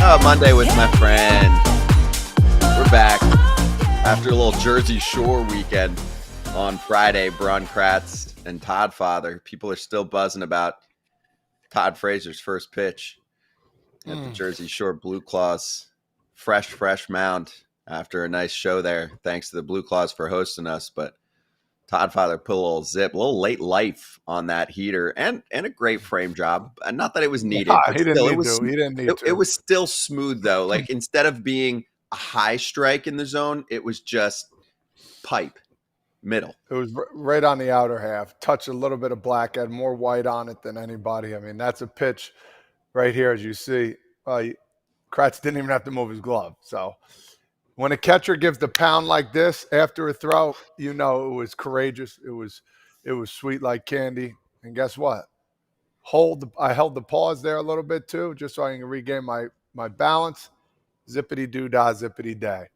Monday with my friend. We're back after a little Jersey Shore weekend on Friday. Braun, Kratz, and Todd Father. People are still buzzing about Todd Frazier's first pitch at the Jersey Shore Blue Claws. Fresh Mound after a nice show there. Thanks to the Blue Claws for hosting us. But Todd Father put a little late life on that heater, and a great frame job. Not that it was needed, but still, it was still smooth though. Like instead of being a high strike in the zone, it was just pipe middle. It was right on the outer half. Touched a little bit of black, had more white on it than anybody. I mean, that's a pitch right here, as you see. Kratz didn't even have to move his glove. So when a catcher gives the pound like this after a throw, you know it was courageous. It was sweet like candy. And guess what? I held the pause there a little bit too, just so I can regain my balance. Zippity-doo-dah, zippity-day.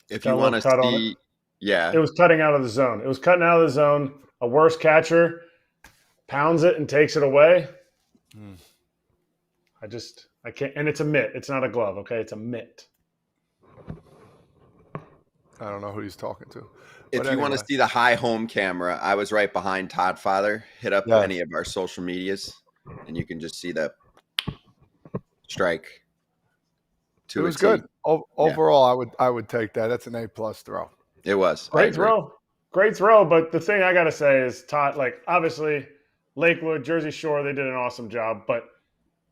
If you want to see, yeah. It was cutting out of the zone. It was cutting out of the zone. A worse catcher pounds it and takes it away. I can't. And it's a mitt. It's not a glove, okay? It's a mitt. I don't know who he's talking to. If you want to see the high home camera, I was right behind Todd Father. Hit up any of our social medias, and you can just see the strike. It was good. Overall, I would take that. That's an A+ throw. It was. Great throw. But the thing I got to say is Todd, like obviously Lakewood, Jersey Shore, they did an awesome job. But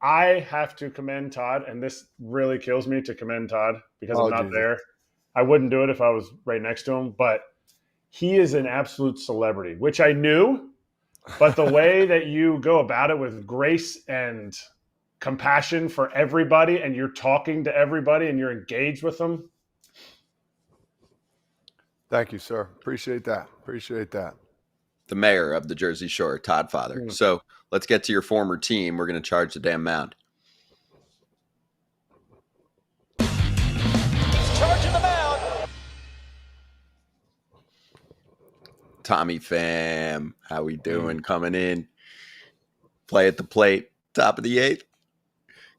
I have to commend Todd, and this really kills me to commend Todd because I'm not there. I wouldn't do it if I was right next to him, but he is an absolute celebrity, which I knew. But the way that you go about it with grace and compassion for everybody, and you're talking to everybody and you're engaged with them. Thank you, sir. Appreciate that. The mayor of the Jersey Shore, Todd Father. So let's get to your former team. We're going to charge the damn mound. Charging the mound. Tommy Pham, how we doing? Coming in. Play at the plate. Top of the 8th.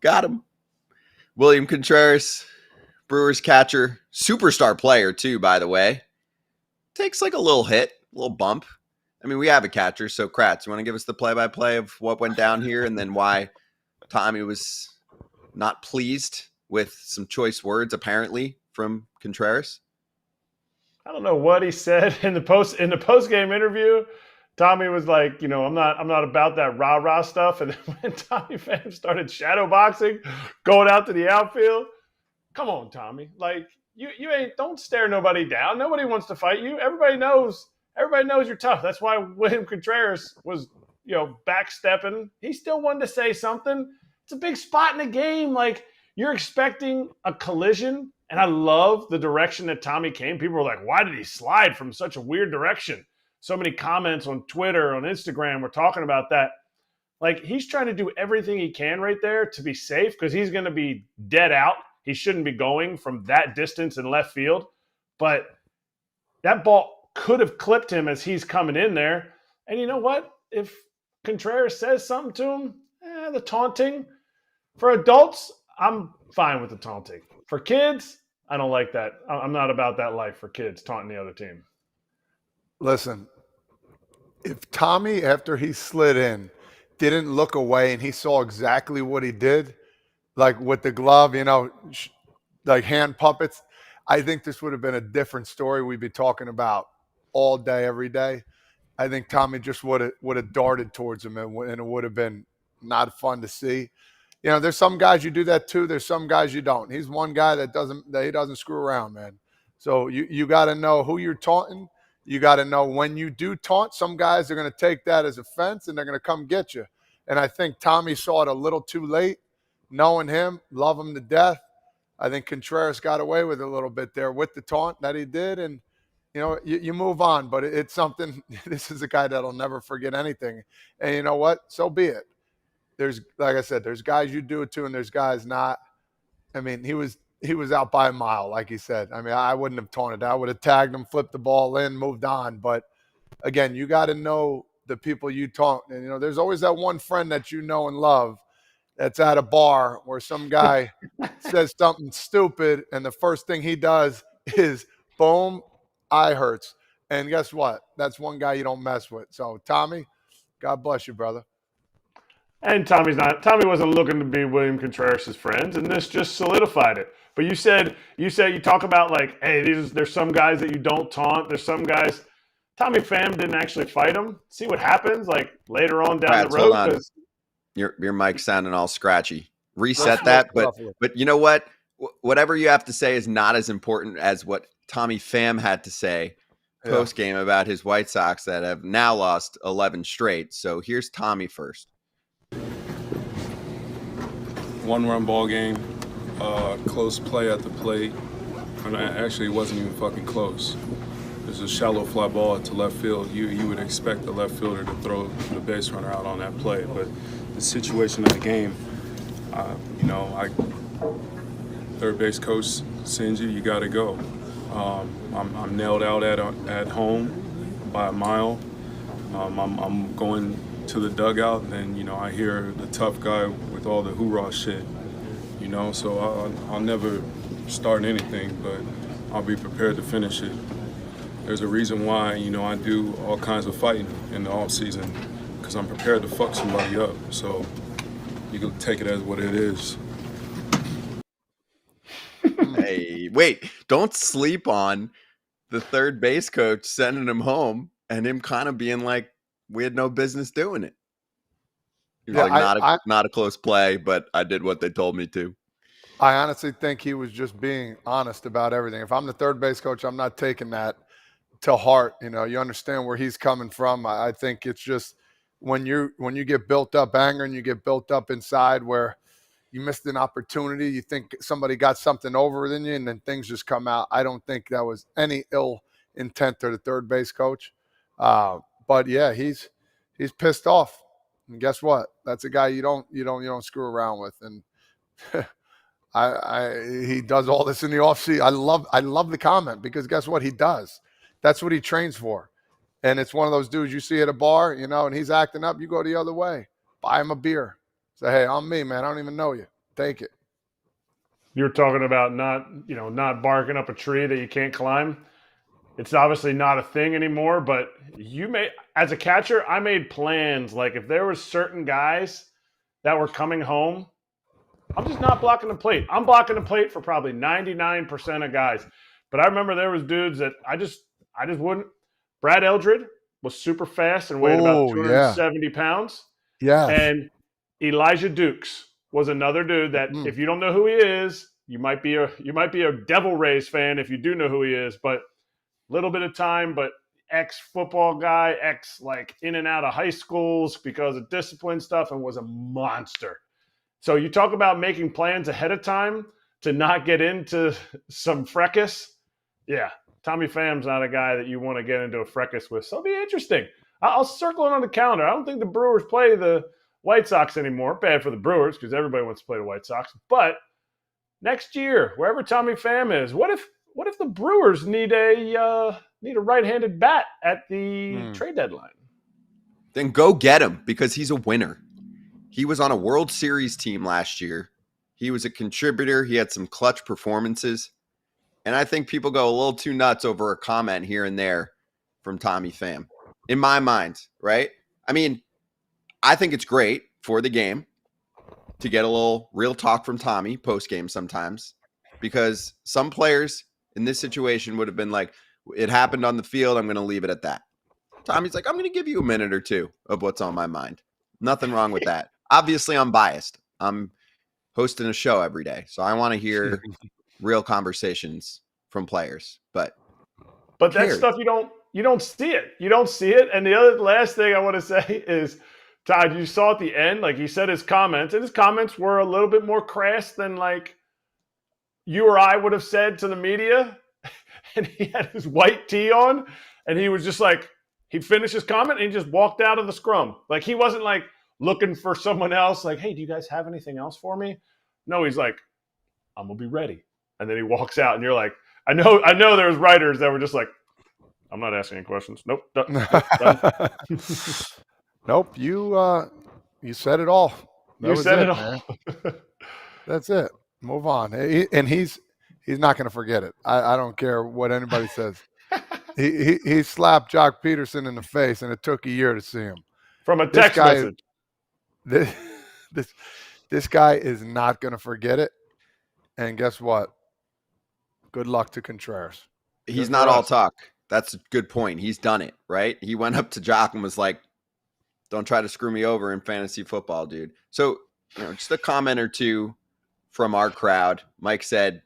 Got him. William Contreras, Brewers catcher, superstar player too, by the way. Takes like a little hit, a little bump. I mean, we have a catcher, so Kratz, you want to give us the play-by-play of what went down here and then why Tommy was not pleased with some choice words, apparently, from Contreras? I don't know what he said in the post-game interview. Tommy was like, I'm not about that rah-rah stuff. And then when Tommy Pham started shadow boxing, going out to the outfield, come on, Tommy. Like, don't stare nobody down. Nobody wants to fight you. Everybody knows you're tough. That's why William Contreras was, backstepping. He still wanted to say something. It's a big spot in the game. Like, you're expecting a collision. And I love the direction that Tommy came. People were like, why did he slide from such a weird direction? So many comments on Twitter, on Instagram, were talking about that. Like, he's trying to do everything he can right there to be safe because he's going to be dead out. He shouldn't be going from that distance in left field. But that ball could have clipped him as he's coming in there. And you know what? If Contreras says something to him, the taunting. For adults, I'm fine with the taunting. For kids, I don't like that. I'm not about that life for kids taunting the other team. Listen, if Tommy, after he slid in, didn't look away and he saw exactly what he did, like with the glove, like hand puppets, I think this would have been a different story we'd be talking about all day, every day. I think Tommy just would have darted towards him and it would have been not fun to see. There's some guys you do that too. There's some guys you don't. He's one guy that he doesn't screw around, man. So you got to know who you're taunting. You got to know when you do taunt, some guys are going to take that as offense and they're going to come get you. And I think Tommy saw it a little too late. Knowing him, love him to death. I think Contreras got away with it a little bit there with the taunt that he did. And, you move on. But it's something – this is a guy that'll never forget anything. And you know what? So be it. There's, like I said, there's guys you do it to and there's guys not. I mean, he was out by a mile, like he said. I mean, I wouldn't have taunted. I would have tagged him, flipped the ball in, moved on. But, again, you got to know the people you taunt. And, there's always that one friend that you know and love. that's at a bar where some guy says something stupid, and the first thing he does is, boom, eye hurts. And guess what? That's one guy you don't mess with. So, Tommy, God bless you, brother. And Tommy wasn't looking to be William Contreras' friends, and this just solidified it. But you talk about like, hey, there's some guys that you don't taunt. There's some guys. Tommy Pham didn't actually fight him. See what happens like later on down the road. Hold on. Your mic's sounding all scratchy. Reset that. But you know what? Whatever you have to say is not as important as what Tommy Pham had to say post game about his White Sox that have now lost 11 straight. So here's Tommy first. 1-run ball game, close play at the plate. And actually, it wasn't even fucking close. It was a shallow fly ball to left field. You would expect the left fielder to throw the base runner out on that play, but the situation of the game, third base coach sends you got to go. I'm nailed out at home by a mile. I'm going to the dugout, and then I hear the tough guy with all the hoorah shit, so I'll never start anything, but I'll be prepared to finish it. There's a reason why I do all kinds of fighting in the off season, because I'm prepared to fuck somebody up. So you can take it as what it is. Hey, wait! Don't sleep on the third base coach sending him home and him kind of being like, we had no business doing it. He was not a close play, but I did what they told me to. I honestly think he was just being honest about everything. If I'm the third base coach, I'm not taking that to heart. You understand where he's coming from. I think it's just when you get built up anger and you get built up inside where you missed an opportunity, you think somebody got something over than you, and then things just come out. I don't think that was any ill intent to the third base coach. But yeah, he's pissed off. And guess what? That's a guy you don't screw around with. And he does all this in the offseason. I love the comment, because guess what? He does. That's what he trains for. And it's one of those dudes you see at a bar, and he's acting up. You go the other way, buy him a beer. Say, hey, I'm me, man. I don't even know you. Take it. You're talking about not barking up a tree that you can't climb. It's obviously not a thing anymore, but as a catcher, I made plans. Like if there were certain guys that were coming home, I'm just not blocking the plate. I'm blocking the plate for probably 99% of guys. But I remember there was dudes that I just wouldn't. Brad Eldred was super fast and weighed about 270 pounds. Yeah. And Elijah Dukes was another dude that if you don't know who he is, you might be a Devil Rays fan if you do know who he is, but little bit of time, but ex-football guy, like in and out of high schools because of discipline stuff, and was a monster. So you talk about making plans ahead of time to not get into some fracas. Yeah, Tommy Pham's not a guy that you want to get into a fracas with. So it'll be interesting. I'll circle it on the calendar. I don't think the Brewers play the White Sox anymore. Bad for the Brewers because everybody wants to play the White Sox. But next year, wherever Tommy Pham is, what if the Brewers need a right-handed bat at the trade deadline? Then go get him, because he's a winner. He was on a World Series team last year. He was a contributor. He had some clutch performances. And I think people go a little too nuts over a comment here and there from Tommy Pham, in my mind, right? I mean, I think it's great for the game to get a little real talk from Tommy post-game sometimes, because some players in this situation would have been like, it happened on the field, I'm going to leave it at that. Tommy's like, I'm going to give you a minute or two of what's on my mind. Nothing wrong with that. Obviously, I'm biased. I'm hosting a show every day, so I want to hear real conversations from players. But that stuff you don't see it. You don't see it. And the last thing I want to say is, Todd, you saw at the end, like he said his comments, and his comments were a little bit more crass than like you or I would have said to the media. And he had his white tee on, and he was just like, he'd finish his comment and he just walked out of the scrum. Like he wasn't like looking for someone else, like, hey, do you guys have anything else for me? No, he's like, I'm gonna be ready. And then he walks out, and you're like, I know there's writers that were just like, I'm not asking any questions. Nope. Done. Nope. You said it all. That You was said it, it all. man. That's it. Move on. And he's not going to forget it. I don't care what anybody says. He slapped Jock Peterson in the face, and it took a year to see him. From a This text guy, message. this guy is not going to forget it. And guess what? Good luck to Contreras. He's Good not for all us. talk. That's a good point. He's done it, right? He went up to Jock and was like, don't try to screw me over in fantasy football, dude. So, just a comment or two from our crowd. Mike said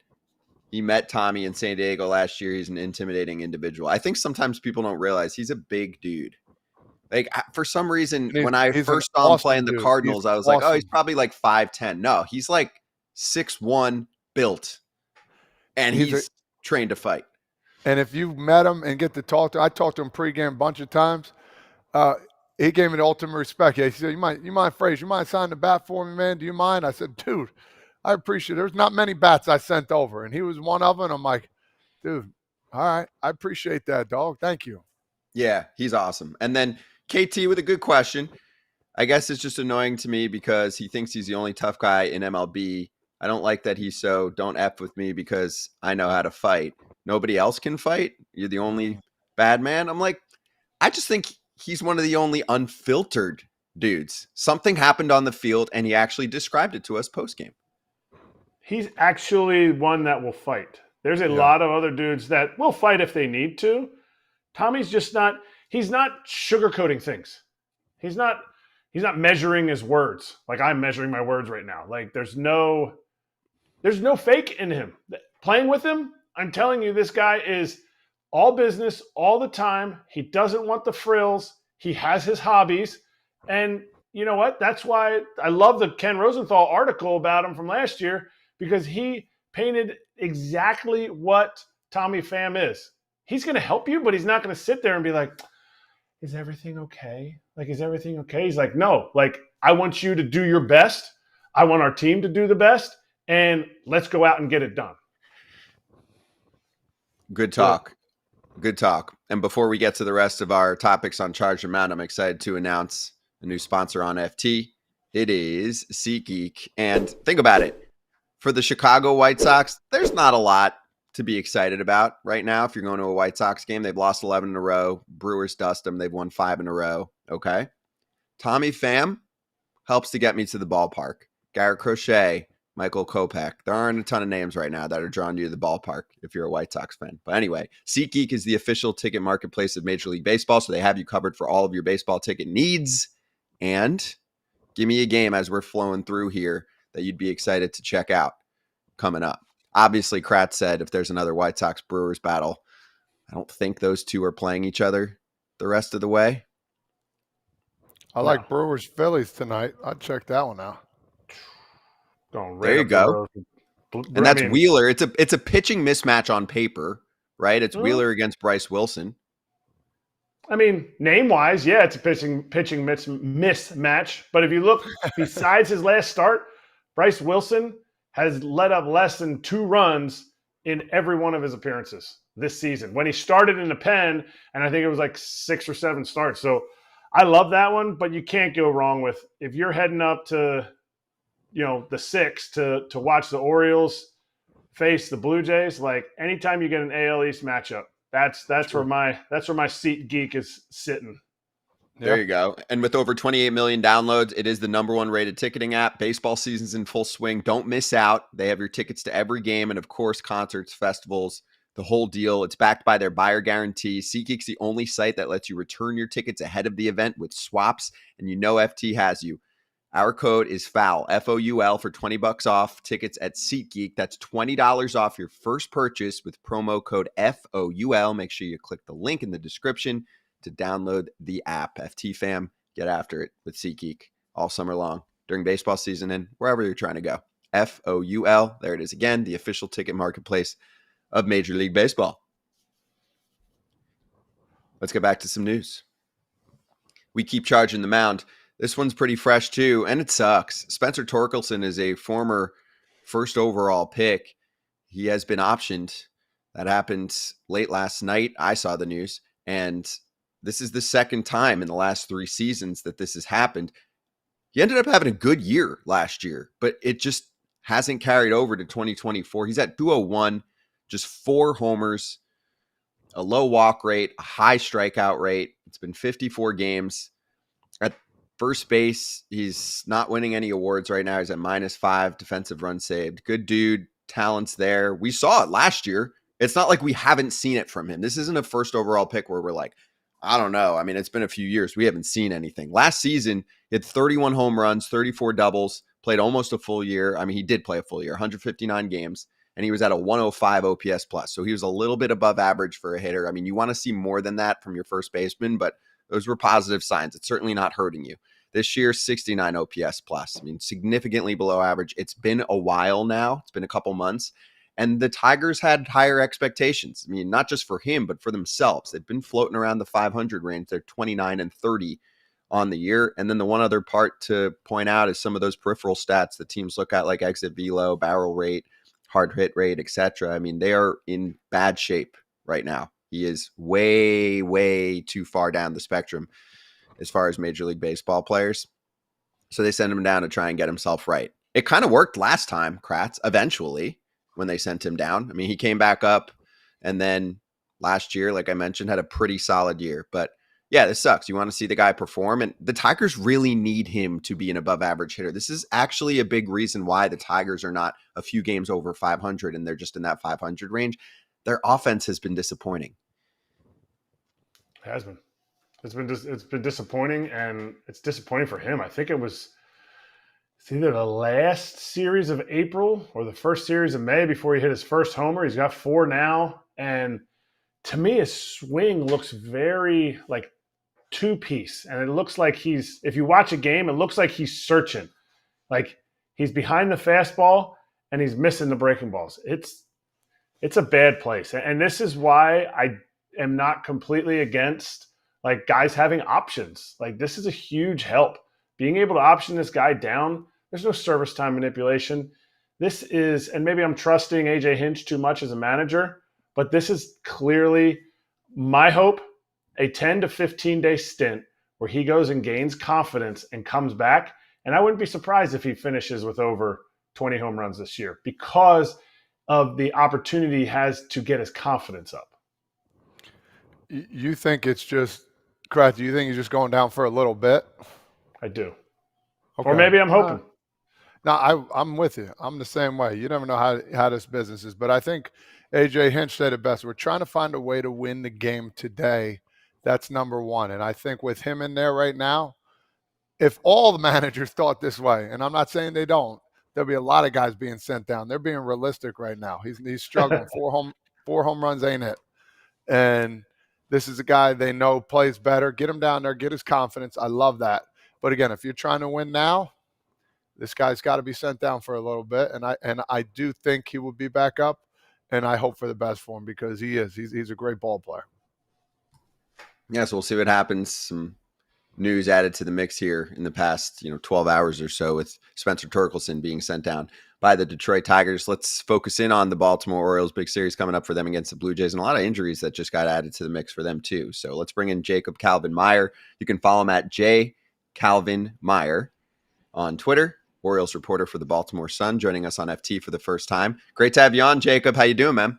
he met Tommy in San Diego last year. He's an intimidating individual. I think sometimes people don't realize he's a big dude. Like, for some reason, when I he's first an saw him awesome playing the dude. Cardinals, He's I was like, oh, he's awesome. probably like 5'10". No, he's like 6'1", built. And he's trained to fight. And if you've met him and get to talk to, I talked to him pregame a bunch of times. He gave me the ultimate respect. He said, "You mind, Frazier? You mind signing the bat for me, man? Do you mind?" I said, "Dude, I appreciate it. There's not many bats I sent over, and he was one of them." I'm like, "Dude, all right, I appreciate that, dog. Thank you." Yeah, he's awesome. And then KT with a good question. I guess it's just annoying to me because he thinks he's the only tough guy in MLB. I don't like that he's so don't F with me because I know how to fight. Nobody else can fight. You're the only bad man. I'm like, I just think he's one of the only unfiltered dudes. Something happened on the field, and he actually described it to us post-game. He's actually one that will fight. There's a lot of other dudes that will fight if they need to. Tommy's just not – he's not sugarcoating things. He's not measuring his words like I'm measuring my words right now. Like there's no fake in him. Playing with him, I'm telling you, this guy is all business all the time. He doesn't want the frills. He has his hobbies. And you know what? That's why I love the Ken Rosenthal article about him from last year because he painted exactly what Tommy Pham is. He's going to help you, but he's not going to sit there and be like, is everything okay? Like, is everything okay? He's like, no, like, I want you to do your best. I want our team to do the best. And let's go out and get it done. Good talk. Good talk. And before we get to the rest of our topics on Charge and Mound, I'm excited to announce a new sponsor on FT. It is SeatGeek. And think about it. For the Chicago White Sox, there's not a lot to be excited about right now. If you're going to a White Sox game, they've lost 11 in a row. Brewers dust them. They've won 5 in a row. Okay. Tommy Pham helps to get me to the ballpark. Garrett Crochet, Michael Kopech. There aren't a ton of names right now that are drawing you to the ballpark if you're a White Sox fan. But anyway, SeatGeek is the official ticket marketplace of Major League Baseball, so they have you covered for all of your baseball ticket needs. And give me a game as we're flowing through here that you'd be excited to check out coming up. Obviously, Kratz said if there's another White Sox Brewers battle, I don't think those two are playing each other the rest of the way. I like Brewers Phillies tonight. I'd check that one out. There you go. And that's Wheeler. It's a pitching mismatch on paper, right? It's Wheeler against Bryce Wilson. I mean, name-wise, yeah, it's a pitching mismatch. But if you look, besides his last start, Bryce Wilson has let up less than 2 runs in every one of his appearances this season. When he started in the pen, and I think it was like 6 or 7 starts. So I love that one, but you can't go wrong with if you're heading up to, the 6 to watch the Orioles face the Blue Jays. Like anytime you get an AL East matchup, that's where my seat geek is sitting. There you go. And with over 28 million downloads, it is the #1 rated ticketing app. Baseball season's in full swing. Don't miss out. They have your tickets to every game and, of course, concerts, festivals, the whole deal. It's backed by their buyer guarantee. SeatGeek's the only site that lets you return your tickets ahead of the event with swaps, and FT has you. Our code is FOUL, FOUL, for $20 off tickets at SeatGeek. That's $20 off your first purchase with promo code FOUL. Make sure you click the link in the description to download the app. FT fam, get after it with SeatGeek all summer long during baseball season and wherever you're trying to go. FOUL. There it is again, the official ticket marketplace of Major League Baseball. Let's get back to some news. We keep charging the mound. This one's pretty fresh too, and it sucks. Spencer Torkelson is a former first overall pick. He has been optioned. That happened late last night. I saw the news, and this is the second time in the last 3 seasons that this has happened. he ended up having a good year last year, but it just hasn't carried over to 2024. He's at 201, just 4 homers, a low walk rate, a high strikeout rate. It's been 54 games. At first base, he's not winning any awards right now. He's at -5 defensive runs saved. Good dude, talent's there. We saw it last year. It's not like we haven't seen it from him. This isn't a first overall pick where we're like, I don't know. I mean, it's been a few years. We haven't seen anything. Last season, he had 31 home runs, 34 doubles, played almost a full year. I mean, he did play a full year, 159 games, and he was at a 105 OPS plus. So he was a little bit above average for a hitter. I mean, you want to see more than that from your first baseman, but those were positive signs. It's certainly not hurting you. This year, 69 OPS plus. I mean, significantly below average. It's been a while now. It's been a couple months. And the Tigers had higher expectations. I mean, not just for him, but for themselves. They've been floating around the 500 range. They're 29-30 on the year. And then the one other part to point out is some of those peripheral stats that teams look at, like exit velo, barrel rate, hard hit rate, etc. I mean, they are in bad shape right now. He is way, way too far down the spectrum as far as Major League Baseball players. So they send him down to try and get himself right. It kind of worked last time, Kratz, eventually, when they sent him down. I mean, he came back up, and then last year, like I mentioned, had a pretty solid year. But yeah, this sucks. You want to see the guy perform, and the Tigers really need him to be an above average hitter. This is actually a big reason why the Tigers are not a few games over 500 and they're just in that 500 range. Their offense has been disappointing. It has been. It's been disappointing, and it's disappointing for him. I think it's either the last series of April or the first series of May before he hit his first homer. He's got 4 now, and to me, his swing looks very like two-piece, and it looks like if you watch a game, it looks like he's searching. Like he's behind the fastball, and he's missing the breaking balls. It's a bad place, and this is why I am not completely against like guys having options. Like this is a huge help. Being able to option this guy down, there's no service time manipulation. This is, and maybe I'm trusting AJ Hinch too much as a manager, but this is clearly my hope, a 10 to 15 day stint where he goes and gains confidence and comes back. And I wouldn't be surprised if he finishes with over 20 home runs this year because of the opportunity he has to get his confidence up. You think it's just, Kratz, do you think he's just going down for a little bit? I do. Okay. Or maybe I'm hoping. No, I'm with you. I'm the same way. You never know how this business is. But I think AJ Hinch said it best. We're trying to find a way to win the game today. That's number one. And I think with him in there right now, if all the managers thought this way, and I'm not saying they don't, there'll be a lot of guys being sent down. They're being realistic right now. He's struggling. four home runs ain't it. And this is a guy they know plays better. Get him down there, get his confidence. I love that. But again, if you're trying to win now, this guy's got to be sent down for a little bit. And I do think he will be back up, and I hope for the best for him because he is. He's a great ball player. Yeah, so we'll see what happens. Some news added to the mix here in the past 12 hours or so with Spencer Torkelson being sent down by the Detroit Tigers. Let's focus in on the Baltimore Orioles. Big series coming up for them against the Blue Jays, and a lot of injuries that just got added to the mix for them too. So let's bring in Jacob Calvin Meyer. You can follow him at Calvin Meyer on Twitter. Orioles reporter for the Baltimore Sun, joining us on FT for the first time. Great to have you on, Jacob. How you doing, man?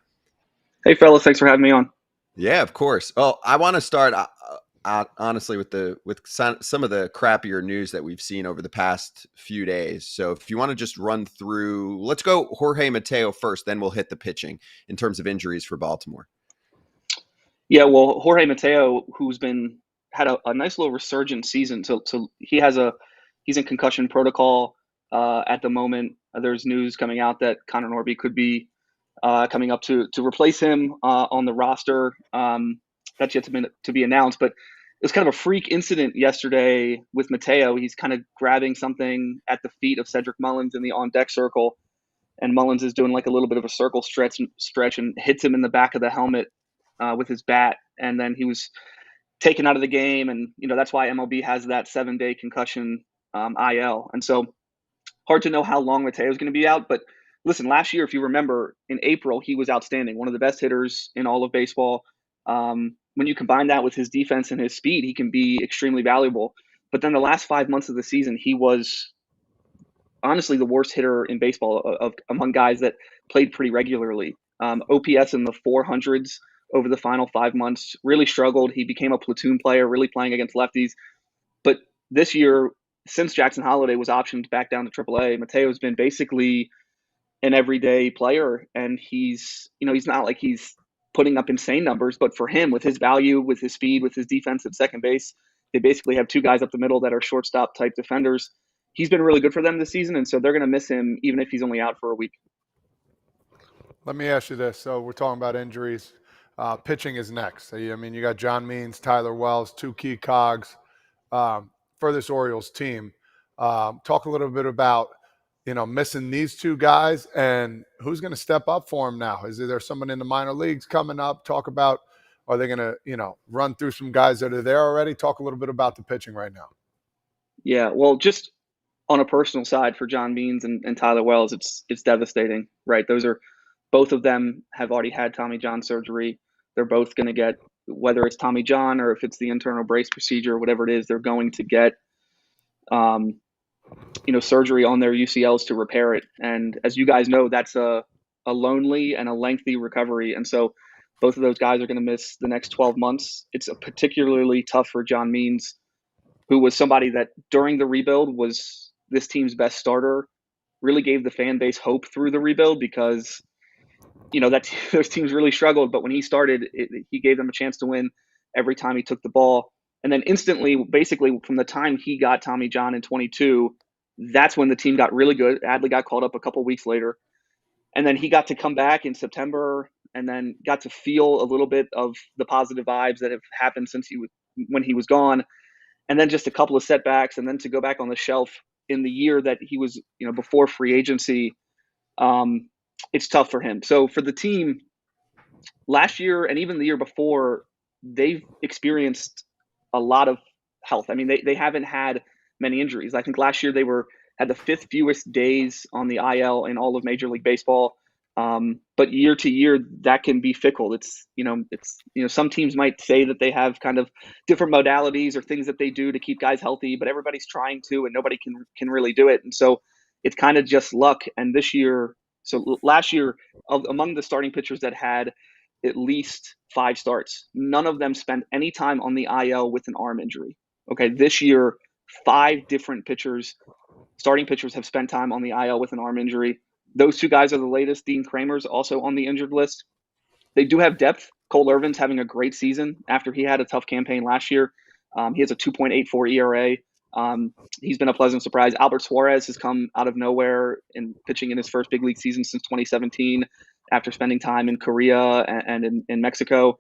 Hey, fellas. Thanks for having me on. Yeah, of course. Well, I want to start honestly with some of the crappier news that we've seen over the past few days. So if you want to just run through, let's go Jorge Mateo first, then we'll hit the pitching in terms of injuries for Baltimore. Yeah, well, Jorge Mateo, who's had a nice little resurgent season. So he's in concussion protocol at the moment. There's news coming out that Connor Norby could be coming up to replace him on the roster. That's yet to be announced, but it was kind of a freak incident yesterday with Mateo. He's kind of grabbing something at the feet of Cedric Mullins in the on-deck circle, and Mullins is doing like a little bit of a circle stretch and hits him in the back of the helmet with his bat, and then he was taken out of the game, and that's why MLB has that 7-day concussion IL, and so hard to know how long Mateo is going to be out. But listen, last year, if you remember, in April he was outstanding, one of the best hitters in all of baseball. When you combine that with his defense and his speed, he can be extremely valuable. But then the last 5 months of the season, he was honestly the worst hitter in baseball among guys that played pretty regularly. OPS in the 400s over the final 5 months, really struggled. He became a platoon player, really playing against lefties. But this year, since Jackson Holliday was optioned back down to AAA, Mateo's been basically an everyday player, and he's not like he's putting up insane numbers, but for him, with his value, with his speed, with his defense at second base, they basically have two guys up the middle that are shortstop type defenders. He's been really good for them this season, and so they're going to miss him even if he's only out for a week. Let me ask you this. So we're talking about injuries. Pitching is next. So, I mean, you got John Means, Tyler Wells, two key cogs for this Orioles team. Talk a little bit about, missing these two guys and who's going to step up for them now. Is there someone in the minor leagues coming up? Talk about, are they going to, run through some guys that are there already? Talk a little bit about the pitching right now. Yeah, well, just on a personal side for John Means and Tyler Wells, it's devastating, right? Both of them have already had Tommy John surgery. They're both going to get, whether it's Tommy John or if it's the internal brace procedure, whatever it is, they're going to get, surgery on their UCLs to repair it. And as you guys know, that's a lonely and a lengthy recovery. And so both of those guys are going to miss the next 12 months. It's particularly tough for John Means, who was somebody that during the rebuild was this team's best starter, really gave the fan base hope through the rebuild because, those teams really struggled. But when he started, he gave them a chance to win every time he took the ball. And then instantly, basically from the time he got Tommy John in 22, that's when the team got really good. Adley got called up a couple weeks later. And then he got to come back in September and then got to feel a little bit of the positive vibes that have happened since when he was gone. And then just a couple of setbacks, and then to go back on the shelf in the year that he was, before free agency, it's tough for him. So for the team, last year and even the year before, they've experienced a lot of health. I mean, they haven't had many injuries. I think last year they had the fifth fewest days on the IL in all of Major League Baseball. But year to year, that can be fickle. It's some teams might say that they have kind of different modalities or things that they do to keep guys healthy, but everybody's trying to, and nobody can really do it. And so it's kind of just luck. And last year, among the starting pitchers that had at least 5 starts, none of them spent any time on the IL with an arm injury. Okay, this year, 5 different starting pitchers have spent time on the IL with an arm injury. Those two guys are the latest. Dean Kramer's also on the injured list. They do have depth. Cole Irvin's having a great season after he had a tough campaign last year. He has a 2.84 ERA. He's been a pleasant surprise. Albert Suarez has come out of nowhere and pitching in his first big league season since 2017 after spending time in Korea and in Mexico.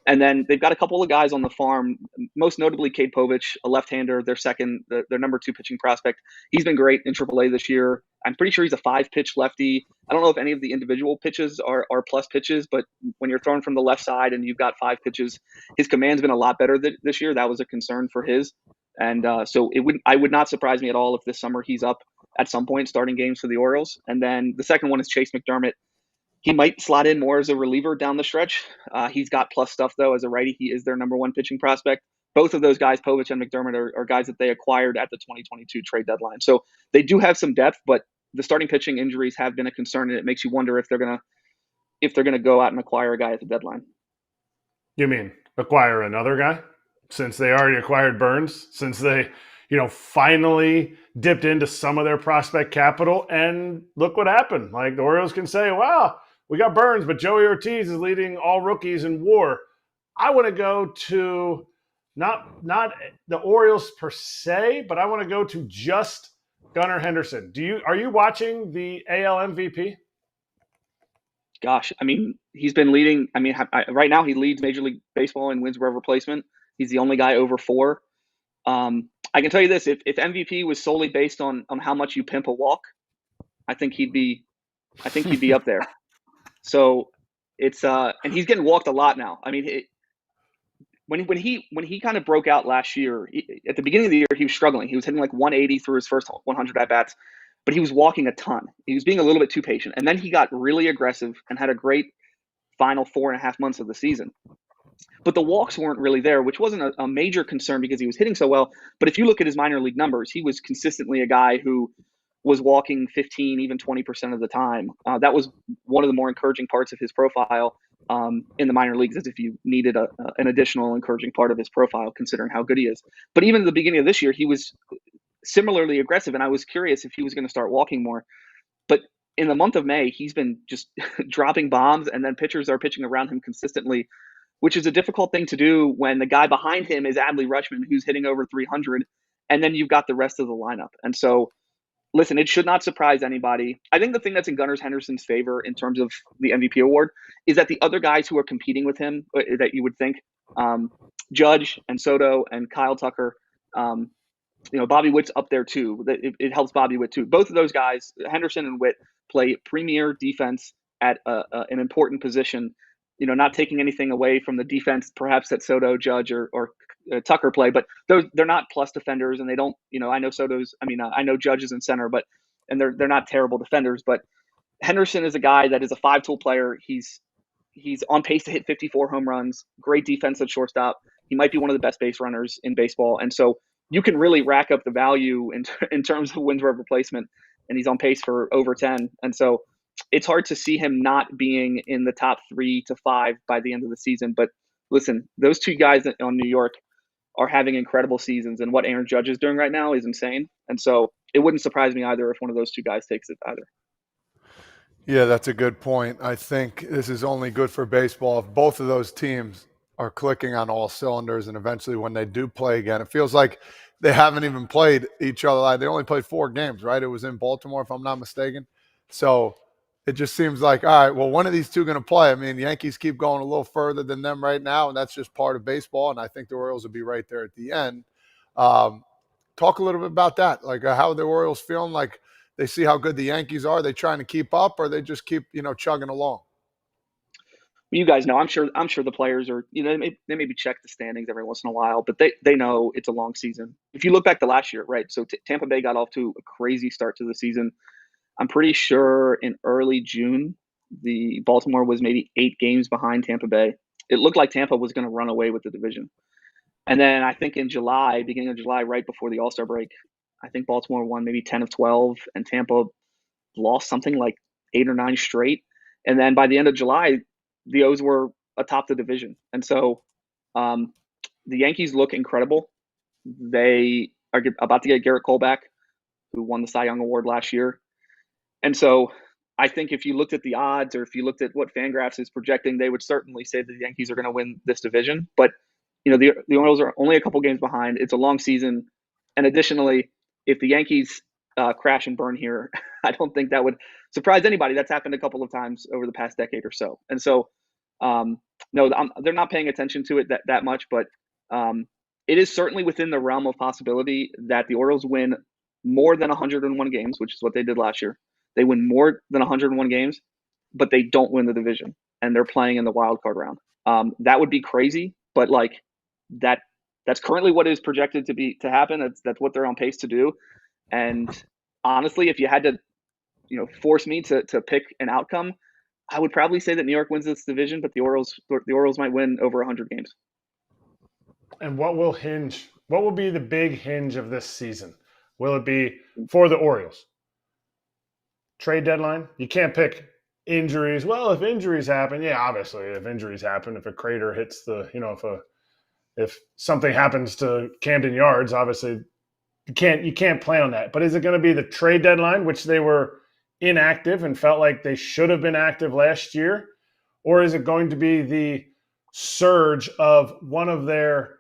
And then they've got a couple of guys on the farm, most notably Cade Povich, a left-hander, their number 2 pitching prospect. He's been great in AAA this year. I'm pretty sure he's a 5-pitch lefty. I don't know if any of the individual pitches are plus pitches, but when you're throwing from the left side and you've got 5 pitches, his command's been a lot better this year. That was a concern for his. And so I would not surprise me at all if this summer he's up at some point starting games for the Orioles. And then the second one is Chase McDermott. He might slot in more as a reliever down the stretch. He's got plus stuff, though. As a righty, he is their number 1 pitching prospect. Both of those guys, Povich and McDermott, are guys that they acquired at the 2022 trade deadline. So they do have some depth, but the starting pitching injuries have been a concern, and it makes you wonder if they're gonna go out and acquire a guy at the deadline. You mean acquire another guy? Since they already acquired Burns, since they finally dipped into some of their prospect capital, and look what happened. Like, the Orioles can say, wow, we got Burns, but Joey Ortiz is leading all rookies in WAR. I want to go to not the Orioles per se, but I want to go to just Gunnar Henderson. Are you watching the AL MVP? Gosh, I mean, he's been leading. I mean, right now he leads Major League Baseball in wins above replacement. He's the only guy over 4. I can tell you this: if MVP was solely based on how much you pimp a walk, I think he'd be up there. So it's and he's getting walked a lot now. I mean, when he kind of broke out last year, at the beginning of the year, he was struggling. He was hitting like 180 through his first 100 at bats, but he was walking a ton. He was being a little bit too patient, and then he got really aggressive and had a great final 4.5 months of the season. But the walks weren't really there, which wasn't a major concern because he was hitting so well. But if you look at his minor league numbers, he was consistently a guy who was walking 15, even 20% of the time. That was one of the more encouraging parts of his profile in the minor leagues, as if you needed an additional encouraging part of his profile, considering how good he is. But even at the beginning of this year, he was similarly aggressive, and I was curious if he was going to start walking more. But in the month of May, he's been just dropping bombs, and then pitchers are pitching around him consistently, which is a difficult thing to do when the guy behind him is Adley Rutschman, who's hitting over 300, and then you've got the rest of the lineup. And so, listen, it should not surprise anybody. I think the thing that's in Gunnar Henderson's favor in terms of the MVP award is that the other guys who are competing with him, that you would think, Judge and Soto and Kyle Tucker, Bobby Witt's up there too. It helps Bobby Witt too. Both of those guys, Henderson and Witt, play premier defense at an important position. Not taking anything away from the defense, perhaps that Soto, Judge, or Tucker play, but they're not plus defenders, and they don't. I know I know Judge is in center, and they're not terrible defenders. But Henderson is a guy that is a 5-tool player. He's on pace to hit 54 home runs. Great defense at shortstop. He might be one of the best base runners in baseball, and so you can really rack up the value in terms of wins above replacement, and he's on pace for over 10. And so it's hard to see him not being in the top 3 to 5 by the end of the season. But listen, those two guys on New York are having incredible seasons, and what Aaron Judge is doing right now is insane. And so it wouldn't surprise me either if one of those two guys takes it either. Yeah, that's a good point. I think this is only good for baseball if both of those teams are clicking on all cylinders, and eventually when they do play again, it feels like they haven't even played each other. They only played 4 games, right? It was in Baltimore, if I'm not mistaken. So it just seems like, all right, well, one of these two going to play. I mean, the Yankees keep going a little further than them right now, and that's just part of baseball, and I think the Orioles will be right there at the end. Talk a little bit about that. Like, how are the Orioles feeling? Like, they see how good the Yankees are? Are they trying to keep up, or they just keep, chugging along? You guys know, I'm sure the players are, they maybe check the standings every once in a while, but they know it's a long season. If you look back to last year, right? So Tampa Bay got off to a crazy start to the season. I'm pretty sure in early June, the Baltimore was maybe 8 games behind Tampa Bay. It looked like Tampa was going to run away with the division. And then I think in July, beginning of July, right before the All-Star break, I think Baltimore won maybe 10 of 12, and Tampa lost something like 8 or 9 straight. And then by the end of July, the O's were atop the division. And so the Yankees look incredible. They are about to get Garrett Cole back, who won the Cy Young Award last year. And so I think if you looked at the odds, or if you looked at what Fangraphs is projecting, they would certainly say that the Yankees are going to win this division. But, the Orioles are only a couple games behind. It's a long season. And additionally, if the Yankees crash and burn here, I don't think that would surprise anybody. That's happened a couple of times over the past decade or so. And so, no, they're not paying attention to it that much, but it is certainly within the realm of possibility that the Orioles win more than 101 games, which is what they did last year. They win more than 101 games, but they don't win the division, and they're playing in the wild card round. That would be crazy, but that's currently what is projected to happen. That's what they're on pace to do. And honestly, if you had to, force me to pick an outcome, I would probably say that New York wins this division, but the Orioles might win over 100 games. And what will be the big hinge of this season? Will it be for the Orioles? Trade deadline? You can't pick injuries. Well, if injuries happen, yeah, obviously, if injuries happen, if a crater hits if something happens to Camden Yards, obviously you can't plan on that. But is it going to be the trade deadline, which they were inactive and felt like they should have been active last year? Or is it going to be the surge of one of their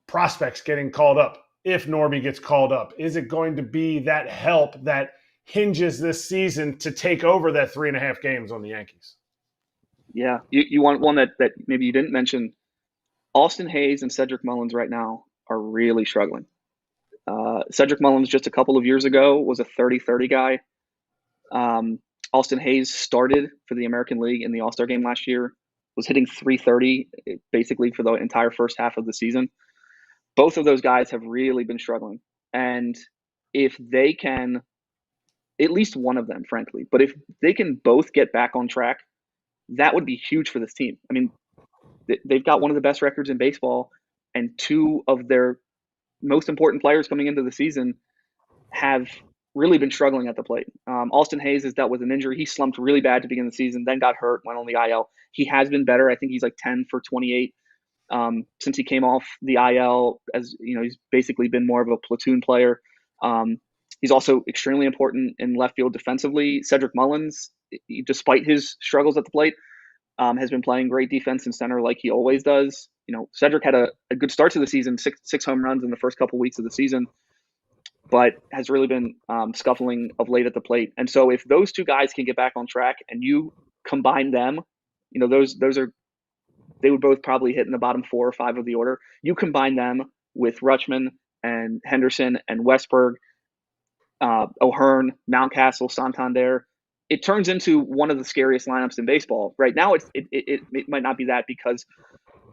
prospects getting called up? If Norby gets called up, is it going to be that help that hinges this season to take over that 3.5 games on the Yankees? Yeah, you want one that maybe you didn't mention. Austin Hayes and Cedric Mullins right now are really struggling. Cedric Mullins just a couple of years ago was a 30-30 guy. Austin Hayes started for the American League in the All-Star game last year, was hitting 330 basically for the entire first half of the season. Both of those guys have really been struggling. And if they can, at least one of them, frankly, but if they can both get back on track, that would be huge for this team. I mean, they've got one of the best records in baseball, and two of their most important players coming into the season have really been struggling at the plate. Austin Hayes has dealt with an injury. He slumped really bad to begin the season, then got hurt, went on the IL. He has been better. I think he's like 10 for 28 since he came off the IL. As you know, he's basically been more of a platoon player. He's also extremely important in left field defensively. Cedric Mullins, despite his struggles at the plate, has been playing great defense in center like he always does. You know, Cedric had a good start to the season, six home runs in the first couple weeks of the season, but has really been scuffling of late at the plate. And so if those two guys can get back on track and you combine them, you know, they would both probably hit in the bottom 4 or 5 of the order. You combine them with Rutschman and Henderson and Westberg, O'Hearn, Mountcastle, Santander, it turns into one of the scariest lineups in baseball. Right now, it might not be that because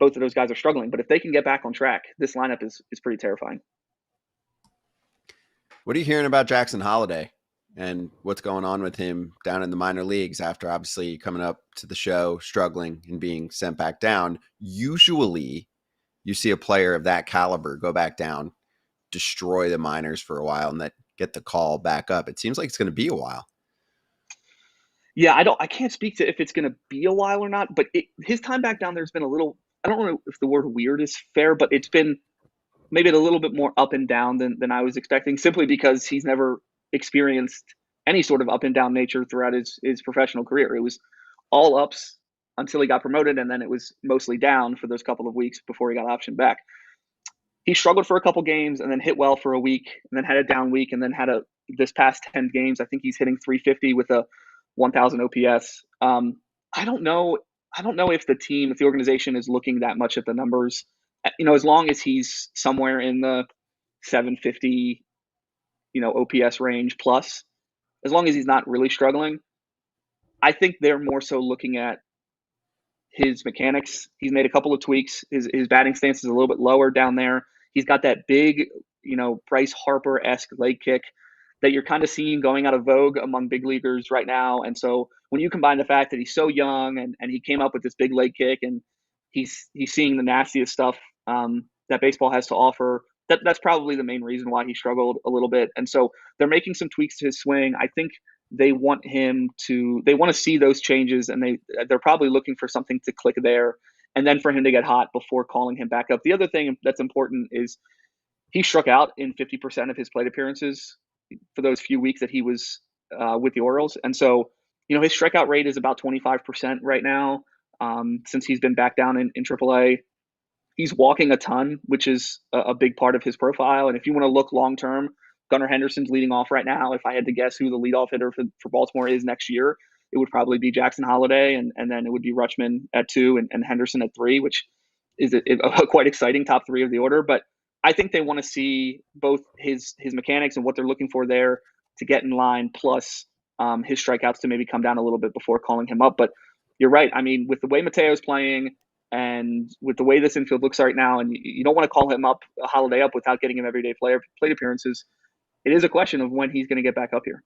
both of those guys are struggling, but if they can get back on track, this lineup is pretty terrifying. What are you hearing about Jackson Holliday and what's going on with him down in the minor leagues after obviously coming up to the show, struggling and being sent back down? Usually you see a player of that caliber go back down, destroy the minors for a while, and then get the call back up. It seems like it's going to be a while. Yeah, I can't speak to if it's going to be a while or not, but his time back down there's been a little, I don't know if the word weird is fair, but it's been maybe a little bit more up and down than I was expecting, simply because he's never experienced any sort of up and down nature throughout his professional career. It was all ups until he got promoted, and then it was mostly down for those couple of weeks before he got optioned back. He struggled for a couple games and then hit well for a week and then had a down week and then had this past 10 games, I think he's hitting 350 with a 1,000 OPS. I don't know if the organization is looking that much at the numbers. You know, as long as he's somewhere in the 750, OPS range plus, as long as he's not really struggling, I think they're more so looking at his mechanics. He's made a couple of tweaks. His batting stance is a little bit lower down there. He's got that big, Bryce Harper-esque leg kick that you're kind of seeing going out of vogue among big leaguers right now. And so when you combine the fact that he's so young and he came up with this big leg kick and he's seeing the nastiest stuff that baseball has to offer, that's probably the main reason why he struggled a little bit. And so they're making some tweaks to his swing. I think they want to see those changes, and they're probably looking for something to click there and then for him to get hot before calling him back up. The other thing that's important is he struck out in 50% of his plate appearances for those few weeks that he was with the Orioles. And so, his strikeout rate is about 25% right now since he's been back down in AAA. He's walking a ton, which is a big part of his profile. And if you want to look long-term, Gunnar Henderson's leading off right now. If I had to guess who the leadoff hitter for Baltimore is next year, it would probably be Jackson Holliday, and then it would be Rutschman at 2 and Henderson at 3, which is a quite exciting top 3 of the order. But I think they want to see both his mechanics and what they're looking for there to get in line, plus his strikeouts to maybe come down a little bit before calling him up. But you're right. I mean, with the way Mateo's playing and with the way this infield looks right now, and you don't want to call him up, Holiday up, without getting him everyday plate appearances, it is a question of when he's going to get back up here.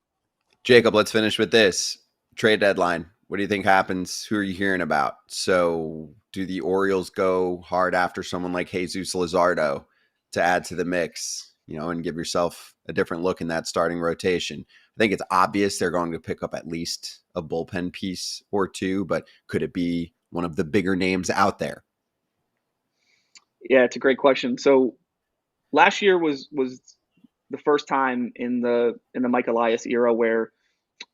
Jacob, let's finish with this. Trade deadline. What do you think happens? Who are you hearing about? So do the Orioles go hard after someone like Jesus Luzardo to add to the mix, and give yourself a different look in that starting rotation? I think it's obvious they're going to pick up at least a bullpen piece or two, but could it be one of the bigger names out there? Yeah, it's a great question. So last year was the first time in the Mike Elias era where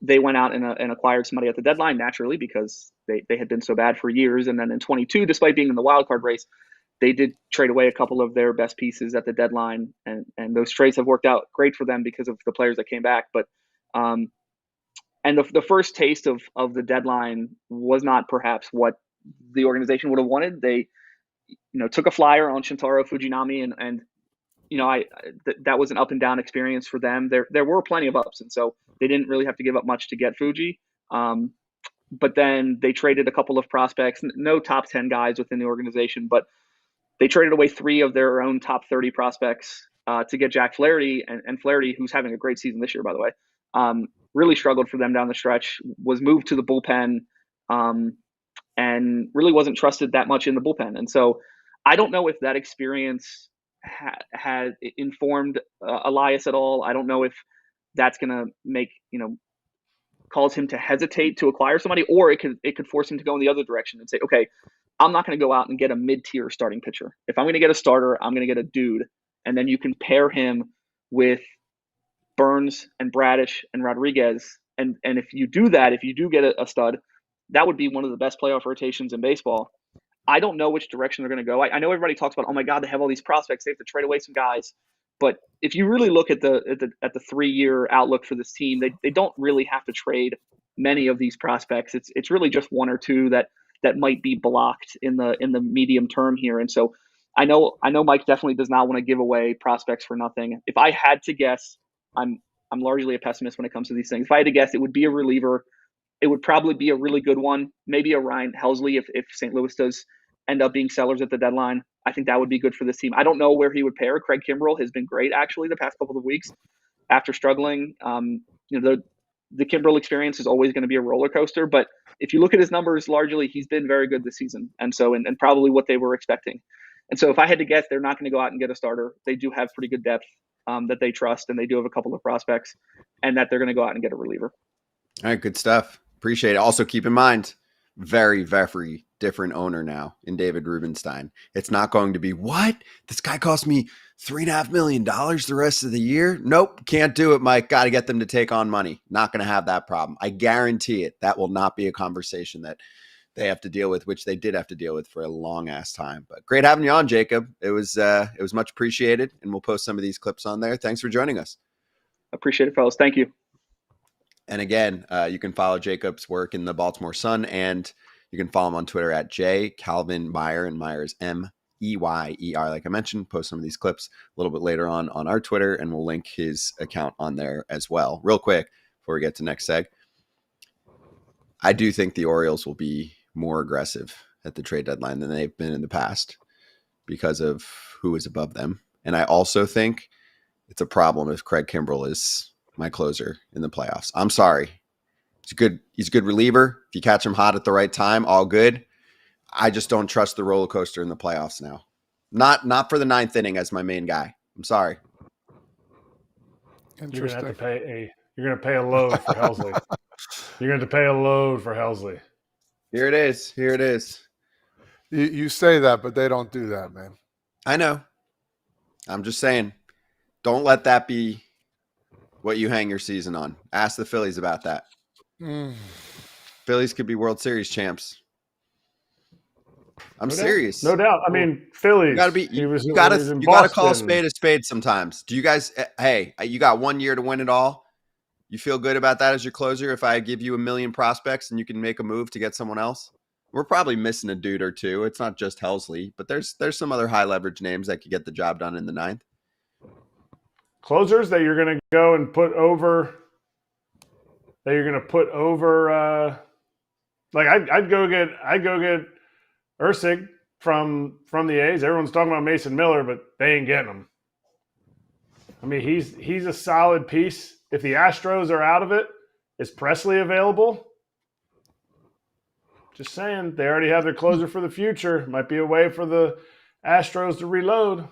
they went out and acquired somebody at the deadline, naturally, because they had been so bad for years. And then in 22, despite being in the wild card race, they did trade away a couple of their best pieces at the deadline. And those trades have worked out great for them because of the players that came back. But and the first taste of the deadline was not perhaps what the organization would have wanted. They, took a flyer on Shintaro Fujinami, and that was an up and down experience for them. There were plenty of ups, and so they didn't really have to give up much to get Fuji. But then they traded a couple of prospects, no top 10 guys within the organization, but they traded away 3 of their own top 30 prospects to get Jack Flaherty, and Flaherty, who's having a great season this year, by the way, really struggled for them down the stretch, was moved to the bullpen, and really wasn't trusted that much in the bullpen. And so I don't know if that experience had informed Elias at all. I don't know if that's going to make, cause him to hesitate to acquire somebody, or it could force him to go in the other direction and say, okay, I'm not going to go out and get a mid-tier starting pitcher. If I'm going to get a starter, I'm going to get a dude. And then you can pair him with Burns and Bradish and Rodriguez. And if you do that, if you do get a stud, that would be one of the best playoff rotations in baseball. I don't know which direction they're going to go. I know everybody talks about, oh my God, they have all these prospects. They have to trade away some guys. But if you really look at the 3-year outlook for this team, they don't really have to trade many of these prospects. It's really just one or two that might be blocked in the medium term here. And so I know Mike definitely does not want to give away prospects for nothing. If I had to guess, I'm largely a pessimist when it comes to these things. If I had to guess, it would be a reliever. It would probably be a really good one, maybe a Ryan Helsley if St. Louis does end up being sellers at the deadline. I think that would be good for this team. I don't know where he would pair. Craig Kimbrell has been great actually the past couple of weeks after struggling. The Kimbrell experience is always going to be a roller coaster, but if you look at his numbers, largely he's been very good this season, and so and probably what they were expecting. And so if I had to guess, they're not going to go out and get a starter. They do have pretty good depth that they trust, and they do have a couple of prospects, and that they're going to go out and get a reliever. All right, good stuff. Appreciate it. Also, keep in mind, very, very different owner now in David Rubenstein. It's not going to be, what? This guy cost me $3.5 million the rest of the year? Nope, can't do it, Mike. Got to get them to take on money. Not going to have that problem. I guarantee it. That will not be a conversation that they have to deal with, which they did have to deal with for a long ass time. But great having you on, Jacob. It was much appreciated, and we'll post some of these clips on there. Thanks for joining us. Appreciate it, fellas. Thank you. And again, you can follow Jacob's work in the Baltimore Sun, and you can follow him on Twitter at @JCalvinMeyer, and Meyer is Meyer. Like I mentioned, post some of these clips a little bit later on our Twitter, and we'll link his account on there as well. Real quick, before we get to next seg, I do think the Orioles will be more aggressive at the trade deadline than they've been in the past because of who is above them. And I also think it's a problem if Craig Kimbrell is my closer in the playoffs. I'm sorry. He's a good reliever. If you catch him hot at the right time, all good. I just don't trust the roller coaster in the playoffs now. Not for the 9th inning as my main guy. I'm sorry. Interesting. You're gonna pay a load for Helsley. You're going to pay a load for Helsley. Here it is. You say that, but they don't do that, man. I know. I'm just saying, don't let that be what you hang your season on. Ask the Phillies about that. Phillies could be World Series champs. I'm serious. No doubt. I mean, Phillies. You gotta call a spade sometimes. Do you guys? Hey, you got 1 year to win it all. You feel good about that as your closer? If I give you 1 million prospects and you can make a move to get someone else, we're probably missing a dude or two. It's not just Helsley, but there's some other high leverage names that could get the job done in the 9th. Closers that you're going to go and put over. That you're going to put over. I'd go get Ursig from the A's. Everyone's talking about Mason Miller, but they ain't getting him. I mean, he's a solid piece. If the Astros are out of it, is Presley available? Just saying, they already have their closer for the future. Might be a way for the Astros to reload.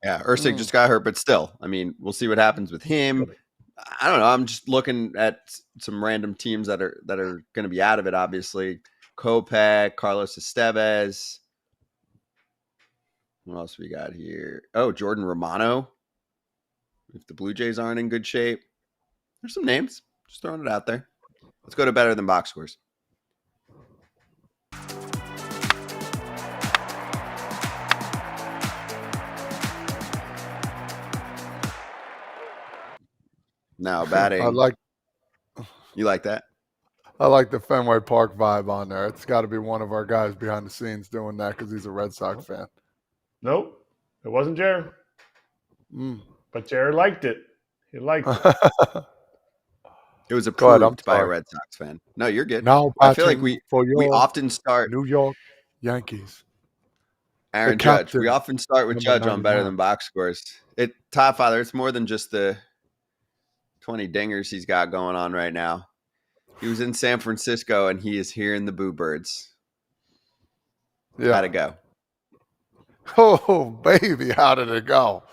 Yeah, Ursig just got hurt, but still, I mean, we'll see what happens with him. I don't know. I'm just looking at some random teams that are going to be out of it. Obviously, Kopech, Carlos Estevez. What else we got here? Oh, Jordan Romano. If the Blue Jays aren't in good shape, there's some names. Just throwing it out there. Let's go to better than box scores. Now batting. You like that? I like the Fenway Park vibe on there. It's got to be one of our guys behind the scenes doing that because he's a Red Sox fan. Nope, it wasn't Jared. But Jared liked it. He liked it. It was approved by a Red Sox fan. No, you're good. Now I feel like we often start New York Yankees. Aaron Judge. We often start with Judge on better than box scores. Todd Father, it's more than just the 20 dingers he's got going on right now. He was in San Francisco and he is hearing the Boo Birds. Yeah. How'd it go? Oh, baby, how did it go?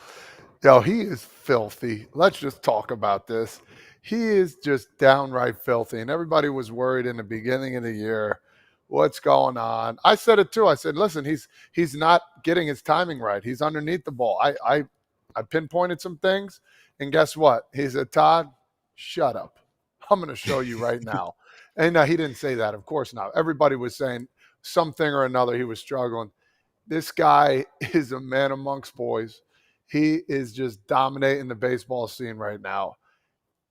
Yo, he is filthy. Let's just talk about this. He is just downright filthy. And everybody was worried in the beginning of the year. What's going on? I said it too. I said, listen, he's not getting his timing right. He's underneath the ball. I pinpointed some things, and guess what? He said, Todd, shut up. I'm going to show you right now. And no, he didn't say that. Of course not. Everybody was saying something or another. He was struggling. This guy is a man amongst boys. He is just dominating the baseball scene right now.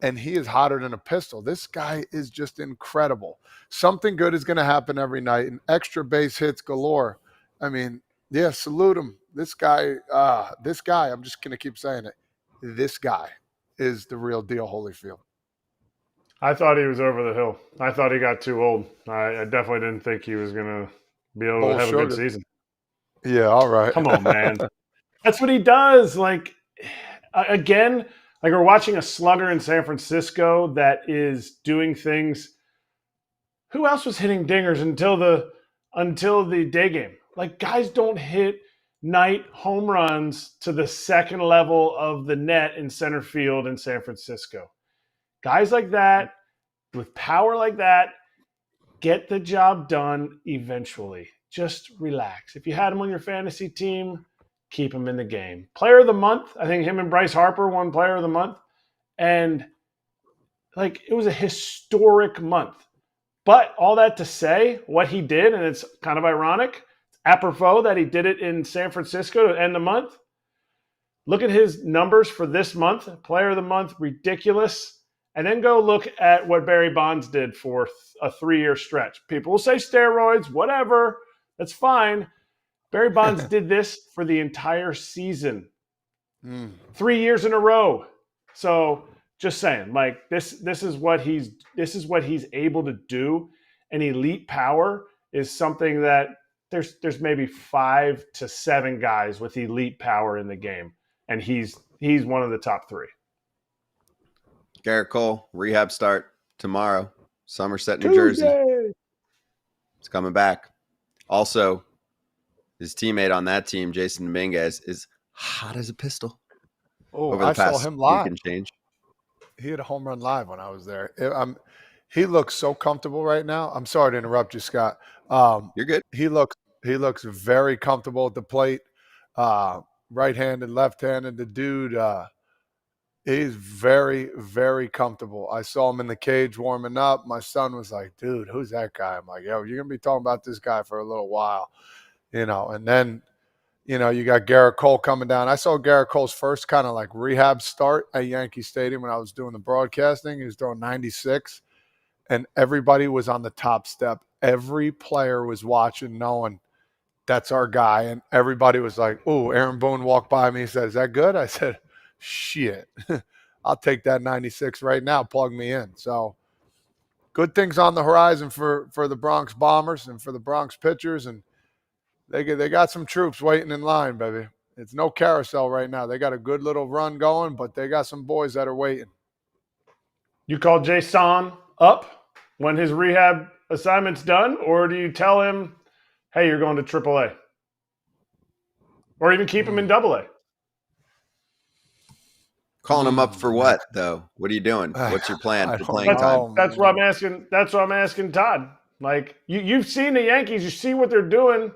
And he is hotter than a pistol. This guy is just incredible. Something good is going to happen every night, and extra base hits galore. I mean, yeah, salute him. This guy, I'm just going to keep saying it. This guy is the real deal, Holyfield. I thought he was over the hill. I thought he got too old. I definitely didn't think he was going to be able to have a good season. Yeah, all right. Come on, man. That's what he does. Like, again, like we're watching a slugger in San Francisco that is doing things. Who else was hitting dingers until the day game? Like, guys don't hit night home runs to the second level of the net in center field in San Francisco. Guys like that, with power like that, get the job done eventually. Just relax. If you had him on your fantasy team, keep him in the game. Player of the month, I think him and Bryce Harper won Player of the Month. And, like, it was a historic month. But all that to say, what he did, and it's kind of ironic, apropos that he did it in San Francisco to end the month. Look at his numbers for this month. Player of the month, ridiculous. And then go look at what Barry Bonds did for a 3-year stretch. People will say steroids, whatever. That's fine. Barry Bonds did this for the entire season. 3 years in a row. So just saying, like this is what he's able to do. And elite power is something that there's maybe 5 to 7 guys with elite power in the game. And he's one of the top 3. Garrett Cole, rehab start tomorrow. Somerset, New Jersey. It's coming back. Also, his teammate on that team, Jason Dominguez, is hot as a pistol. Oh, over the past saw him live. week and change. He had a home run live when I was there. He looks so comfortable right now. I'm sorry to interrupt you, Scott. You're good. He looks very comfortable at the plate. Right-handed, left-handed. The dude he's very, very comfortable. I saw him in the cage warming up. My son was like, dude, who's that guy? I'm like, yo, you're going to be talking about this guy for a little while. And then, you got Garrett Cole coming down. I saw Garrett Cole's first kind of like rehab start at Yankee Stadium when I was doing the broadcasting. He was throwing 96, and everybody was on the top step. Every player was watching, knowing that's our guy. And everybody was like, oh, Aaron Boone walked by me. He said, is that good? I said, shit, I'll take that 96 right now. Plug me in. So good things on the horizon for the Bronx Bombers and for the Bronx pitchers. And they got some troops waiting in line, baby. It's no carousel right now. They got a good little run going, but they got some boys that are waiting. You call Jason up when his rehab assignment's done, or do you tell him, hey, you're going to AAA? Or even keep him in AA? Calling him up for what, though? What are you doing? What's your plan for playing time? That's what I'm asking. That's what I'm asking Todd. Like, you've seen the Yankees. You see what they're doing.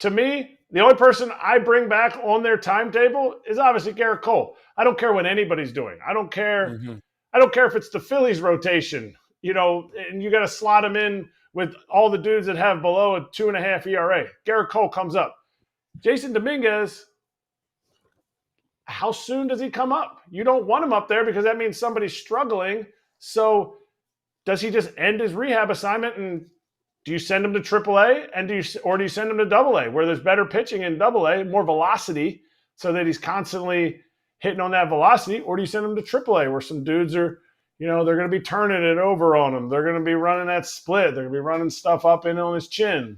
To me, the only person I bring back on their timetable is obviously Garrett Cole. I don't care what anybody's doing. I don't care. Mm-hmm. I don't care if it's the Phillies rotation, and you got to slot him in with all the dudes that have below a 2.5 ERA. Garrett Cole comes up. Jason Dominguez, how soon does he come up? You don't want him up there because that means somebody's struggling. So does he just end his rehab assignment, and do you send him to AAA, and do you send him to AA, where there's better pitching in AA, more velocity, so that he's constantly hitting on that velocity, or do you send him to AAA, where some dudes are, they're going to be turning it over on him, they're going to be running that split, they're going to be running stuff up in on his chin?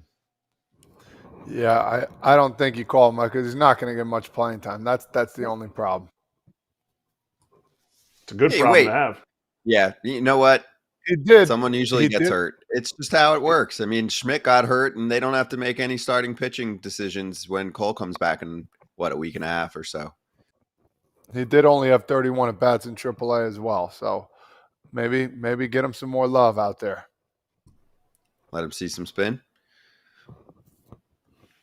Yeah, I don't think you call him because he's not going to get much playing time. That's the only problem. It's a good problem to have. Yeah, you know what? He did. Someone usually gets hurt, It's just how it works. I mean, Schmidt got hurt, and they don't have to make any starting pitching decisions when Cole comes back in, a week and a half or so. He did only have 31 at bats in AAA as well, so maybe get him some more love out there. Let him see some spin.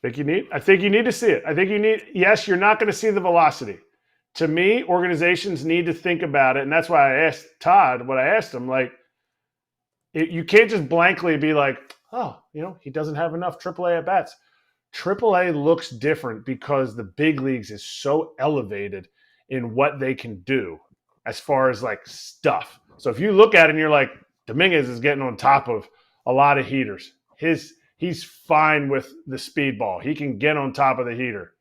I think you need to see it. Yes, you're not going to see the velocity. To me, organizations need to think about it, and that's why I asked Todd what I asked him. Like, you can't just blankly be like, oh, he doesn't have enough AAA at bats. AAA looks different because the big leagues is so elevated in what they can do as far as like stuff. So if you look at it and you're like, Dominguez is getting on top of a lot of heaters. He's fine with the speed ball. He can get on top of the heater,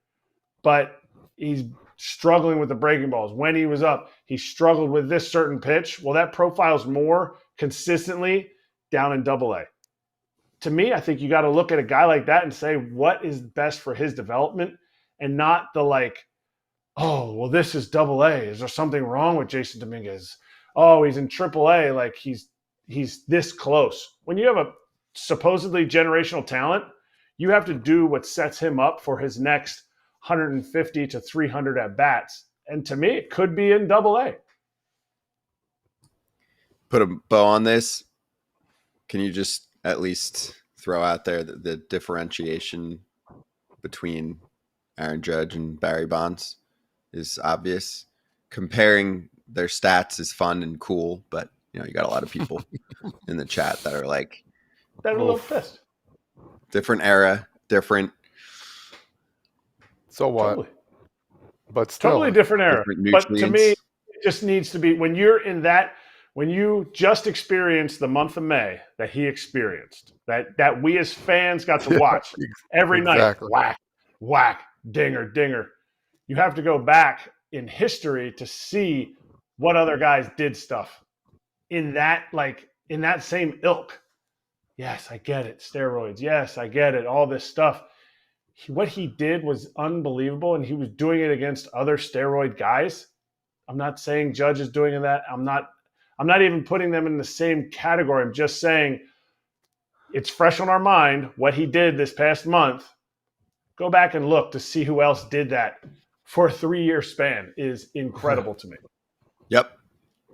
but he's struggling with the breaking balls. When he was up, he struggled with this certain pitch. Well, that profiles more consistently down in AA. To me, I think you got to look at a guy like that and say, what is best for his development, and not the like, oh, well, this is AA. Is there something wrong with Jason Dominguez? Oh, he's in AAA. Like he's this close. When you have a supposedly generational talent, you have to do what sets him up for his next 150 to 300 at bats. And to me, it could be in AA. Put a bow on this. Can you just at least throw out there the differentiation between Aaron Judge and Barry Bonds is obvious. Comparing their stats is fun and cool, but you got a lot of people in the chat that are like, that are a little pissed. Different era, different. So what? Totally. But still, totally different era. But to me, it just needs to be when you're in that. When you just experienced the month of May that he experienced, that we as fans got to watch every night, whack, dinger. You have to go back in history to see what other guys did stuff in that same ilk. Yes, I get it. Steroids. Yes, I get it. All this stuff. What he did was unbelievable, and he was doing it against other steroid guys. I'm not saying Judge is doing that. I'm not even putting them in the same category. I'm just saying it's fresh on our mind what he did this past month. Go back and look to see who else did that for a 3-year span is incredible to me. Yep.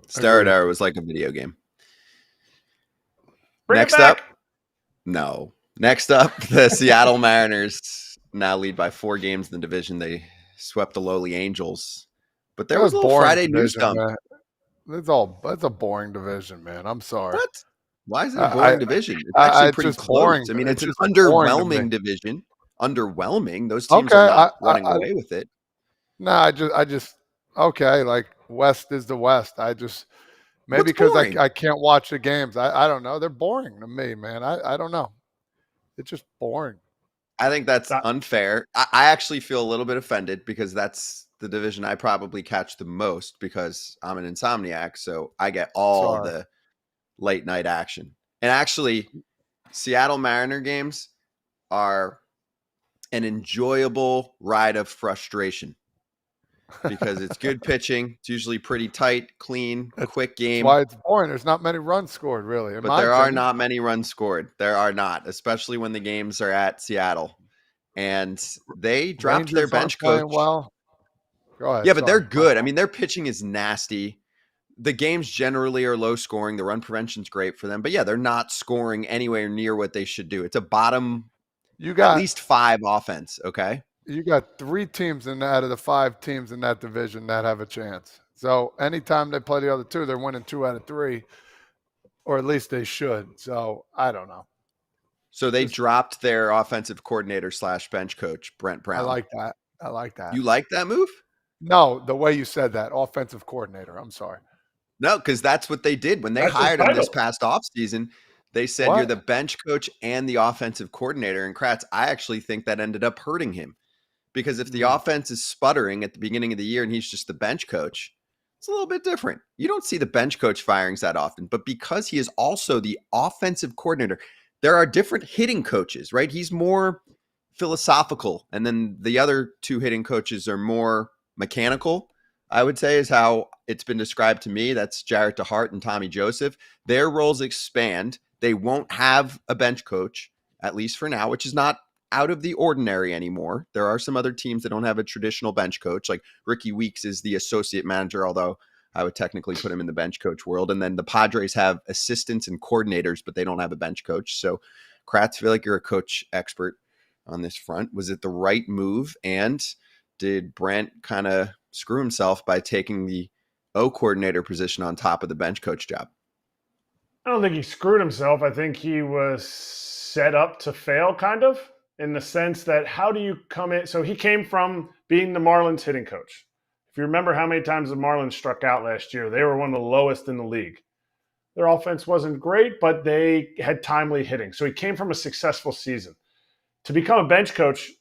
Steroid era was like a video game. Next up, the Seattle Mariners now lead by 4 games in the division. They swept the lowly Angels. But there was a little Friday news dump. That's a boring division, man. I'm sorry. What? Why is it a boring division? It's actually pretty close. Boring. I mean, it's an underwhelming division. Underwhelming. Those teams are not running away with it. No, I just okay. Like West is the West. Maybe because I can't watch the games. I don't know. They're boring to me, man. I don't know. It's just boring. I think that's unfair. I actually feel a little bit offended because that's the division I probably catch the most because I'm an insomniac. So I get all the late night action. And actually, Seattle Mariner games are an enjoyable ride of frustration because it's good pitching. It's usually pretty tight, clean, quick game. That's why it's boring. There's not many runs scored, really. But there are not many runs scored. There are not, especially when the games are at Seattle. And they dropped their bench coach. Well. Go ahead. Yeah, but they're good. I mean, their pitching is nasty. The games generally are low scoring. The run prevention's great for them. But yeah, they're not scoring anywhere near what they should do. It's a bottom at least 5 offense, okay? You got 3 teams out of the 5 teams in that division that have a chance. So anytime they play the other 2, they're winning 2 out of 3, or at least they should. So I don't know. So they dropped their offensive coordinator / bench coach, Brent Brown. I like that. You like that move? No, the way you said that, offensive coordinator. I'm sorry. No, because that's what they did. When they hired him this past offseason, they said you're the bench coach and the offensive coordinator. And Kratz, I actually think that ended up hurting him. Because if the offense is sputtering at the beginning of the year and he's just the bench coach, it's a little bit different. You don't see the bench coach firings that often. But because he is also the offensive coordinator, there are different hitting coaches, right? He's more philosophical. And then the other 2 hitting coaches are more mechanical. I would say, is how it's been described to me. That's Jarrett DeHart and Tommy Joseph. Their roles expand. They won't have a bench coach, at least for now, which is not out of the ordinary anymore. There are some other teams that don't have a traditional bench coach, like Ricky Weeks is the associate manager, although I would technically put him in the bench coach world. And then the Padres have assistants and coordinators, but they don't have a bench coach. So Kratz, I feel like you're a coach expert on this front. Was it the right move? And did Brent kind of screw himself by taking the O coordinator position on top of the bench coach job? I don't think he screwed himself. I think he was set up to fail, kind of, in the sense that how do you come in? So he came from being the Marlins hitting coach. If you remember how many times the Marlins struck out last year, they were one of the lowest in the league. Their offense wasn't great, but they had timely hitting. So he came from a successful season. To become a bench coach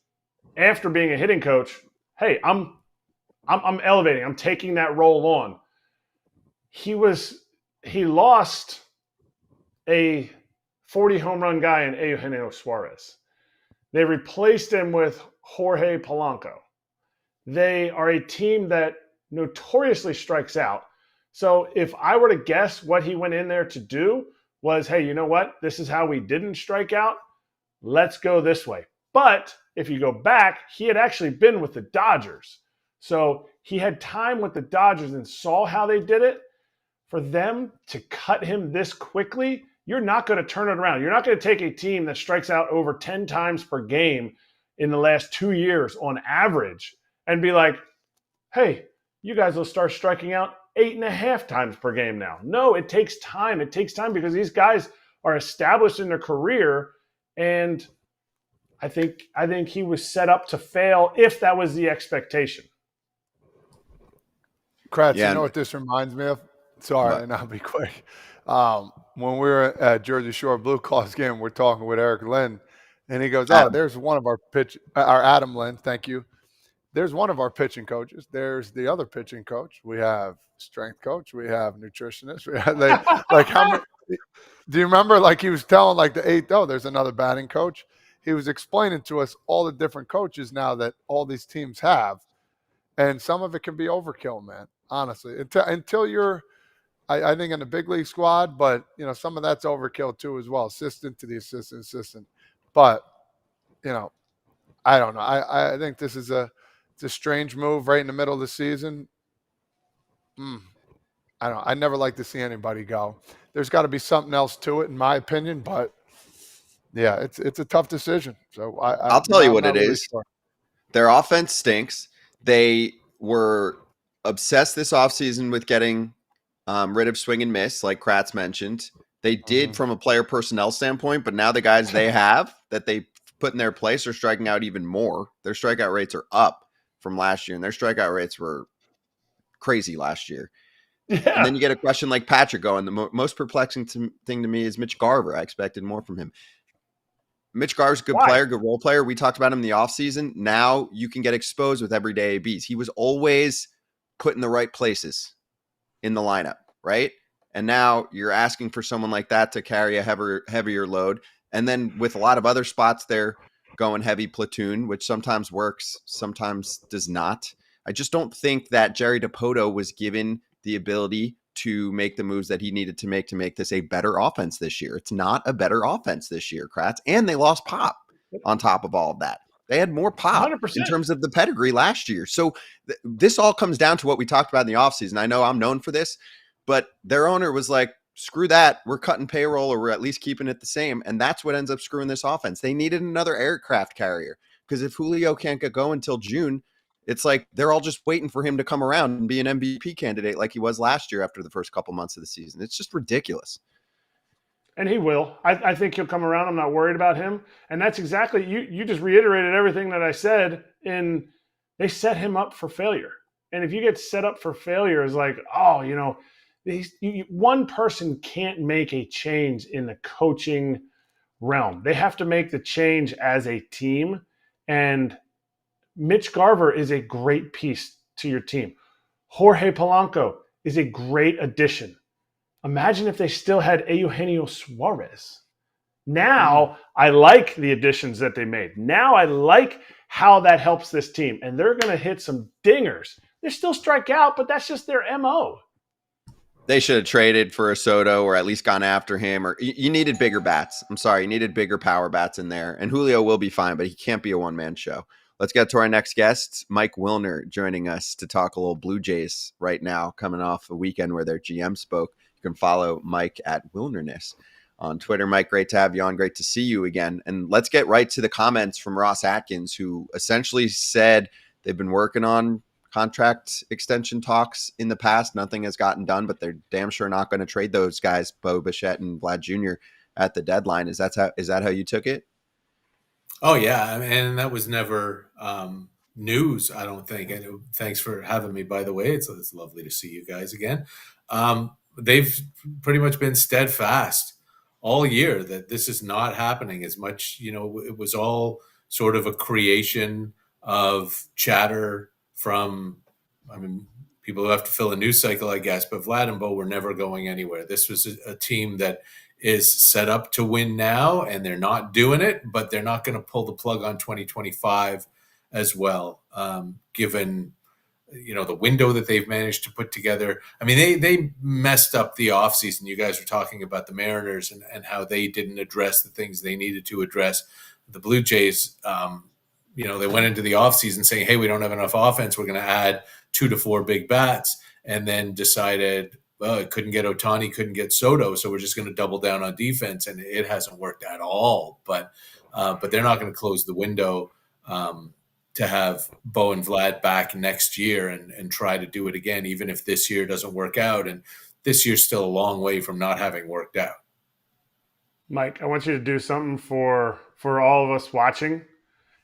after being a hitting coach, hey, I'm elevating. I'm taking that role on. He lost a 40 home run guy in Eugenio Suarez. They replaced him with Jorge Polanco. They are a team that notoriously strikes out. So if I were to guess what he went in there to do was, hey, you know what? This is how we didn't strike out. Let's go this way. But if you go back, he had actually been with the Dodgers. So he had time with the Dodgers and saw how they did it. For them to cut him this quickly, you're not going to turn it around. You're not going to take a team that strikes out over 10 times per game in the last 2 years on average and be like, hey, you guys will start striking out 8.5 times per game now. No, it takes time. It takes time because these guys are established in their career, and I think he was set up to fail if that was the expectation. Kratz, Yeah. you know what this reminds me of? Sorry, and I'll be quick. When we were at Jersey Shore Blue Claws game, we're talking with Eric Lynn, and he goes, Adam. there's one of our Adam Lynn, thank you. There's one of our pitching coaches. There's the other pitching coach. We have strength coach. We have nutritionist. We have like how many? Do you remember? Like he was telling like the eighth. Oh, there's another batting coach. He was explaining to us all the different coaches now that all these teams have, and some of it can be overkill, man. Honestly, until you're, I think in the big league squad, but you know some of that's overkill too as well. Assistant to the assistant, but you know, I don't know. I think this is it's a strange move right in the middle of the season. I don't know. I never like to see anybody go. There's got to be something else to it, in my opinion. But yeah, it's a tough decision. So I'll tell you what it is. Sure. Their offense stinks. They were obsessed this offseason with getting rid of swing and miss, like Kratz mentioned. They did from a player personnel standpoint, but now the guys they have that they put in their place are striking out even more. Their strikeout rates are up from last year, and their strikeout rates were crazy last year. Yeah. And then you get a question like Patrick going, the most perplexing thing to me is Mitch Garver. I expected more from him. Mitch Garver's a good player, good role player. We talked about him in the offseason. Now you can get exposed with everyday ABs. He was always put in the right places in the lineup, right? And now you're asking for someone like that to carry a heavier load. And then with a lot of other spots, they're going heavy platoon, which sometimes works, sometimes does not. I just don't think that Jerry Dipoto was given the ability to make the moves that he needed to make this a better offense this year. It's not a better offense this year, Kratz. And they lost pop on top of all of that. They had more pop 100%. In terms of the pedigree last year. So this all comes down to what we talked about in the offseason. I know I'm known for this, but their owner was like, screw that. We're cutting payroll, or we're at least keeping it the same. And that's what ends up screwing this offense. They needed another aircraft carrier because if Julio can't get going until June, it's like they're all just waiting for him to come around and be an MVP candidate like he was last year after the first couple months of the season. It's just ridiculous. And he will. I think he'll come around. I'm not worried about him. And that's exactly, you just reiterated everything that I said, and they set him up for failure. And if you get set up for failure, it's like, oh, you know, one person can't make a change in the coaching realm. They have to make the change as a team. And Mitch Garver is a great piece to your team. Jorge Polanco is a great addition. Imagine if they still had Eugenio Suarez. Now I like the additions that they made. Now I like how that helps this team. And they're going to hit some dingers. they still strike out, but that's just their MO. They should have traded for a Soto or at least gone after him. Or you needed bigger bats. I'm sorry, you needed bigger power bats in there. And Julio will be fine, but he can't be a one-man show. Let's get to our next guest, Mike Wilner, joining us to talk a little Blue Jays right now, coming off a weekend where their GM spoke. You can follow Mike at Wilnerness on Twitter. Mike, great to have you on. Great to see you again. And let's get right to the comments from Ross Atkins, who essentially said they've been working on contract extension talks in the past. Nothing has gotten done, but they're damn sure not going to trade those guys, Bo Bichette and Vlad Jr., at the deadline. Is that how you took it? Oh yeah, and that was never news, I don't think. And thanks for having me, by the way. It's lovely to see you guys again. They've pretty much been steadfast all year that this is not happening. As much, it was all sort of a creation of chatter from, people who have to fill a news cycle, I guess, but Vlad and Bo were never going anywhere. This was a team that is set up to win now, and they're not doing it, but they're not going to pull the plug on 2025 as well, given, the window that they've managed to put together. They messed up the offseason. You guys were talking about the Mariners and how they didn't address the things they needed to address. The Blue Jays, they went into the offseason saying, hey, we don't have enough offense. We're going to add 2 to 4 big bats, and then decided, well, it couldn't get Ohtani, couldn't get Soto, so we're just going to double down on defense, and it hasn't worked at all. But they're not going to close the window to have Bo and Vlad back next year and try to do it again, even if this year doesn't work out. And this year's still a long way from not having worked out. Mike, I want you to do something for all of us watching.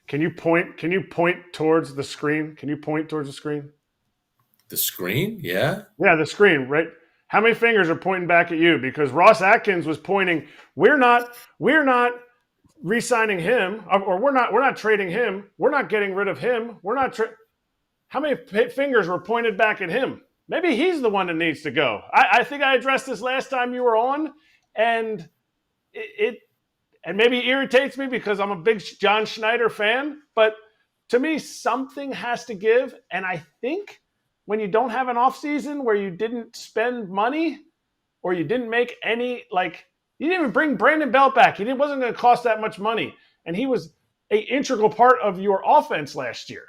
Can you point towards the screen? Can you point towards the screen? The screen? Yeah. Yeah, the screen, right? How many fingers are pointing back at you? Because Ross Atkins was pointing, we're not re-signing him, or we're not trading him. We're not getting rid of him. How many fingers were pointed back at him? Maybe he's the one that needs to go. I think I addressed this last time you were on, and it maybe irritates me because I'm a big John Schneider fan, but to me, something has to give. And I think when you don't have an offseason where you didn't spend money or you didn't make any, you didn't even bring Brandon Belt back. It wasn't going to cost that much money. And he was an integral part of your offense last year.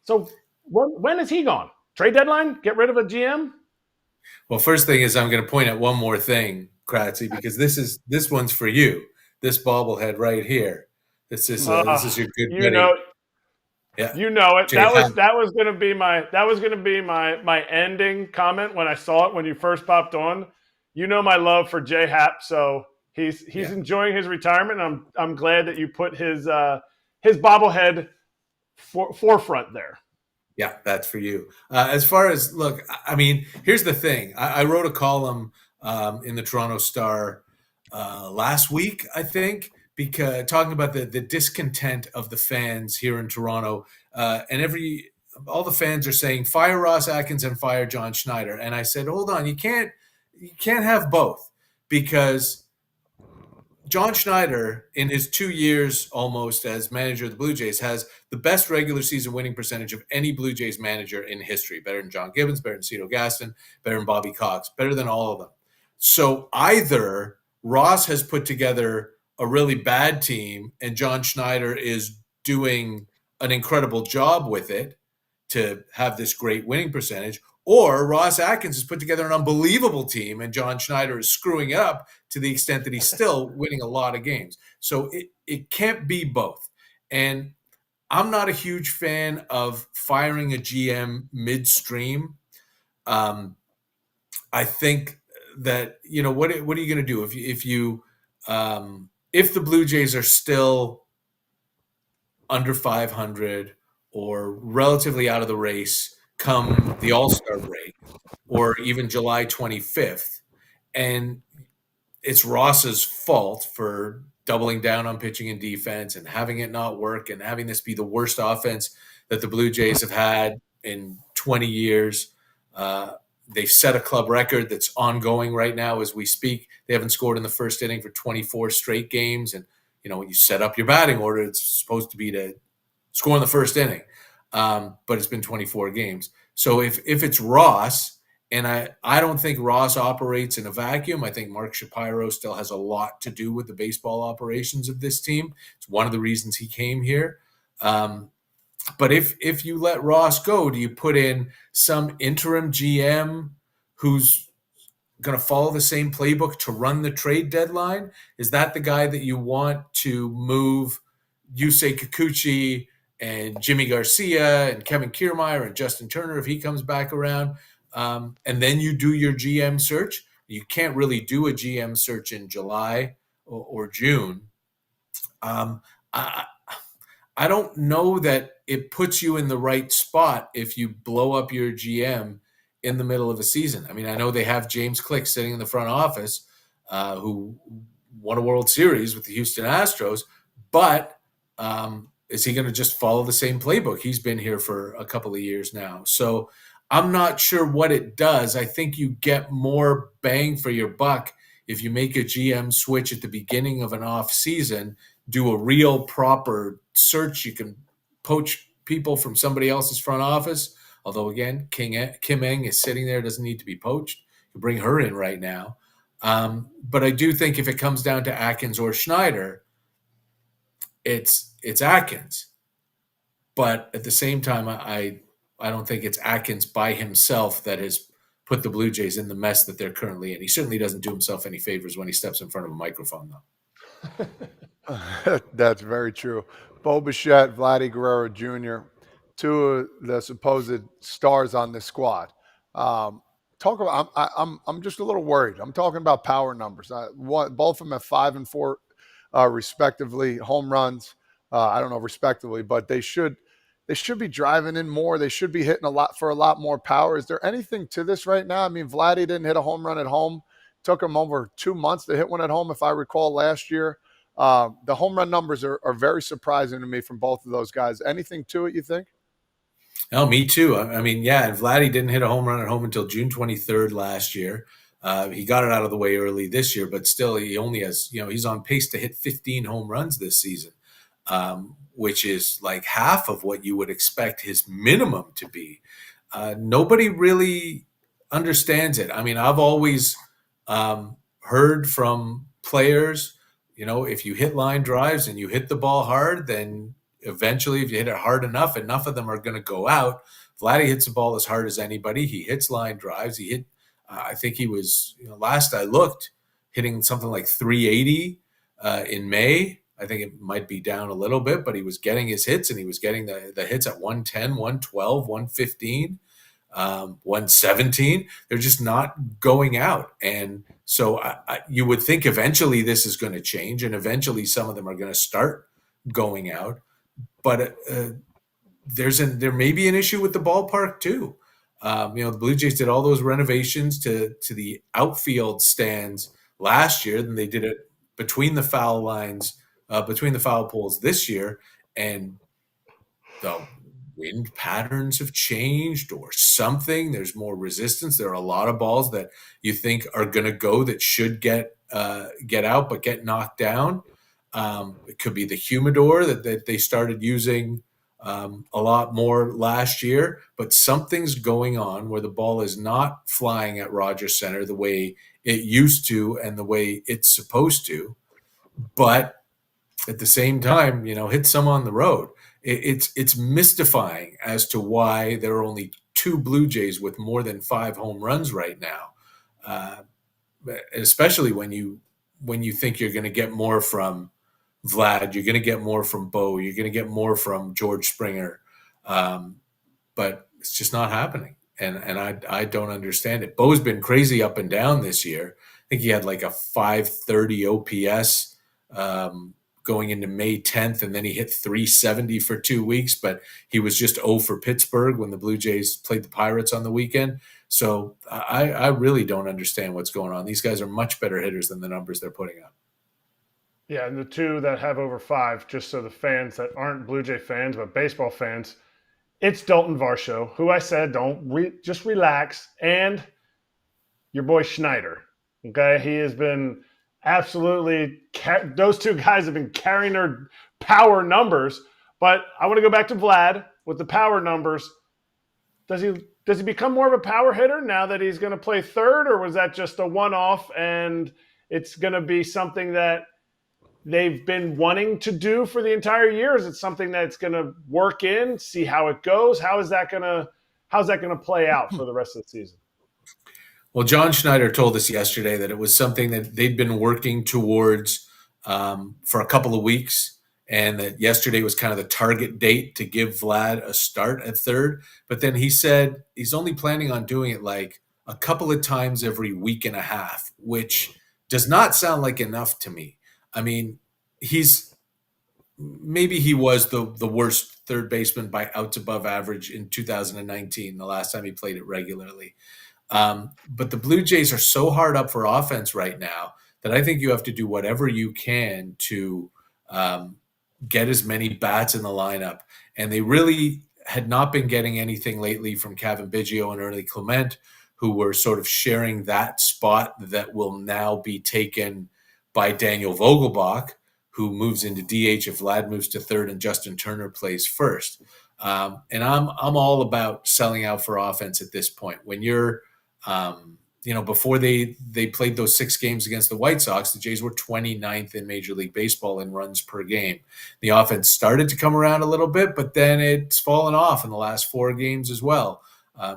So when is he gone? Trade deadline? Get rid of a GM? Well, first thing is I'm going to point out one more thing, Kratzy, because this one's for you. This bobblehead right here. This is your good buddy. Yeah. You know it. Jay That was going to be my ending comment when I saw it when you first popped on. You know my love for Jay Happ, so he's enjoying his retirement. I'm glad that you put his bobblehead forefront there. Yeah, that's for you. As far as here's the thing. I wrote a column in the Toronto Star last week, I think, because talking about the discontent of the fans here in Toronto, and all the fans are saying fire Ross Atkins and fire John Schneider. And I said, hold on, you can't have both, because John Schneider, in his 2 years almost as manager of the Blue Jays, has the best regular season winning percentage of any Blue Jays manager in history. Better than John Gibbons, better than Cito Gaston, better than Bobby Cox, better than all of them. So either Ross has put together a really bad team and John Schneider is doing an incredible job with it to have this great winning percentage, or Ross Atkins has put together an unbelievable team and John Schneider is screwing it up to the extent that he's still winning a lot of games. So it can't be both. And I'm not a huge fan of firing a GM midstream. I think that, what are you going to do if the Blue Jays are still under 500 or relatively out of the race come the All-Star break or even July 25th, and it's Ross's fault for doubling down on pitching and defense and having it not work and having this be the worst offense that the Blue Jays have had in 20 years. They've set a club record that's ongoing right now as we speak. They haven't scored in the first inning for 24 straight games. And, when you set up your batting order, it's supposed to be to score in the first inning. But it's been 24 games. So if it's Ross, and I don't think Ross operates in a vacuum. I think Mark Shapiro still has a lot to do with the baseball operations of this team. It's one of the reasons he came here. But if you let Ross go, do you put in some interim GM who's going to follow the same playbook to run the trade deadline? Is that the guy that you want to move Yusei Kikuchi and Jimmy Garcia and Kevin Kiermaier and Justin Turner if he comes back around? And then you do your GM search. You can't really do a GM search in July or June. I don't know that it puts you in the right spot if you blow up your GM in the middle of a season. I mean, I know they have James Click sitting in the front office, who won a World Series with the Houston Astros, but is he going to just follow the same playbook? He's been here for a couple of years now. So I'm not sure what it does. I think you get more bang for your buck if you make a GM switch at the beginning of an off season, do a real proper search. You can poach people from somebody else's front office. Although, again, Kim Eng is sitting there, doesn't need to be poached. You bring her in right now. But I do think if it comes down to Atkins or Schneider, it's Atkins. But at the same time, I don't think it's Atkins by himself that has put the Blue Jays in the mess that they're currently in. He certainly doesn't do himself any favors when he steps in front of a microphone, though. That's very true. Bo Bichette, Vladdy Guerrero Jr., two of the supposed stars on this squad. I'm just a little worried. I'm talking about power numbers. Both of them have 5 and 4, respectively, home runs. I don't know respectively, but they should be driving in more. They should be hitting a lot more power. Is there anything to this right now? I mean, Vladdy didn't hit a home run at home. Took him over 2 months to hit one at home, if I recall, last year. The home run numbers are very surprising to me from both of those guys. Anything to it, you think? Oh, me too. I mean, yeah, and Vladdy didn't hit a home run at home until June 23rd last year. He got it out of the way early this year, but still he only has, he's on pace to hit 15 home runs this season, which is like half of what you would expect his minimum to be. Nobody really understands it. I mean, I've always heard from players, if you hit line drives and you hit the ball hard, then eventually if you hit it hard enough of them are going to go out. Vladdy hits the ball as hard as anybody. He hits line drives. He hit, I think he was, last I looked, hitting something like 380 in May. I think it might be down a little bit, but he was getting his hits, and he was getting the hits at 110, 112, 115, 117. They're just not going out. And so you would think eventually this is going to change, and eventually some of them are going to start going out. But there may be an issue with the ballpark too. The Blue Jays did all those renovations to the outfield stands last year, then they did it between the foul lines, between the foul poles this year, and the wind patterns have changed or something. There's more resistance. There are a lot of balls that you think are going to go that should get out but get knocked down. It could be the humidor that they started using a lot more last year, but something's going on where the ball is not flying at Rogers Center the way it used to and the way it's supposed to. But at the same time, hit some on the road. It's mystifying as to why there are only 2 Blue Jays with more than 5 home runs right now, especially when you think you're going to get more from Vlad, you're going to get more from Bo, you're going to get more from George Springer, but it's just not happening, and I don't understand it. Bo's been crazy up and down this year. I think he had like a 530 OPS going into May 10th, and then he hit 370 for 2 weeks, but he was just 0 for Pittsburgh when the Blue Jays played the Pirates on the weekend. So I really don't understand what's going on. These guys are much better hitters than the numbers they're putting up. Yeah, and the 2 that have over 5, just so the fans that aren't Blue Jay fans but baseball fans, it's Dalton Varsho, who I said just relax, and your boy Schneider. Okay, he has been absolutely those 2 guys have been carrying their power numbers. But I want to go back to Vlad with the power numbers. Does he does he become more of a power hitter now that he's going to play third, or was that just a one-off and it's going to be something that they've been wanting to do for the entire year? Is it something that's going to work in, see how it goes? How's that going to play out for the rest of the season? Well, John Schneider told us yesterday that it was something that they'd been working towards for a couple of weeks, and that yesterday was kind of the target date to give Vlad a start at third. But then he said he's only planning on doing it like a couple of times every week and a half, which does not sound like enough to me. I mean, maybe he was the worst third baseman by outs above average in 2019, the last time he played it regularly. But the Blue Jays are so hard up for offense right now that I think you have to do whatever you can to get as many bats in the lineup. And they really had not been getting anything lately from Kevin Biggio and Ernie Clement, who were sort of sharing that spot that will now be taken by Daniel Vogelbach, who moves into DH if Vlad moves to third and Justin Turner plays first. And I'm all about selling out for offense at this point. When you're before they played those 6 games against the White Sox, the Jays were 29th in Major League Baseball in runs per game. The offense started to come around a little bit, but then it's fallen off in the last 4 games as well,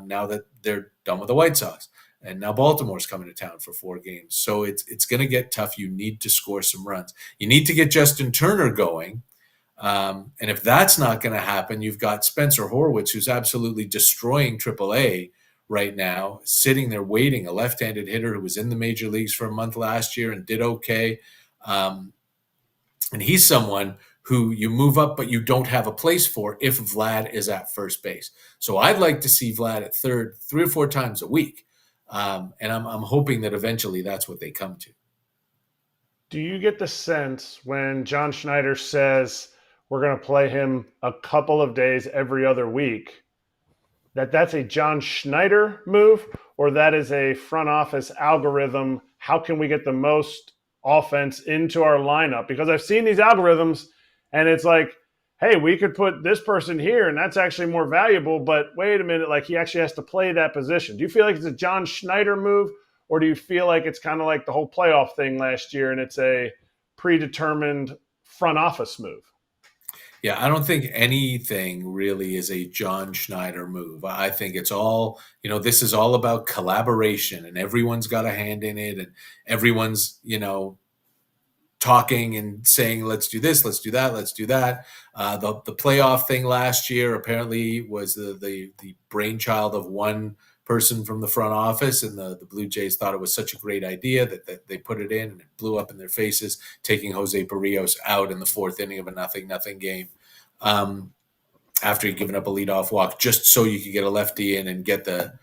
now that they're done with the White Sox. And now Baltimore's coming to town for 4 games. So it's going to get tough. You need to score some runs. You need to get Justin Turner going. And if that's not going to happen, you've got Spencer Horwitz, who's absolutely destroying AAA right now, sitting there waiting, a left-handed hitter who was in the major leagues for a month last year and did okay. And he's someone who you move up, but you don't have a place for if Vlad is at first base. So I'd like to see Vlad at third 3 or 4 times a week. And I'm hoping that eventually that's what they come to. Do you get the sense when John Schneider says we're going to play him a couple of days every other week, that that's a John Schneider move, or that is a front office algorithm? How can we get the most offense into our lineup? Because I've seen these algorithms and it's like, hey, we could put this person here and that's actually more valuable, but wait a minute, like he actually has to play that position. Do you feel like it's a John Schneider move, or do you feel like it's kind of like the whole playoff thing last year and it's a predetermined front office move? Yeah, I don't think anything really is a John Schneider move. I think it's all, this is all about collaboration, and everyone's got a hand in it, and everyone's, talking and saying, let's do this, let's do that, let's do that. The playoff thing last year apparently was the brainchild of one person from the front office, and the Blue Jays thought it was such a great idea that they put it in, and it blew up in their faces, taking Jose Barrios out in the 4th inning of a 0-0 game after he'd given up a leadoff walk, just so you could get a lefty in and get the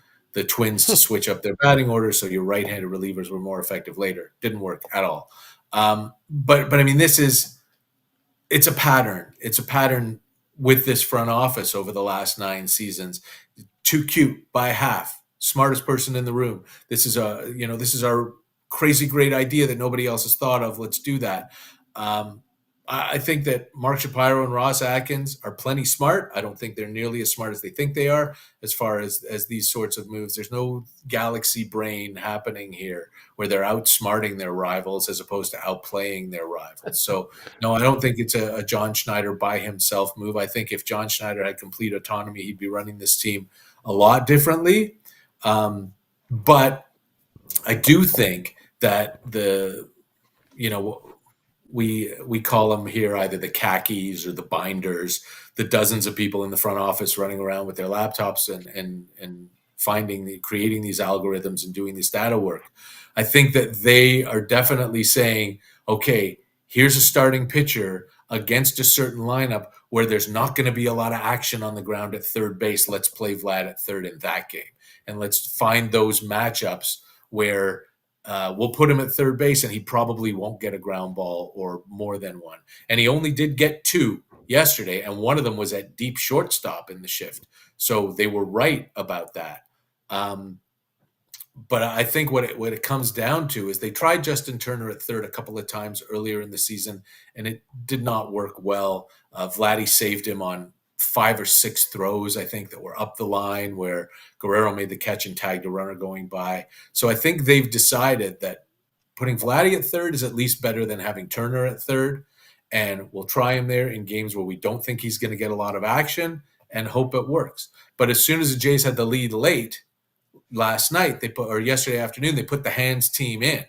Twins to switch up their batting order so your right-handed relievers were more effective later. Didn't work at all. But I mean, it's a pattern. It's a pattern with this front office over the last 9 seasons. Too cute by half, smartest person in the room. This is our crazy great idea that nobody else has thought of. Let's do that. I think that Mark Shapiro and Ross Atkins are plenty smart. I don't think they're nearly as smart as they think they are as far as these sorts of moves. There's no galaxy brain happening here where they're outsmarting their rivals as opposed to outplaying their rivals. So, no, I don't think it's a John Schneider by himself move. I think if John Schneider had complete autonomy, he'd be running this team a lot differently. But I do think that we call them here either the khakis or the binders, the dozens of people in the front office running around with their laptops and creating these algorithms and doing this data work. I think that they are definitely saying, okay, here's a starting pitcher against a certain lineup where there's not going to be a lot of action on the ground at third base. Let's play Vlad at third in that game. And let's find those matchups where we'll put him at third base and he probably won't get a ground ball or more than one. And he only did get 2 yesterday, and one of them was at deep shortstop in the shift. So they were right about that. But I think what it comes down to is they tried Justin Turner at third a couple of times earlier in the season, and it did not work well. Vladdy saved him on 5 or 6 throws, I think, that were up the line where Guerrero made the catch and tagged a runner going by. So I think they've decided that putting Vladdy at third is at least better than having Turner at third. And we'll try him there in games where we don't think he's going to get a lot of action and hope it works. But as soon as the Jays had the lead late last night, or yesterday afternoon, they put the hands team in.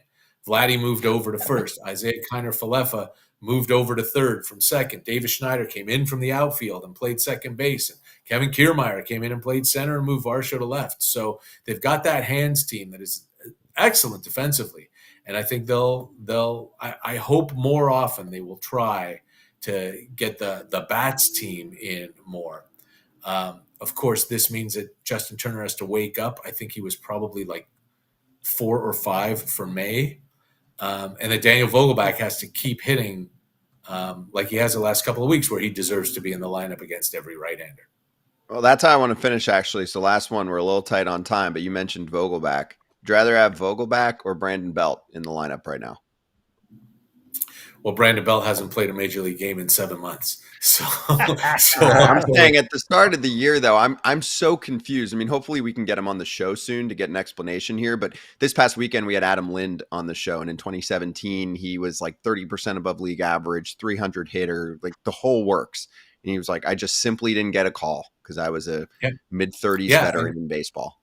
Vladdy moved over to first. Isaiah Kiner-Falefa moved over to third from second. Davis Schneider came in from the outfield and played second base. And Kevin Kiermaier came in and played center and moved Varsho to left. So they've got that hands team that is excellent defensively. And I think I hope more often they will try to get the bats team in more. Of course, this means that Justin Turner has to wake up. I think he was probably like 4 or 5 for May. And that Daniel Vogelbach has to keep hitting like he has the last couple of weeks, where he deserves to be in the lineup against every right-hander. Well, that's how I want to finish, actually. So last one, we're a little tight on time, but you mentioned Vogelbach. Would you rather have Vogelbach or Brandon Belt in the lineup right now? Well, Brandon Belt hasn't played a major league game in 7 months. So I'm saying at the start of the year, though, I'm so confused. I mean, hopefully we can get him on the show soon to get an explanation here. But this past weekend, we had Adam Lind on the show. And in 2017, he was like 30% above league average, 300 hitter, like the whole works. And he was like, I just simply didn't get a call because I was a mid-30s veteran in baseball.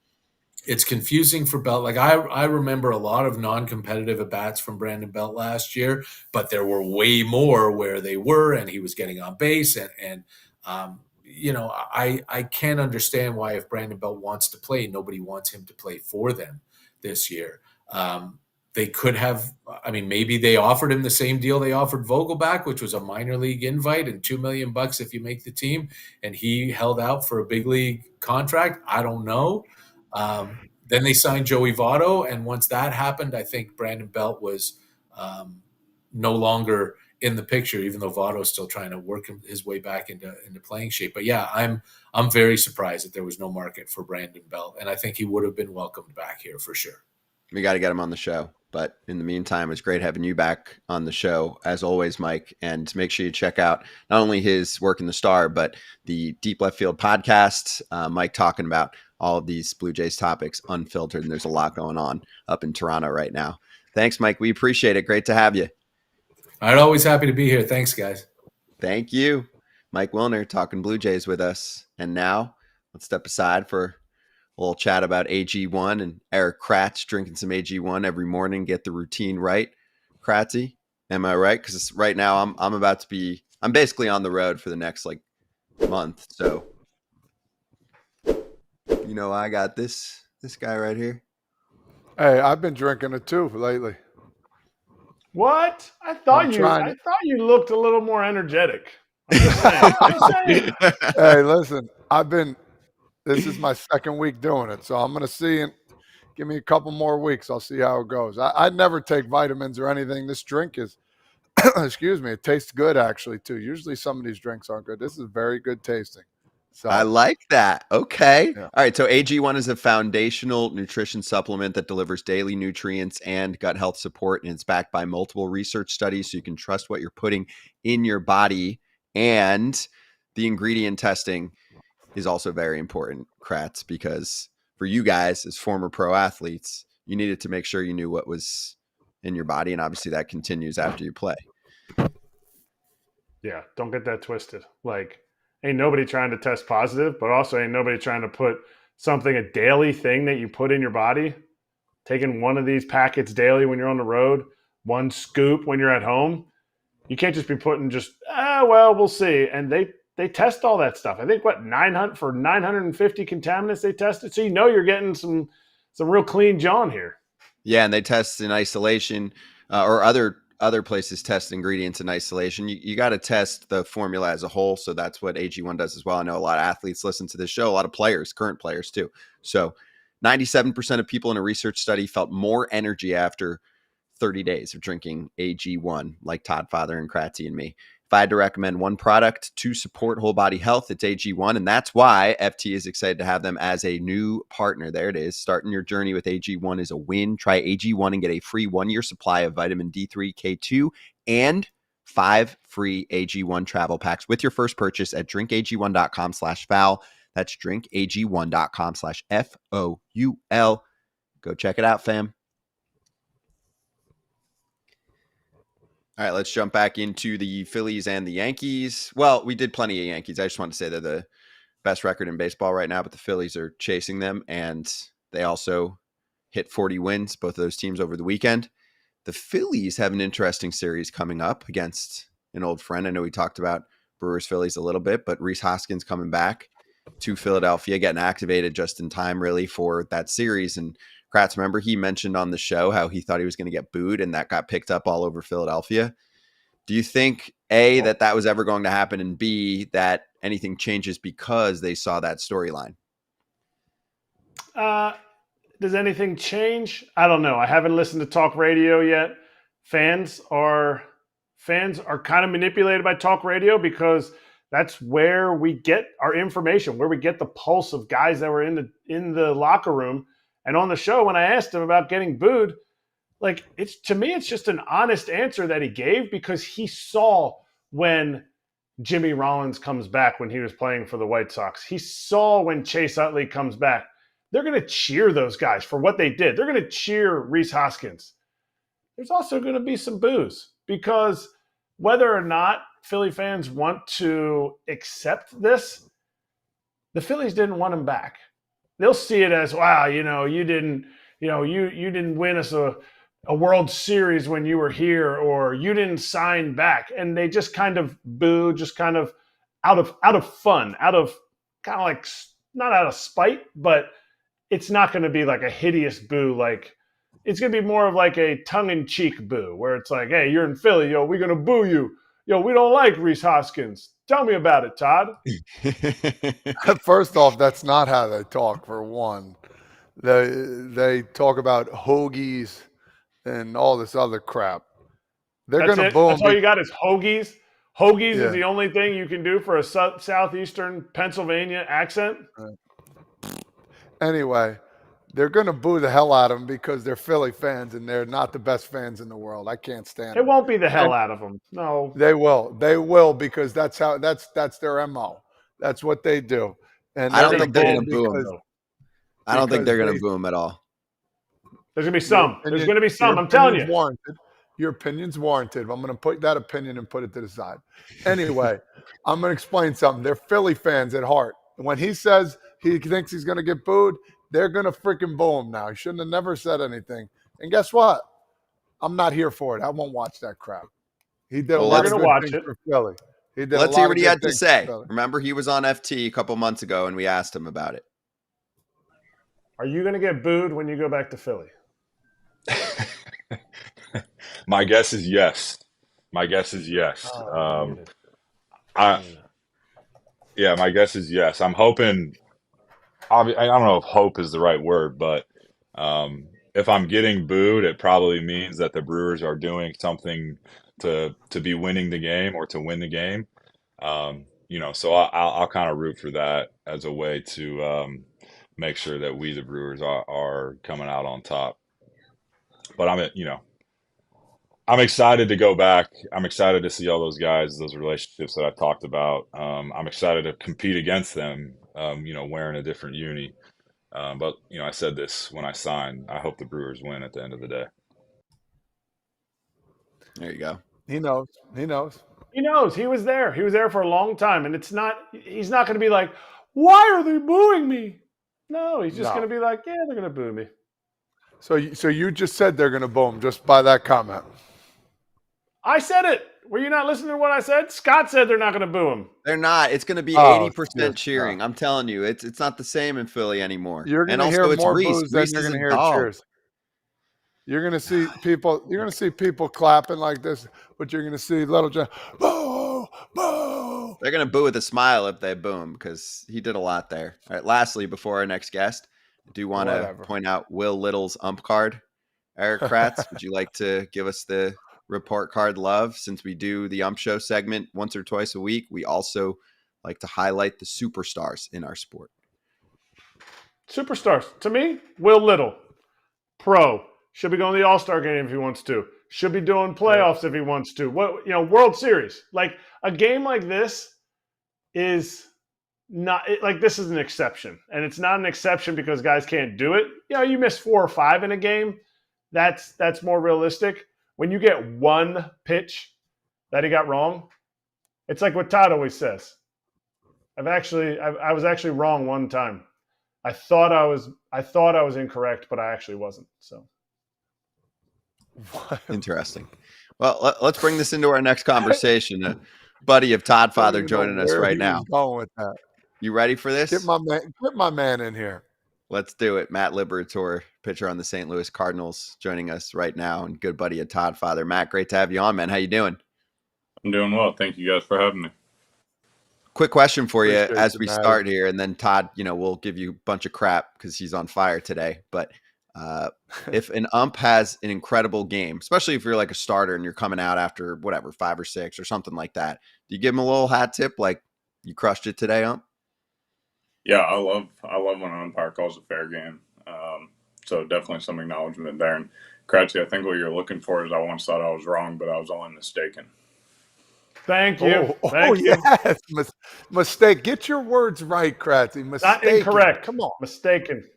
It's confusing for Belt. Like I remember a lot of non-competitive at-bats from Brandon Belt last year, but there were way more where they were and he was getting on base. And I can't understand why, if Brandon Belt wants to play, nobody wants him to play for them this year. They could have, maybe they offered him the same deal they offered Vogelbach, which was a minor league invite and $2 million if you make the team. And he held out for a big league contract. I don't know. Then they signed Joey Votto, and once that happened, I think Brandon Belt was no longer in the picture, even though Votto's still trying to work his way back into playing shape. But yeah, I'm very surprised that there was no market for Brandon Belt, and I think he would have been welcomed back here for sure. We got to get him on the show. But in the meantime, it's great having you back on the show, as always, Mike. And make sure you check out not only his work in the Star, but the Deep Left Field podcast, Mike talking about all of these Blue Jays topics unfiltered. And there's a lot going on up in Toronto right now. Thanks, Mike. We appreciate it. Great to have you. I'm always happy to be here. Thanks, guys. Thank you. Mike Wilner talking Blue Jays with us. And now let's step aside for a little chat about AG1 and Erik Kratz drinking some AG1 every morning. Get the routine right. Kratzy, am I right? Because right now I'm basically on the road for the next month. So, I got this guy right here. Hey, I've been drinking it too lately. What? I thought you looked a little more energetic. I'm just saying. Hey, listen, this is my second week doing it, so I'm going to see it. Give me a couple more weeks. I'll see how it goes. I never take vitamins or anything. This drink is, excuse me, it tastes good actually too. Usually some of these drinks aren't good. This is very good tasting. So I like that. Okay. Yeah. All right. So AG1 is a foundational nutrition supplement that delivers daily nutrients and gut health support. And it's backed by multiple research studies, so you can trust what you're putting in your body. And the ingredient testing is also very important, Kratz, because for you guys as former pro athletes, you needed to make sure you knew what was in your body. And obviously that continues after you play. Yeah. Don't get that twisted. Ain't nobody trying to test positive, but also ain't nobody trying to put a daily thing that you put in your body, taking one of these packets daily when you're on the road, one scoop when you're at home. You can't just be putting we'll see. And they test all that stuff. I think 950 contaminants they tested. So you're getting some real clean John here. Yeah, and they test in isolation, or other places test ingredients in isolation. You got to test the formula as a whole. So that's what AG1 does as well. I know a lot of athletes listen to this show, a lot of players, current players too. So 97% of people in a research study felt more energy after 30 days of drinking AG1, like Todd, Father, and Kratzy and me. If I had to recommend one product to support whole body health, it's AG1. And that's why FT is excited to have them as a new partner. There it is. Starting your journey with AG1 is a win. Try AG1 and get a free 1-year supply of vitamin D3K2 and 5 free AG1 Travel Packs with your first purchase at drinkag1.com/foul. That's drinkag1.com/FOUL. Go check it out, fam. All right, let's jump back into the Phillies and the Yankees. Well, we did plenty of Yankees. I just want to say they're the best record in baseball right now, but the Phillies are chasing them, and they also hit 40 wins, both of those teams over the weekend. The Phillies have an interesting series coming up against an old friend. I know we talked about Brewers Phillies a little bit, but Rhys Hoskins coming back to Philadelphia, getting activated just in time really for that series. And Kratz, remember, he mentioned on the show how he thought he was going to get booed, and that got picked up all over Philadelphia. Do you think, A, that was ever going to happen, and B, that anything changes because they saw that storyline? Does anything change? I don't know. I haven't listened to talk radio yet. Fans are kind of manipulated by talk radio because that's where we get our information, where we get the pulse of guys that were in the locker room. And on the show, when I asked him about getting booed, like, to me, it's just an honest answer that he gave because he saw when Jimmy Rollins comes back when he was playing for the White Sox. He saw when Chase Utley comes back. They're going to cheer those guys for what they did. They're going to cheer Rhys Hoskins. There's also going to be some boos because whether or not Philly fans want to accept this, the Phillies didn't want him back. They'll see it as, wow, you didn't win us a World Series when you were here, or you didn't sign back. And they just kind of boo, just kind of out of fun, out of kind of like, not out of spite, but it's not going to be like a hideous boo. Like, it's going to be more of like a tongue-in-cheek boo where it's like, hey, you're in Philly, yo, we're going to boo you. Yo, we don't like Rhys Hoskins. Tell me about it, Todd. First off, that's not how they talk, for one. They talk about hoagies and all this other crap. They're going to boom. That's all you got is hoagies? Hoagies is the only thing you can do for a southeastern Pennsylvania accent? Anyway, they're going to boo the hell out of them because they're Philly fans and they're not the best fans in the world. I can't stand it. It won't be the hell out of them. No. They will. They will because that's their MO. That's what they do. And I don't think they're going to boo him. I don't think they're going to boo him at all. There's going to be some. There's going to be some. I'm telling you. Warranted. Your opinion's warranted. I'm going to put that opinion and put it to the side. Anyway, I'm going to explain something. They're Philly fans at heart. When he says he thinks he's going to get booed, they're going to freaking boo him now. He shouldn't have never said anything. And guess what? I'm not here for it. I won't watch that crap. He did a lot of good things for Philly. Let's hear what he had to say. Remember, he was on FT a couple months ago, and we asked him about it. Are you going to get booed when you go back to Philly? My guess is yes. My guess is yes. My guess is yes. I'm hoping. I don't know if hope is the right word, but if I'm getting booed, it probably means that the Brewers are doing something to be winning the game or to win the game. So I'll kind of root for that as a way to make sure that we, the Brewers, are coming out on top. But I'm excited to go back. I'm excited to see all those guys, those relationships that I talked about. I'm excited to compete against them, wearing a different uni. But I said this when I signed. I hope the Brewers win at the end of the day. There you go. He knows. He knows. He knows. He was there. He was there for a long time. And he's not going to be like, why are they booing me? No, he's just going to be like, yeah, they're going to boo me. So you just said they're going to boo him just by that comment. I said it. Were you not listening to what I said? Scott said they're not going to boo him. They're not. It's going to be 80% cheering. I'm telling you, it's not the same in Philly anymore. You're going to hear more boos than you're going to hear cheers. You're going to see people. You're going to see people clapping like this, but you're going to see Little John, boo, boo. They're going to boo with a smile if they boo him because he did a lot there. All right. Lastly, before our next guest, I do want to point out Will Little's ump card. Erik Kratz, would you like to give us the report card love? Since we do the ump show segment once or twice a week, we also like to highlight the superstars in our sport. Superstars. To me, Will Little, pro. Should be going to the All-Star game if he wants to. should be doing playoffs if he wants to. What, World Series. Like, a game like this is not like, this is an exception, and it's not an exception because guys can't do it. You miss 4 or 5 in a game. That's more realistic. When you get one pitch that he got wrong, it's like what Todd always says. I was actually wrong one time. I thought I was incorrect, but I actually wasn't. So interesting. Well, let's bring this into our next conversation. A buddy of Todd Father joining us right now. Going with that. You ready for this? Get my man in here. Let's do it. Matt Liberatore, pitcher on the St. Louis Cardinals, joining us right now, and good buddy of Todd Father. Matt, great to have you on, man. How you doing? I'm doing well. Thank you guys for having me. Quick question for you as we Matt. start here, and then Todd, we'll give you a bunch of crap because he's on fire today. But if an ump has an incredible game, especially if you're like a starter and you're coming out after 5 or 6 or something like that, do you give him a little hat tip like you crushed it today, ump? Yeah, I love when an umpire calls a fair game. So definitely some acknowledgement there. And Kratzy, I think what you're looking for is I once thought I was wrong, but I was only mistaken. Thank you. Thank you. Yes. Mistake. Get your words right, Kratzy. Not incorrect. Come on. Mistaken.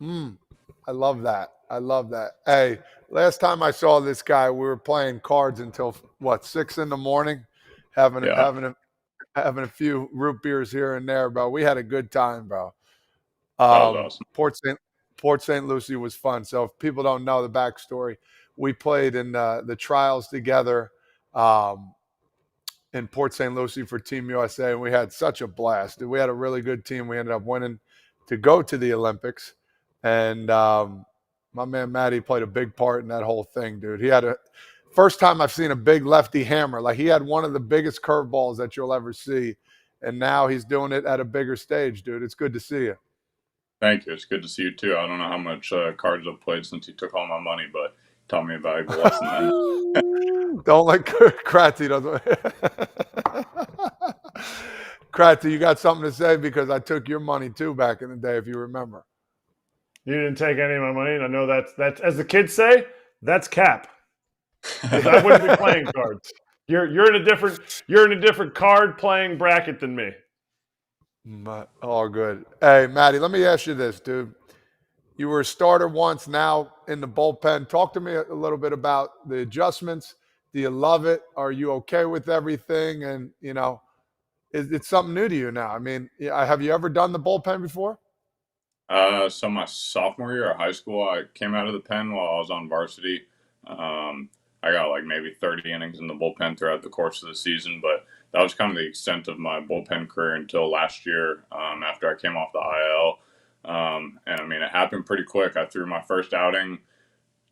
I love that. Hey, last time I saw this guy, we were playing cards until 6 in the morning, having a few root beers here and there, bro. We had a good time, bro. Awesome. Port St. Lucie was fun. So if people don't know the backstory, we played in the trials together in Port St. Lucie for Team USA, and we had such a blast. We had a really good team. We ended up winning to go to the Olympics, and my man Matty played a big part in that whole thing, dude. He had first time I've seen a big lefty hammer. Like, he had one of the biggest curveballs that you'll ever see, and now he's doing it at a bigger stage, dude. It's good to see you. Thank you. It's good to see you too. I don't know how much cards I've played since you took all my money, but taught me a valuable lesson then. Don't let Kratzy doesn't. Kratzy, you got something to say? Because I took your money too back in the day, if you remember. You didn't take any of my money, and I know that's as the kids say, that's cap. I wouldn't be playing cards. You're in a different card playing bracket than me. All good. Hey, Matty, let me ask you this, dude. You were a starter once, now in the bullpen. Talk to me a little bit about the adjustments. Do you love it? Are you okay with everything? And, it's something new to you now. I mean, have you ever done the bullpen before? So my sophomore year of high school, I came out of the pen while I was on varsity. I got like maybe 30 innings in the bullpen throughout the course of the season, but that was kind of the extent of my bullpen career until last year after I came off the IL. And I mean, it happened pretty quick. I threw my first outing,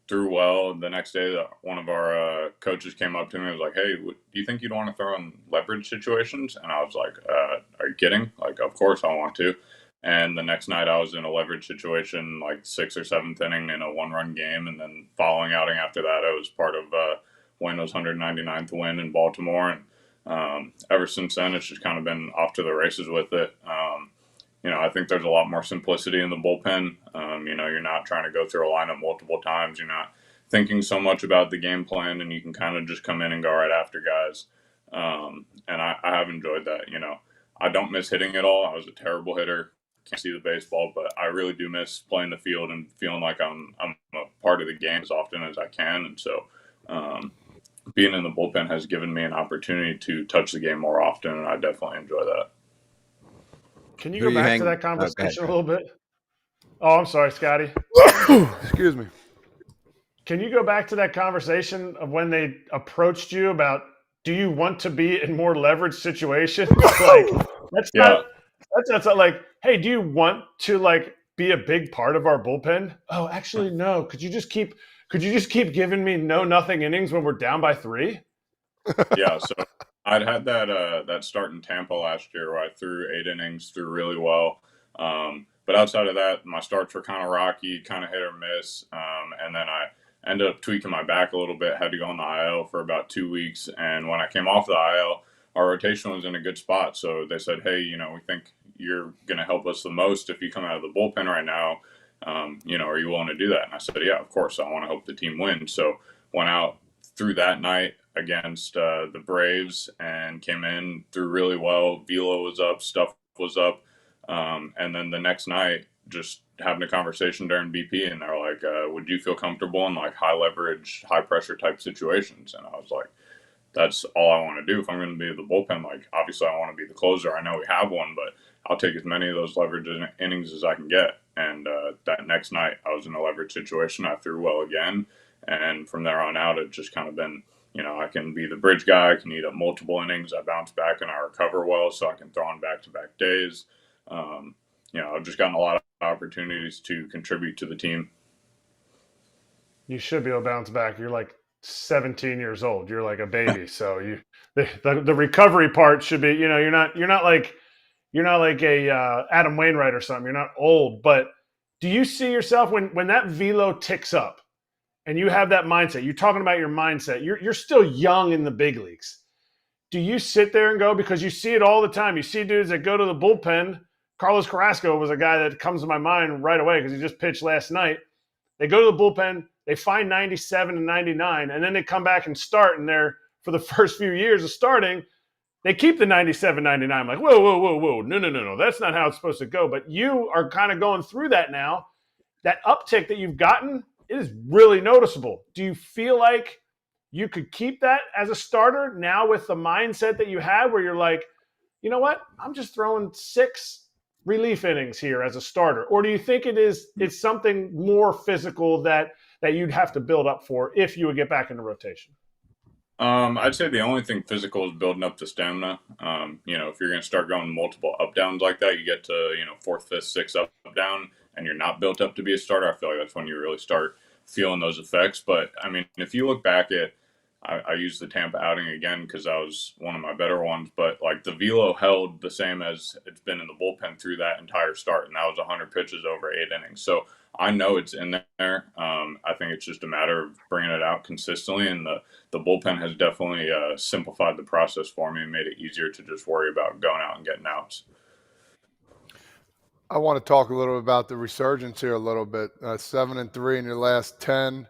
threw well. The next day, one of our coaches came up to me and was like, "Hey, do you think you'd want to throw in leverage situations?" And I was like, "Are you kidding? Like, of course I want to." And the next night I was in a leverage situation, like 6th or 7th inning in a 1-run game. And then following outing after that, I was part of Wilner's 199th win in Baltimore. And ever since then, it's just kind of been off to the races with it. I think there's a lot more simplicity in the bullpen. You're not trying to go through a lineup multiple times. You're not thinking so much about the game plan, and you can kind of just come in and go right after guys. And I have enjoyed that. I don't miss hitting at all. I was a terrible hitter. Can't see the baseball, but I really do miss playing the field and feeling like I'm a part of the game as often as I can. And so being in the bullpen has given me an opportunity to touch the game more often, and I definitely enjoy that. Can you go back to that conversation a little bit? Oh, I'm sorry, Scotty. Excuse me. Can you go back to that conversation of when they approached you about, do you want to be in more leverage situations? That's not like, hey, do you want to be a big part of our bullpen? Oh, actually, no. Could you just keep giving me nothing innings when we're down by 3? Yeah, so I'd had that start in Tampa last year where I threw 8 innings, threw really well. But outside of that, my starts were kind of rocky, kind of hit or miss. And then I ended up tweaking my back a little bit, had to go on the IL for about 2 weeks. And when I came off the IL, our rotation was in a good spot. So they said, hey, we think you're going to help us the most if you come out of the bullpen right now. Are you willing to do that? And I said, yeah, of course. I want to help the team win. So went out through that night against the Braves and came in, threw really well. Velo was up, stuff was up. And then the next night, just having a conversation during BP, and they're like, would you feel comfortable in like high leverage, high pressure type situations? And I was like, that's all I want to do. If I'm going to be the bullpen, like obviously I want to be the closer. I know we have one, but I'll take as many of those leverage innings as I can get. And that next night I was in a leverage situation. I threw well again. And from there on out, it just kind of been, I can be the bridge guy. I can eat up multiple innings. I bounce back and I recover well, so I can throw on back-to-back days. I've just gotten a lot of opportunities to contribute to the team. You should be able to bounce back. You're like 17 years old. You're like a baby. So the recovery part should be, you're not like a Adam Wainwright or something. You're not old, but do you see yourself when that velo ticks up and you have that mindset? You're talking about your mindset. You're still young in the big leagues. Do you sit there and go, because you see it all the time. You see dudes that go to the bullpen. Carlos Carrasco was a guy that comes to my mind right away because he just pitched last night. They go to the bullpen, they find 97 and 99, and then they come back and start, and they're, for the first few years of starting, they keep the 97, 99. I'm like, whoa. No. That's not how it's supposed to go. But you are kind of going through that now. That uptick that you've gotten is really noticeable. Do you feel like you could keep that as a starter now with the mindset that you have where you're like, you know what, I'm just throwing 6 relief innings here as a starter? Or do you think it's something more physical that you'd have to build up for if you would get back into rotation? I'd say the only thing physical is building up the stamina. If you're going to start going multiple up downs like that, you get to, 4th, 5th, 6th up down, and you're not built up to be a starter. I feel like that's when you really start feeling those effects. But I mean, if you look back at, I used the Tampa outing again because that was one of my better ones, but like the velo held the same as it's been in the bullpen through that entire start, and that was 100 pitches over 8 innings. So I know it's in there. I think it's just a matter of bringing it out consistently, and the bullpen has definitely simplified the process for me and made it easier to just worry about going out and getting outs. I want to talk a little about the resurgence here a little bit. 7-3 in your last 10.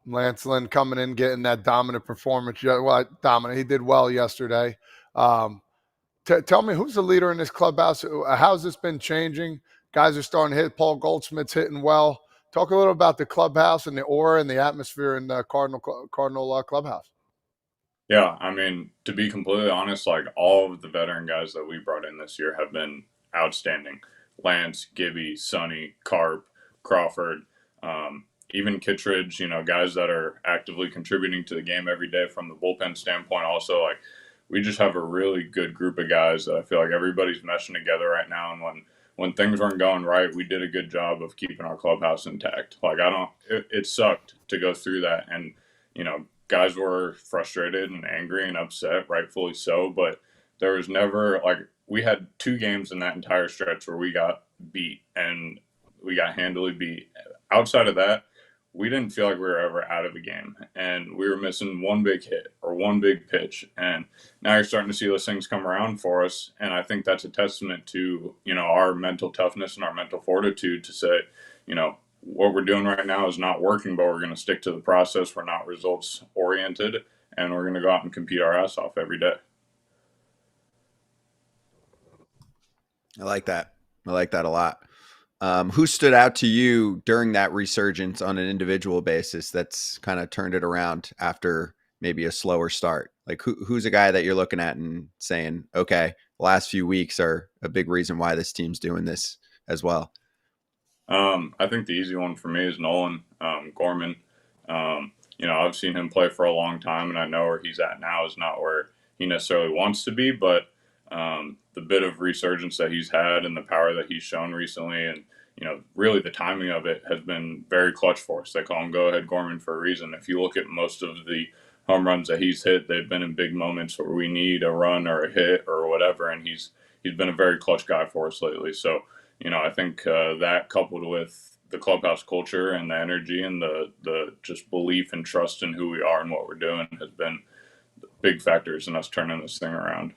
Lance Lynn coming in, getting that dominant performance. Well, dominant. He did well yesterday. Tell me, who's the leader in this clubhouse? How's this been changing? Guys are starting to hit. Paul Goldschmidt's hitting well. Talk a little about the clubhouse and the aura and the atmosphere in the Cardinal clubhouse. Yeah, I mean, to be completely honest, like all of the veteran guys that we brought in this year have been outstanding. Lance, Gibby, Sonny, Carp, Crawford, even Kittredge, guys that are actively contributing to the game every day from the bullpen standpoint. Also, like, we just have a really good group of guys that I feel like everybody's meshing together right now. And when things weren't going right, we did a good job of keeping our clubhouse intact. Like, it sucked to go through that. And, guys were frustrated and angry and upset, rightfully so. But there was never, like, we had 2 games in that entire stretch where we got beat, and we got handily beat. Outside of that, we didn't feel like we were ever out of a game, and we were missing one big hit or one big pitch. And now you're starting to see those things come around for us. And I think that's a testament to, our mental toughness and our mental fortitude to say, what we're doing right now is not working, but we're going to stick to the process. We're not results oriented, and we're going to go out and compete our ass off every day. I like that. I like that a lot. Who stood out to you during that resurgence on an individual basis that's kind of turned it around after maybe a slower start? Like who's a guy that you're looking at and saying, okay, the last few weeks are a big reason why this team's doing this as well? I think the easy one for me is Nolan Gorman. I've seen him play for a long time, and I know where he's at now is not where he necessarily wants to be, but the bit of resurgence that he's had and the power that he's shown recently, and really the timing of it has been very clutch for us. They call him Go Ahead Gorman for a reason. If you look at most of the home runs that he's hit, they've been in big moments where we need a run or a hit or whatever, and he's been a very clutch guy for us lately. So I think that coupled with the clubhouse culture and the energy and the just belief and trust in who we are and what we're doing has been big factors in us turning this thing around.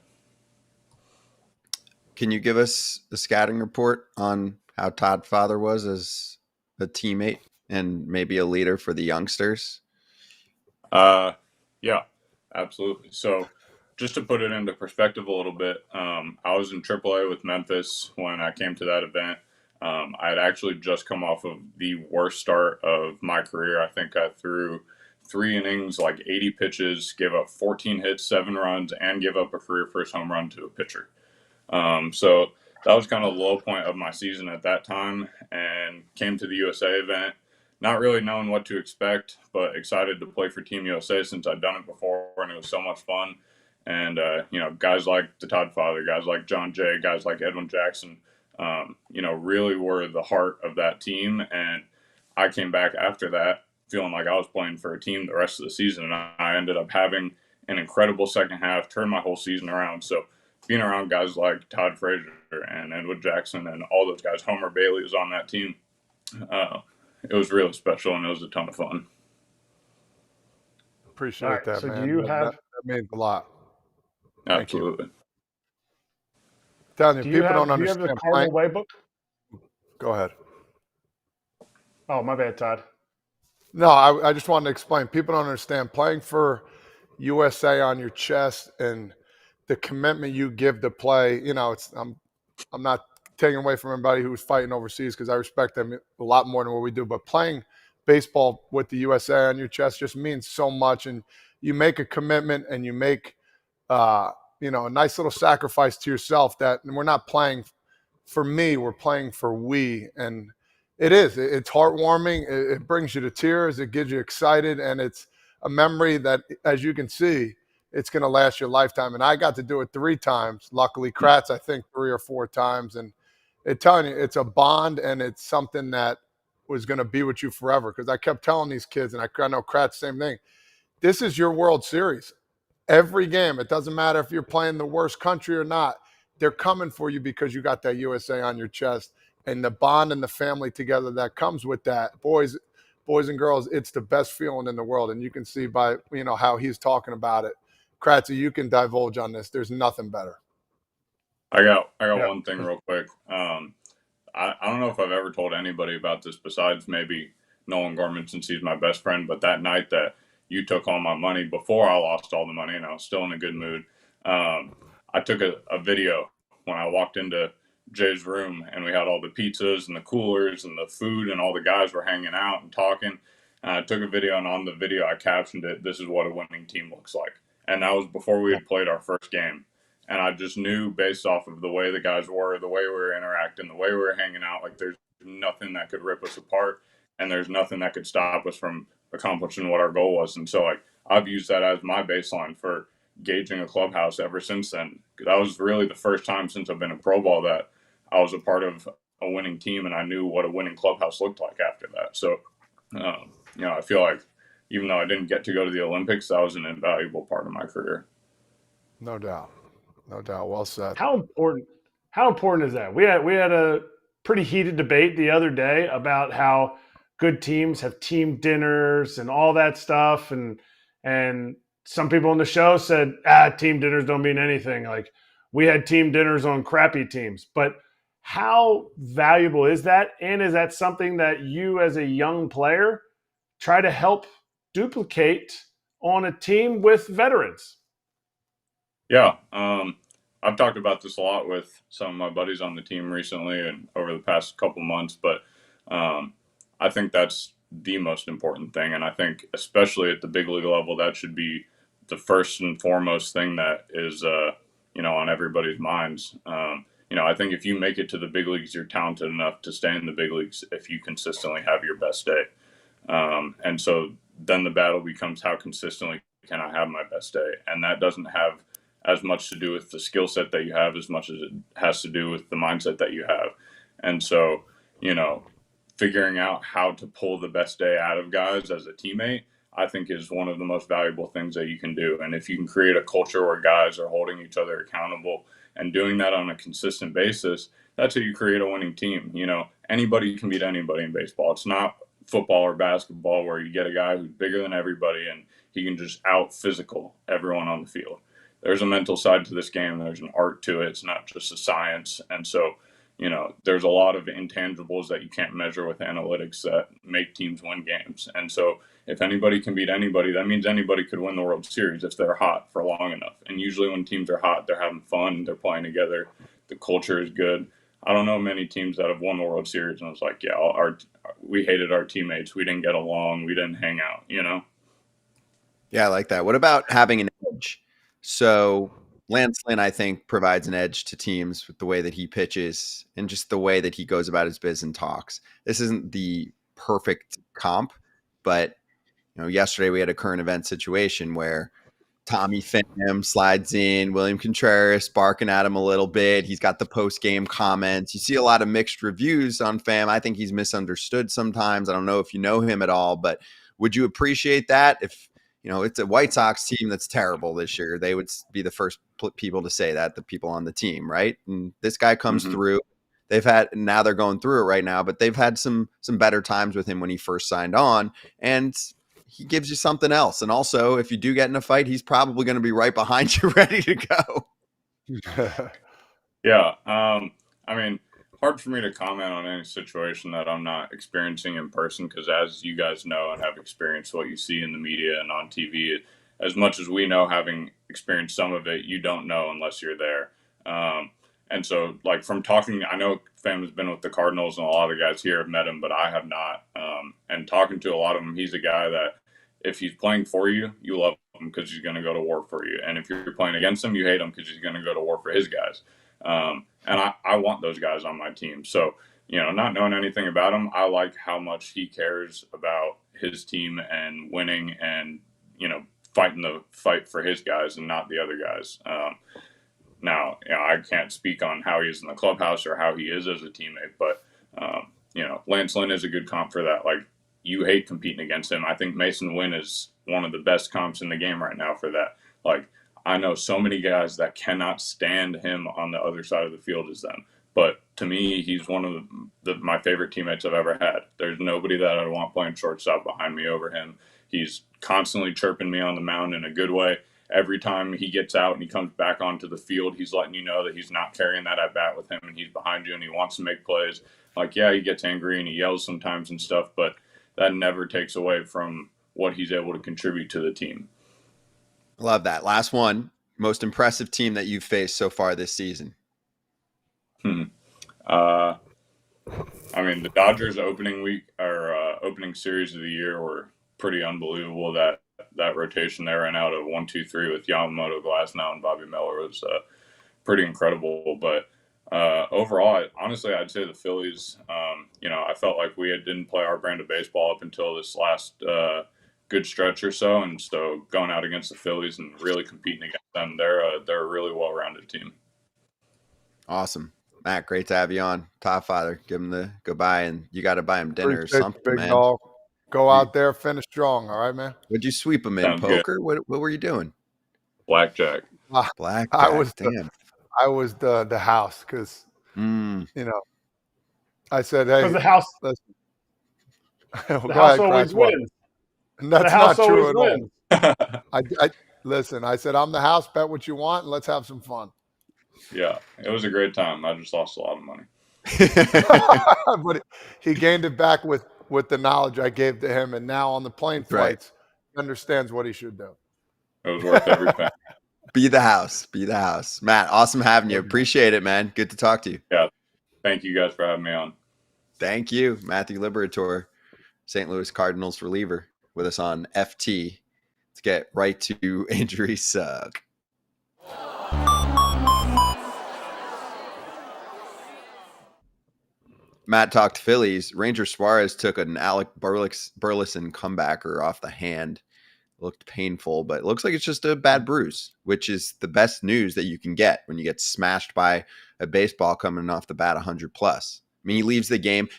Can you give us a scouting report on how Todd Father was as a teammate and maybe a leader for the youngsters? Yeah, absolutely. So, just to put it into perspective a little bit, I was in AAA with Memphis when I came to that event. I had actually just come off of the worst start of my career. I think I threw 3 innings, like 80 pitches, gave up 14 hits, 7 runs, and gave up a career first home run to a pitcher. So that was kind of the low point of my season at that time, and came to the USA event, not really knowing what to expect, but excited to play for Team USA since I'd done it before, and it was so much fun. And, guys like the Todd father, guys like John Jay, guys like Edwin Jackson, really were the heart of that team. And I came back after that feeling like I was playing for a team the rest of the season, and I ended up having an incredible second half, turned my whole season around. So being around guys like Todd Frazier and Edwin Jackson and all those guys, Homer Bailey was on that team. It was really special, and it was a ton of fun. Appreciate that, so man. do you that means a lot. Thank Absolutely. you. Telling you, do people you don't have understand. the Cardinal Way book? Go ahead. Oh, my bad, Todd. No, I just wanted to explain. People don't understand playing for USA on your chest and the commitment you give to play. I'm not taking away from anybody who's fighting overseas because I respect them a lot more than what we do. But playing baseball with the USA on your chest just means so much, and you make a commitment and you make a nice little sacrifice to yourself. That and we're not playing for me, we're playing for we. And it's heartwarming. It brings you to tears. It gets you excited. And it's a memory that, as you can see, it's going to last your lifetime. And I got to do it 3 times. Luckily, Kratz, I think 3 or 4 times. And telling you, it's a bond, and it's something that was going to be with you forever. Because I kept telling these kids, and I know Kratz, same thing. This is your World Series. Every game, it doesn't matter if you're playing the worst country or not. They're coming for you because you got that USA on your chest. And the bond and the family together that comes with that, boys and girls, it's the best feeling in the world. And you can see by how he's talking about it. Kratzy, you can divulge on this. There's nothing better. I got one thing real quick. I don't know if I've ever told anybody about this besides maybe Nolan Gorman, since he's my best friend. But that night that you took all my money before I lost all the money and I was still in a good mood, I took a video when I walked into Jay's room, and we had all the pizzas and the coolers and the food, and all the guys were hanging out and talking. And I took a video, and on the video I captioned it, "This is what a winning team looks like." And that was before we had played our first game. And I just knew, based off of the way the guys were, the way we were interacting, the way we were hanging out, like there's nothing that could rip us apart, and there's nothing that could stop us from accomplishing what our goal was. And so I've used that as my baseline for gauging a clubhouse ever since then. That was really the first time since I've been in pro ball that I was a part of a winning team, and I knew what a winning clubhouse looked like after that. So, I feel like even though I didn't get to go to the Olympics, that was an invaluable part of my career. No doubt. Well said. How important is that? We had a pretty heated debate the other day about how good teams have team dinners and all that stuff, and some people on the show said, team dinners don't mean anything. Like, we had team dinners on crappy teams. But how valuable is that? And is that something that you as a young player try to help duplicate on a team with veterans? Yeah. I've talked about this a lot with some of my buddies on the team recently and over the past couple months, but I think that's the most important thing. And I think especially at the big league level, that should be the first and foremost thing that is, on everybody's minds. I think if you make it to the big leagues, you're talented enough to stay in the big leagues if you consistently have your best day. And so then the battle becomes, how consistently can I have my best day? And that doesn't have as much to do with the skill set that you have as much as it has to do with the mindset that you have. And so, figuring out how to pull the best day out of guys as a teammate, I think is one of the most valuable things that you can do. And if you can create a culture where guys are holding each other accountable and doing that on a consistent basis, that's how you create a winning team. Anybody can beat anybody in baseball. It's not football or basketball where you get a guy who's bigger than everybody and he can just out physical everyone on the field. There's a mental side to this game. There's an art to it. It's not just a science. And so, there's a lot of intangibles that you can't measure with analytics that make teams win games. And so if anybody can beat anybody, that means anybody could win the World Series if they're hot for long enough. And usually when teams are hot, they're having fun, they're playing together, the culture is good. I don't know many teams that have won the World Series and it's like, yeah, we hated our teammates, we didn't get along, we didn't hang out, you know? Yeah, I like that. What about having an edge? So Lance Lynn, I think, provides an edge to teams with the way that he pitches and just the way that he goes about his biz and talks. This isn't the perfect comp, but yesterday we had a current event situation where Tommy Pham slides in, William Contreras barking at him a little bit. He's got the post-game comments. You see a lot of mixed reviews on Pham. I think he's misunderstood sometimes. I don't know if you know him at all, but would you appreciate that if it's a White Sox team that's terrible this year? They would be the first people to say that, the people on the team, right? And this guy comes through. Now they're going through it right now, but they've had some better times with him when he first signed on, and he gives you something else. And also, if you do get in a fight, he's probably going to be right behind you, ready to go. Yeah. I mean, hard for me to comment on any situation that I'm not experiencing in person, because as you guys know and have experienced what you see in the media and on TV, as much as we know, having experienced some of it, you don't know unless you're there. And so, like, from talking, I know Pham has been with the Cardinals, and a lot of the guys here have met him, but I have not. And talking to a lot of them, he's a guy that if he's playing for you, you love him because he's going to go to war for you. And if you're playing against him, you hate him because he's going to go to war for his guys. And I want those guys on my team. So, not knowing anything about him, I like how much he cares about his team and winning and, fighting the fight for his guys and not the other guys. Now, I can't speak on how he is in the clubhouse or how he is as a teammate, but, Lance Lynn is a good comp for that. Like, you hate competing against him. I think Mason Wynn is one of the best comps in the game right now for that. Like, I know so many guys that cannot stand him on the other side of the field as them. But to me, he's one of my favorite teammates I've ever had. There's nobody that I want playing shortstop behind me over him. He's constantly chirping me on the mound in a good way. Every time he gets out and he comes back onto the field, he's letting you know that he's not carrying that at bat with him and he's behind you and he wants to make plays. Like, yeah, he gets angry and he yells sometimes and stuff, but that never takes away from what he's able to contribute to the team. Love that. Last one. Most impressive team that you've faced so far this season? I mean, the Dodgers opening series of the year were pretty unbelievable. That rotation they ran out of 1-2-3 with Yamamoto, Glasnow, and Bobby Miller was pretty incredible. But overall, honestly, I'd say the Phillies. I felt like we didn't play our brand of baseball up until this last good stretch or so, and so going out against the Phillies and really competing against them, they're a really well-rounded team. Awesome. Matt, great to have you on. Todd Father, give him the goodbye, and you got to buy him dinner Appreciate or something, big man. Dog. Go out there, finish strong. All right, man. Would you sweep him in Sounds poker? What were you doing? Blackjack. Blackjack. I was damn. the house because I said, hey, Because the house, listen. the Go house ahead, always Kratz, what? wins. And that's The house not true always at all. wins. I listen. I said I'm the house. Bet what you want, and let's have some fun. Yeah, it was a great time. I just lost a lot of money. But he gained it back with the knowledge I gave to him, and now on the plane flights, he understands what he should do. It was worth every penny. Be the house. Be the house. Matt, awesome having you. Appreciate it, man. Good to talk to you. Yeah, thank you guys for having me on. Thank you, Matthew Liberatore, St. Louis Cardinals reliever, with us on FT. Let's get right to injury suck. Matt talked Phillies. Ranger Suarez took an Alec Burleson comebacker off the hand. Looked painful, but it looks like it's just a bad bruise, which is the best news that you can get when you get smashed by a baseball coming off the bat 100 plus. I mean, he leaves the game.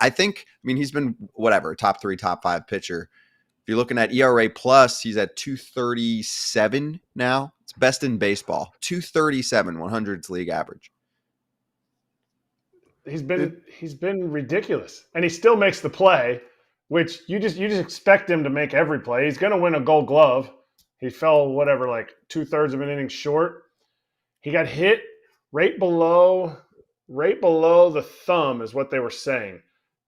I think he's been top 3, top 5 pitcher. If you're looking at ERA plus, he's at 237 now. It's best in baseball. 237, 100's league average. He's been ridiculous, and he still makes the play, which you just expect him to make every play. He's going to win a Gold Glove. He fell 2/3 of an inning short. He got hit right below the thumb, is what they were saying,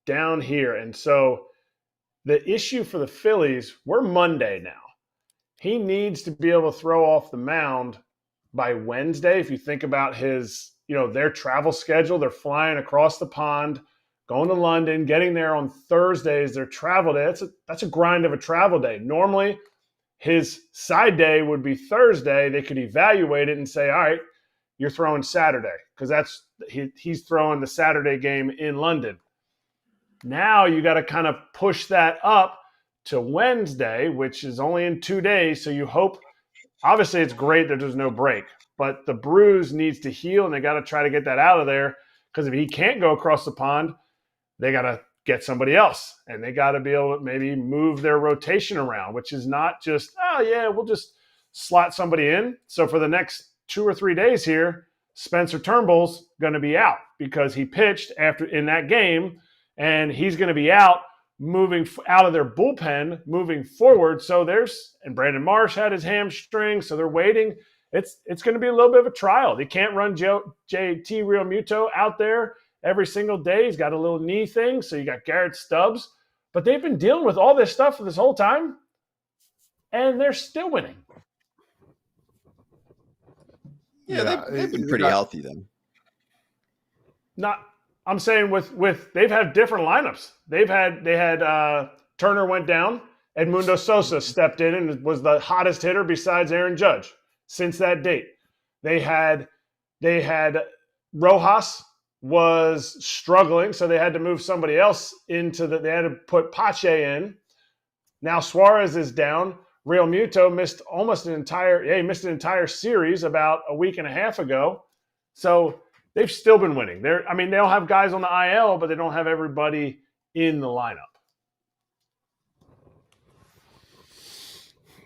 down here, and so The issue for the Phillies, we're Monday now. He needs to be able to throw off the mound by Wednesday. If you think about his, their travel schedule, they're flying across the pond, going to London, getting there on Thursdays, their travel day. That's a grind of a travel day. Normally, his side day would be Thursday. They could evaluate it and say, all right, you're throwing Saturday, because he's throwing the Saturday game in London. Now you got to kind of push that up to Wednesday, which is only in 2 days. So you hope, obviously it's great that there's no break, but the bruise needs to heal and they got to try to get that out of there, because if he can't go across the pond, they got to get somebody else, and they got to be able to maybe move their rotation around, which is not just, we'll just slot somebody in. So for the next 2 or 3 days here, Spencer Turnbull's going to be out because he pitched in that game, and he's going to be out moving out of their bullpen, moving forward. So and Brandon Marsh had his hamstring, so they're waiting. It's going to be a little bit of a trial. They can't run JT Realmuto out there every single day. He's got a little knee thing. So you got Garrett Stubbs. But they've been dealing with all this stuff for this whole time, and they're still winning. Yeah, they've been pretty healthy, then. I'm saying with they've had different lineups. They had Turner went down. Edmundo Sosa stepped in and was the hottest hitter besides Aaron Judge since that date. They had Rojas was struggling, so they had to move somebody else they had to put Pache in. Now Suarez is down. Real Muto missed an entire series about a week and a half ago. So they've still been winning. They don't have guys on the IL, but they don't have everybody in the lineup.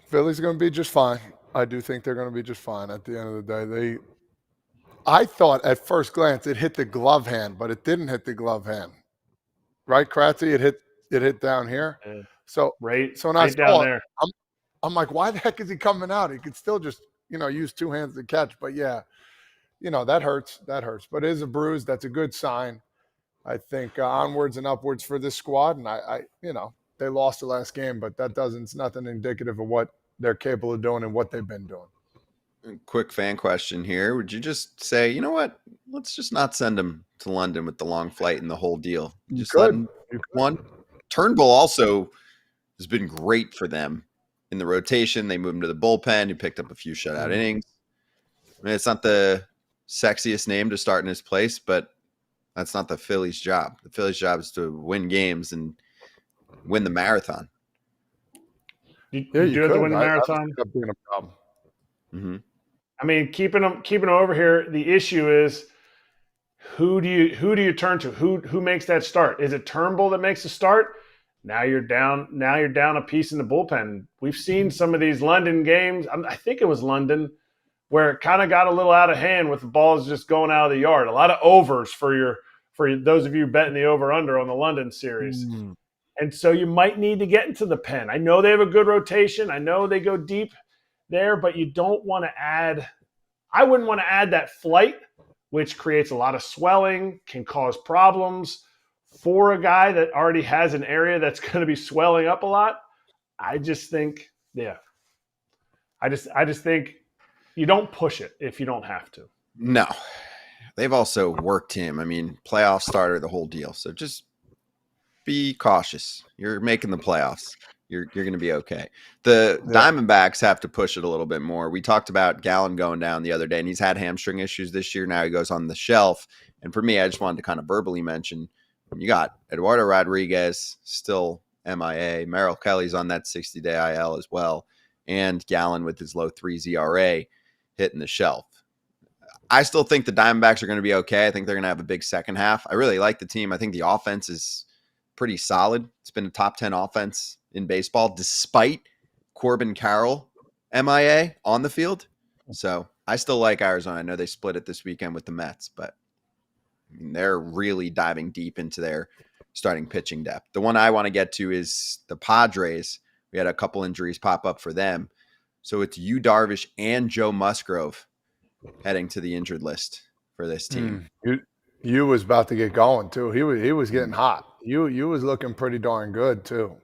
Philly's going to be just fine. I do think they're going to be just fine at the end of the day. I thought at first glance it hit the glove hand, but it didn't hit the glove hand. Right, Kratzy? It hit down here. Yeah. So when I right down saw there. I'm like, why the heck is he coming out? He could still just, use two hands to catch. But yeah, that hurts. That hurts. But it is a bruise. That's a good sign. I think onwards and upwards for this squad. And I they lost the last game, but it's nothing indicative of what they're capable of doing and what they've been doing. Quick fan question here. Would you just say, you know what? Let's just not send him to London with the long flight and the whole deal. Just let him one. Turnbull also has been great for them in the rotation. They moved him to the bullpen. He picked up a few shutout innings. I mean, it's not the sexiest name to start in his place, but that's not the Phillies' job. The Phillies' job is to win games and win the marathon. You do have to win the marathon. That's being a problem. Mm-hmm. I mean, keeping them over here. The issue is who do you turn to? Who makes that start? Is it Turnbull that makes the start? Now you're down a piece in the bullpen. We've seen some of these London games. I think it was London where it kind of got a little out of hand with the balls just going out of the yard. A lot of overs for those of you betting the over under on the London series. Mm-hmm. And so you might need to get into the pen. I know they have a good rotation. I know they go deep there, but you don't want to add – I wouldn't want to add that flight, which creates a lot of swelling, can cause problems for a guy that already has an area that's going to be swelling up a lot. I just think, I just think you don't push it if you don't have to. No. They've also worked him. I mean, playoff starter, the whole deal. So just be cautious. You're making the playoffs. You're going to be okay. The Diamondbacks have to push it a little bit more. We talked about Gallen going down the other day, and he's had hamstring issues this year. Now he goes on the shelf. And for me, I just wanted to kind of verbally mention, you got Eduardo Rodriguez still MIA. Merrill Kelly's on that 60-day IL as well. And Gallen with his low 3 ERA hitting the shelf. I still think the Diamondbacks are going to be okay. I think they're going to have a big second half. I really like the team. I think the offense is pretty solid. It's been a top 10 offense in baseball, despite Corbin Carroll MIA on the field. So I still like Arizona. I know they split it this weekend with the Mets, but I mean, they're really diving deep into their starting pitching depth. The one I want to get to is the Padres. We had a couple injuries pop up for them. So it's Yu Darvish and Joe Musgrove heading to the injured list for this team. You was about to get going too. He was getting hot. You was looking pretty darn good too.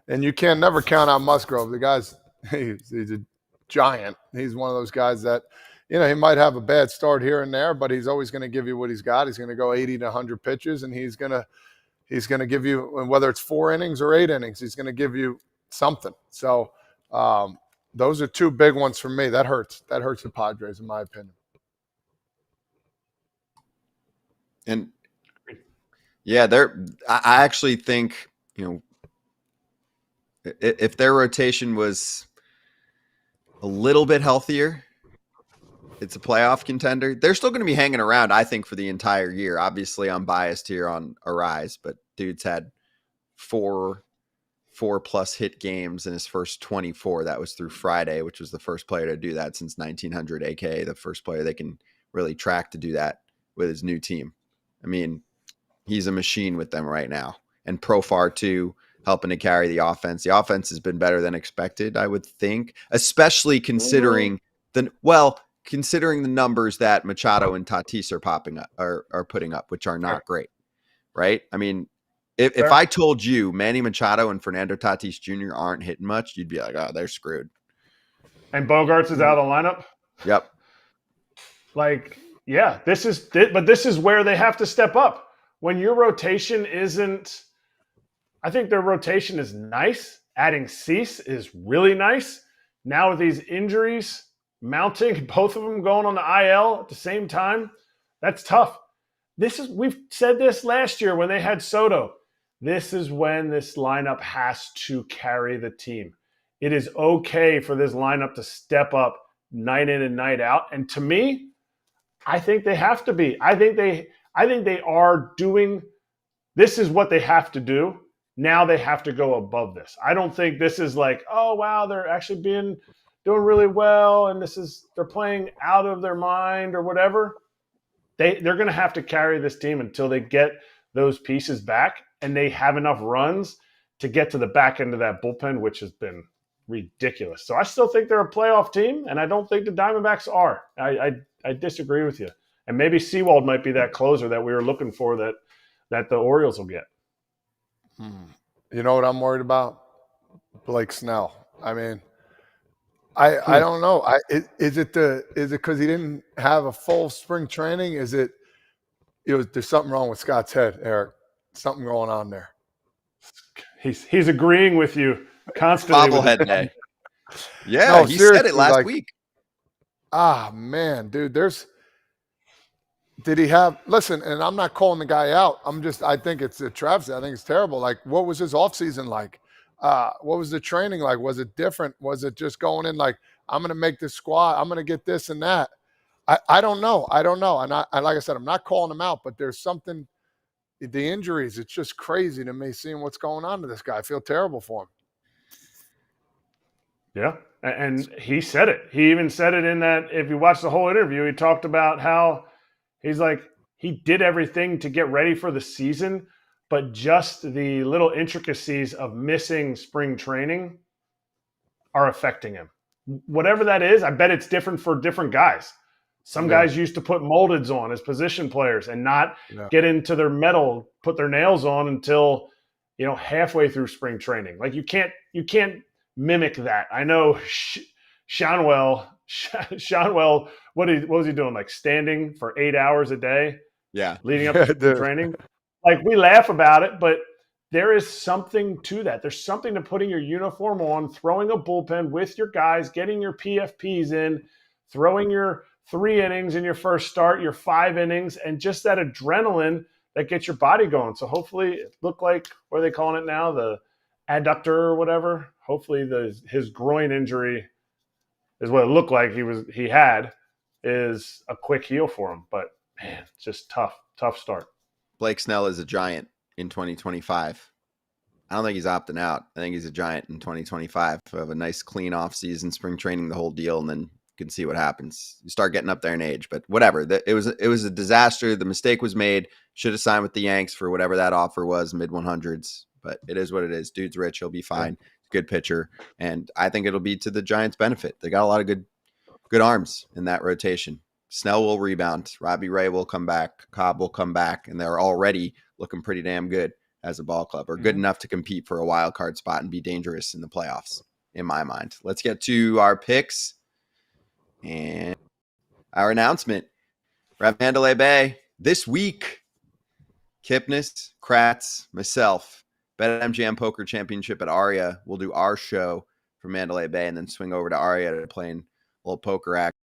And you can never count out Musgrove. The guy's he's a giant. He's one of those guys that, you know, he might have a bad start here and there, but he's always going to give you what he's got. He's going to go 80 to 100 pitches, and he's going to give you, whether it's 4 innings or 8 innings, he's going to give you something. So those are 2 big ones for me. That hurts. That hurts the Padres, in my opinion. And yeah, I actually think, you know, if their rotation was a little bit healthier, it's a playoff contender. They're still going to be hanging around, I think, for the entire year. Obviously, I'm biased here on Arise, but dude's had 4+ hit games in his first 24. That was through Friday, which was the first player to do that since 1900, aka the first player they can really track to do that with his new team. I mean, he's a machine with them right now. And Profar, too, helping to carry the offense. The offense has been better than expected, I would think, especially considering considering the numbers that Machado and Tatis are popping up are putting up, which are not great, right? I mean, if I told you Manny Machado and Fernando Tatis Jr. aren't hitting much, you'd be like, oh, they're screwed. And Bogarts is out of the lineup? Yep. Like, yeah, this is where they have to step up. When your rotation isn't – I think their rotation is nice. Adding Cease is really nice. Now with these injuries mounting, both of them going on the IL at the same time, that's tough. We've said this last year when they had Soto. This is when this lineup has to carry the team. It is okay for this lineup to step up night in and night out. And to me, I think they have to be. I think they are doing – this is what they have to do. Now they have to go above this. I don't think this is like, oh, wow, they're actually doing really well, and they're playing out of their mind or whatever. They're going to have to carry this team until they get those pieces back and they have enough runs to get to the back end of that bullpen, which has been ridiculous. So I still think they're a playoff team, and I don't think the Diamondbacks are. I disagree with you. And maybe Sewald might be that closer that we were looking for that the Orioles will get. You know what I'm worried about? Blake Snell. I mean, I don't know. Is it because he didn't have a full spring training? There's something wrong with Scott's head, Eric. Something going on there. He's agreeing with you constantly. Bobblehead day. Yeah, he said it last week. Ah, man, dude, did he have – listen, and I'm not calling the guy out. I think it's a travesty. I think it's terrible. Like, what was his offseason like? What was the training like? Was it different? Was it just going in like, I'm going to make this squad. I'm going to get this and that. I don't know. And like I said, I'm not calling him out, but there's something – the injuries, it's just crazy to me seeing what's going on to this guy. I feel terrible for him. Yeah, and he said it. He even said it in that – if you watch the whole interview, he talked about how – he's like, he did everything to get ready for the season, but just the little intricacies of missing spring training are affecting him. Whatever that is, I bet it's different for different guys. Some guys used to put moldeds on as position players and not get into their metal, put their nails on until, halfway through spring training. Like you can't mimic that. I know Shanwell, what was he doing? Like standing for 8 hours a day? Yeah. Leading up to training? Like we laugh about it, but there is something to that. There's something to putting your uniform on, throwing a bullpen with your guys, getting your PFPs in, throwing your 3 innings in your first start, your 5 innings, and just that adrenaline that gets your body going. So hopefully it looked like, what are they calling it now? The adductor or whatever. Hopefully his groin injury is what it looked like he had is a quick heal for him. But man, it's just tough start. Blake Snell is a giant in 2025. I don't think he's opting out. I think he's a giant in 2025. We have a nice clean off season, spring training, the whole deal, and then you can see what happens. You start getting up there in age, but whatever. It was a disaster. The mistake was made. Should have signed with the Yanks for whatever that offer was, mid 100s. But it is what it is. Dude's rich. He'll be fine. Good pitcher, and I think it'll be to the Giants' benefit. They got a lot of good arms in that rotation. Snell will rebound. Robbie Ray will come back. Cobb will come back, and they're already looking pretty damn good as a ball club, or good enough to compete for a wild card spot and be dangerous in the playoffs, in my mind. Let's get to our picks and our announcement. We're at Mandalay Bay this week. Kipnis, Kratz, myself, BetMGM Poker Championship at Aria. We'll do our show from Mandalay Bay and then swing over to Aria to play a little poker act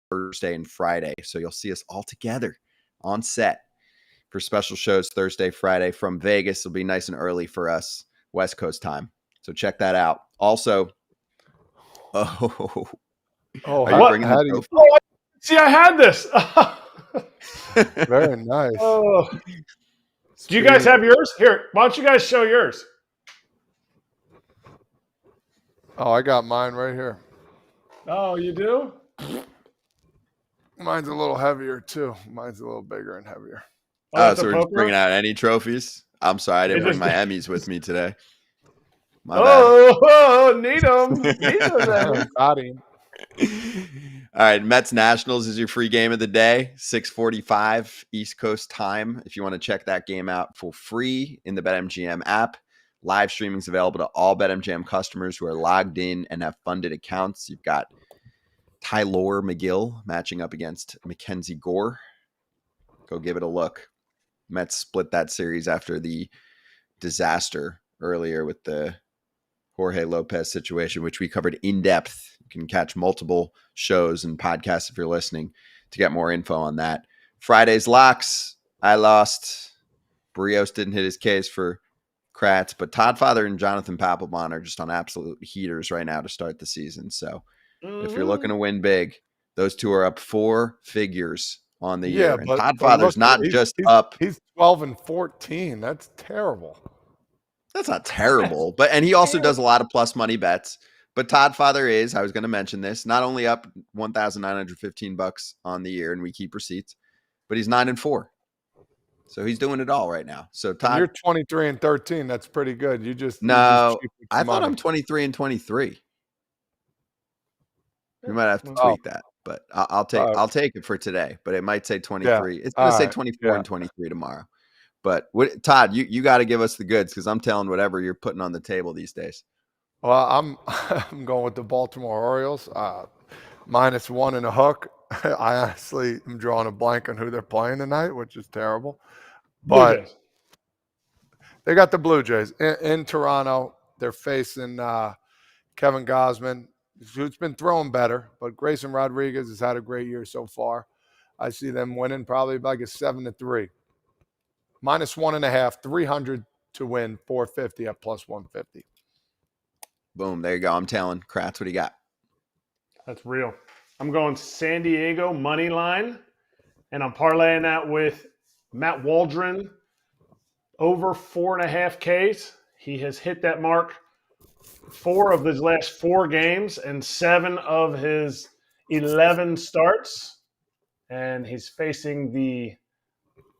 Thursday and Friday. So you'll see us all together on set for special shows Thursday, Friday from Vegas. It'll be nice and early for us, West Coast time. So check that out. Also, are you bringing the trophy? See, I had this. Very nice. Do you guys have yours? Here, why don't you guys show yours? Oh, I got mine right here. Oh, you do? Mine's a little heavier too. Mine's a little bigger and heavier. Oh, so we're just bringing out any trophies? I'm sorry, I didn't bring my Emmys with me today. My bad. Need them. All right, Mets Nationals is your free game of the day, 6:45 East Coast time. If you want to check that game out for free in the BetMGM app, live streaming is available to all BetMGM customers who are logged in and have funded accounts. You've got Tyler McGill matching up against Mackenzie Gore. Go give it a look. Mets split that series after the disaster earlier with the Jorge Lopez situation, which we covered in depth. You can catch multiple shows and podcasts if you're listening to get more info on that. Friday's locks, I lost. Barrios didn't hit his case for Kratz, but Todd Father and Jonathan Papelbon are just on absolute heaters right now to start the season. So if you're looking to win big, those two are up 4 figures on the year. And Todd Father's not just up. He's 12-14. That's terrible. That's not terrible, and he also does a lot of plus money bets. But Todd Father is, I was going to mention this, not only up $1,915 on the year, and we keep receipts, but he's 9-4. So he's doing it all right now. So Todd, you're 23-13. That's pretty good. I thought I'm 23-23. You might have to tweak that, but I'll take it for today. But it might say 23. Yeah. It's going to say 24 and 23 tomorrow. But Todd, you got to give us the goods because I'm telling whatever you're putting on the table these days. Well, I'm going with the Baltimore Orioles, -1 and a hook. I honestly am drawing a blank on who they're playing tonight, which is terrible. But they got the Blue Jays in Toronto. They're facing Kevin Gausman, who's been throwing better, but Grayson Rodriguez has had a great year so far. I see them winning probably like a 7-3. -1.5, 300 to win, 450 at +150. Boom, there you go. I'm telling Kratz, what do you got? That's real. I'm going San Diego money line, and I'm parlaying that with Matt Waldron over 4.5 Ks. He has hit that mark 4 of his last 4 games and 7 of his 11 starts, and he's facing the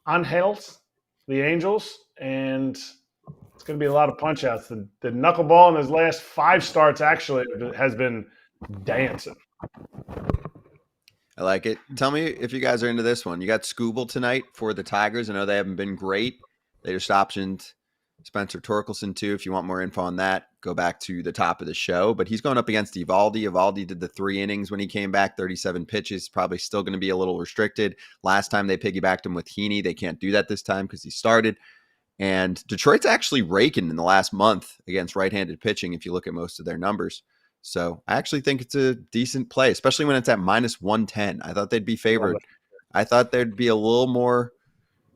Angels, the Angels, and it's going to be a lot of punch-outs. The knuckleball in his last 5 starts actually has been dancing. I like it. Tell me if you guys are into this one. You got Scooble tonight for the Tigers. I know they haven't been great. They just optioned Spencer Torkelson too. If you want more info on that, go back to the top of the show. But he's going up against Evaldi. Evaldi did the 3 innings when he came back, 37 pitches. Probably still going to be a little restricted. Last time they piggybacked him with Heaney. They can't do that this time because he started. And Detroit's actually raking in the last month against right-handed pitching if you look at most of their numbers. So I actually think it's a decent play, especially when it's at -110. I thought they'd be favored. I thought there'd be a little more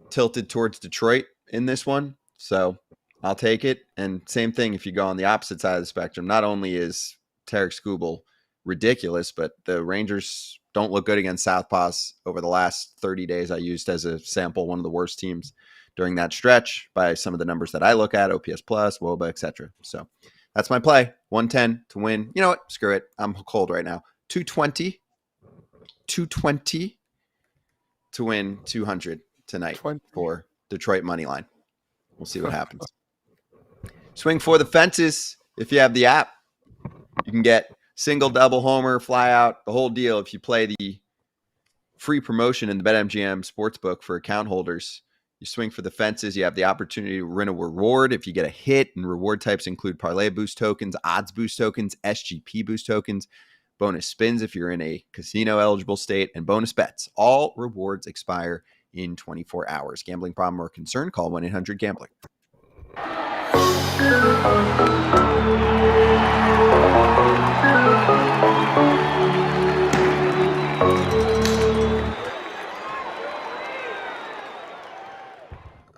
tilted towards Detroit in this one. So I'll take it. And same thing if you go on the opposite side of the spectrum. Not only is Tarek Skubal ridiculous, but the Rangers don't look good against Southpaws over the last 30 days. I used as a sample one of the worst teams during that stretch by some of the numbers that I look at, OPS plus, WOBA, etc. So that's my play. 110 to win. You know what? Screw it. I'm cold right now. 220 to win 200 tonight for Detroit money line. We'll see what happens. Swing for the fences. If you have the app, you can get single, double, homer, fly out, the whole deal. If you play the free promotion in the BetMGM Sportsbook for account holders, You swing for the fences. You have the opportunity to win a reward if you get a hit, and reward types include parlay boost tokens, odds boost tokens, SGP boost tokens, bonus spins if you're in a casino eligible state, and bonus bets. All rewards expire in 24 hours. Gambling problem or concern? Call 1-800-GAMBLER.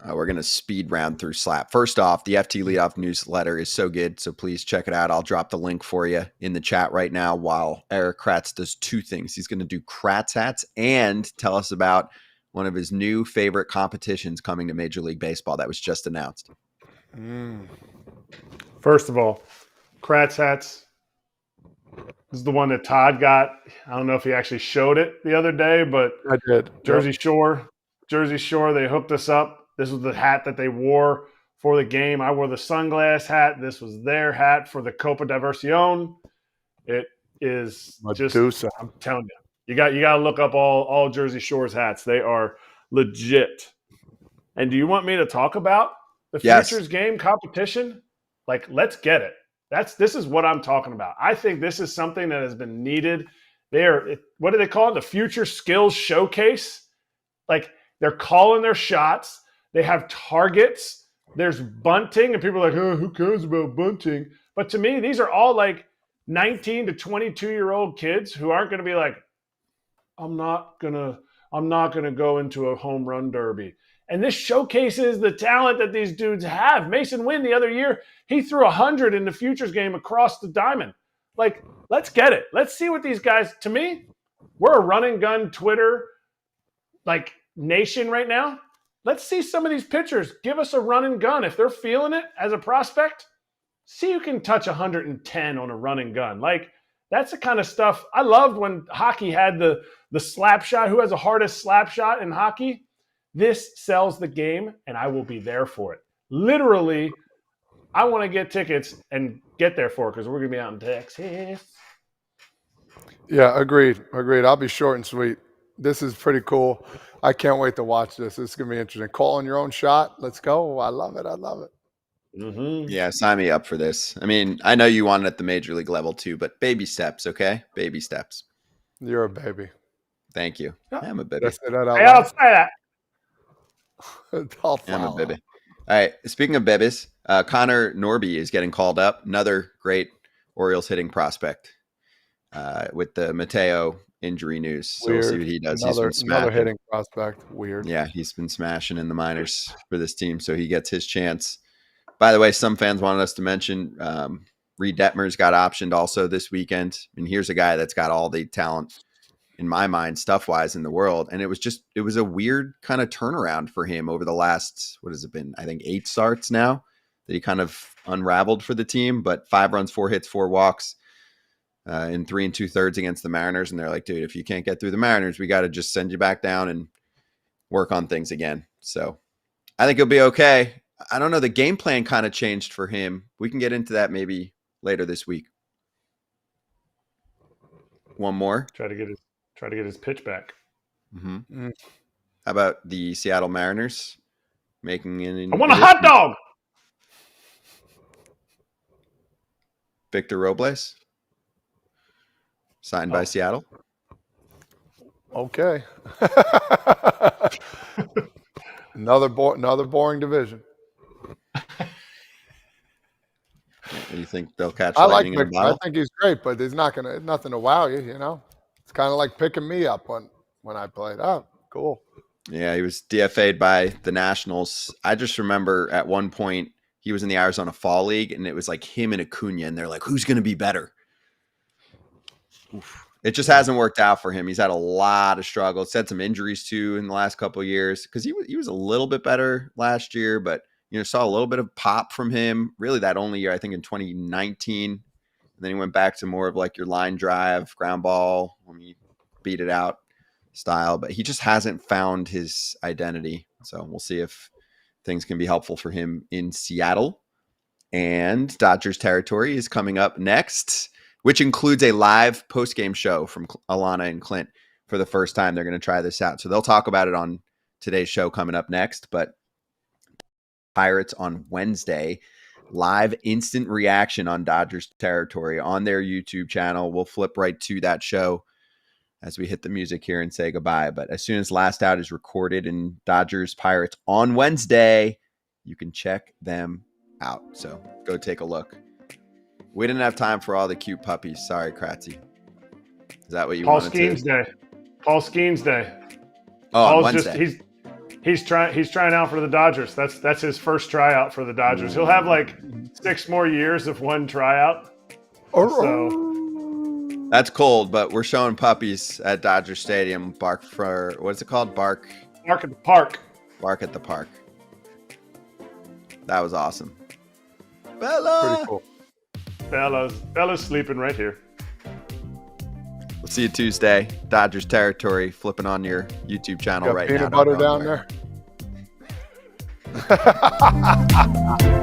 We're going to speed round through slap. First off, the FT Leadoff newsletter is so good, so please check it out. I'll drop the link for you in the chat right now while Erik Kratz does two things. He's going to do Kratz hats and tell us about one of his new favorite competitions coming to Major League Baseball that was just announced. First of all, Kratz hats. This is the one that Todd got. I don't know if he actually showed it the other day, but I did. Jersey Shore, they hooked us up. This was the hat that they wore for the game. I wore the sunglass hat. This was their hat for the Copa Diversión. It is just, I'm telling you, you got to look up all Jersey Shore's hats. They are legit. And do you want me to talk about the Futures Game competition? Like, let's get it. This is what I'm talking about. I think this is something that has been needed. What do they call it? The Future Skills Showcase. Like, they're calling their shots. They have targets. There's bunting, and people are like, oh, who cares about bunting? But to me, these are all like 19 to 22-year-old kids who aren't going to be like, I'm not gonna go into a home run derby. And this showcases the talent that these dudes have. Mason Wynn the other year, he threw 100 in the Futures Game across the diamond. Like, let's get it. Let's see what these guys. To me, we're a run and gun Twitter like nation right now. Let's see some of these pitchers give us a run and gun. If they're feeling it as a prospect, see who can touch 110 on a run and gun. Like, that's the kind of stuff I loved when hockey had the slap shot. Who has the hardest slap shot in hockey? This sells the game, and I will be there for it. Literally, I want to get tickets and get there for it because we're going to be out in Texas. Yeah, agreed. I'll be short and sweet. This is pretty cool. I can't wait to watch this. This is going to be interesting. Calling your own shot. Let's go. I love it. Mm-hmm. Yeah, sign me up for this. I mean, I know you want it at the Major League level too, but baby steps, okay? Baby steps. You're a baby. Thank you. I'm a baby. I'll say that. I'm a baby. All right. Speaking of babies, Connor Norby is getting called up. Another great Orioles hitting prospect with the Mateo injury news. So we'll see what he does. Another hitting prospect. Weird. Yeah, he's been smashing in the minors for this team, so he gets his chance. By the way, some fans wanted us to mention Reed Detmers got optioned also this weekend. And here's a guy that's got all the talent, in my mind, stuff-wise in the world. And it was a weird kind of turnaround for him over the last, what has it been? I think 8 starts now that he kind of unraveled for the team. But 5 runs, 4 hits, 4 walks in 3 2/3 against the Mariners. And they're like, dude, if you can't get through the Mariners, we got to just send you back down and work on things again. So I think he'll be okay. I don't know. The game plan kind of changed for him. We can get into that maybe later this week. One more. Try to get his pitch back. Mm-hmm. How about the Seattle Mariners making an? I want a hot dog. Victor Robles, signed by Seattle. Okay. Another boring division. Do you think they'll catch I like lightning in a Victor. bottle? I think he's great, but there's nothing to wow you, you know? It's kind of like picking me up when I played. Oh, cool. Yeah, he was DFA'd by the Nationals. I just remember at one point he was in the Arizona Fall League, and it was like him and Acuna, and they're like, who's going to be better? Oof. It just hasn't worked out for him. He's had a lot of struggles. He's had some injuries too in the last couple of years because he was a little bit better last year, but saw a little bit of pop from him. Really, that only year I think in 2019. And then he went back to more of like your line drive, ground ball, when you beat it out style. But he just hasn't found his identity. So we'll see if things can be helpful for him in Seattle. And Dodgers territory is coming up next, which includes a live post-game show from Alana and Clint for the first time. They're going to try this out. So they'll talk about it on today's show coming up next, but Pirates on Wednesday, live instant reaction on Dodgers territory on their YouTube channel. We'll flip right to that show as we hit the music here and say goodbye. But as soon as Last Out is recorded in Dodgers Pirates on Wednesday, you can check them out. So go take a look. We didn't have time for all the cute puppies. Sorry, Kratzy. Is that what you Paul wanted Skeens to? Day. Paul Skeens Day. Oh, on Paul's Wednesday. He's trying out for the Dodgers. That's his first tryout for the Dodgers. He'll have like 6 more years of one tryout. So That's cold, but we're showing puppies at Dodger Stadium. Bark for, what's it called? Bark at the park. Bark at the park. That was awesome. Bella. Pretty cool. Bella's sleeping right here. We'll see you Tuesday. Dodgers territory, flipping on your YouTube channel Got right peanut now. butter Don't go down anywhere. there.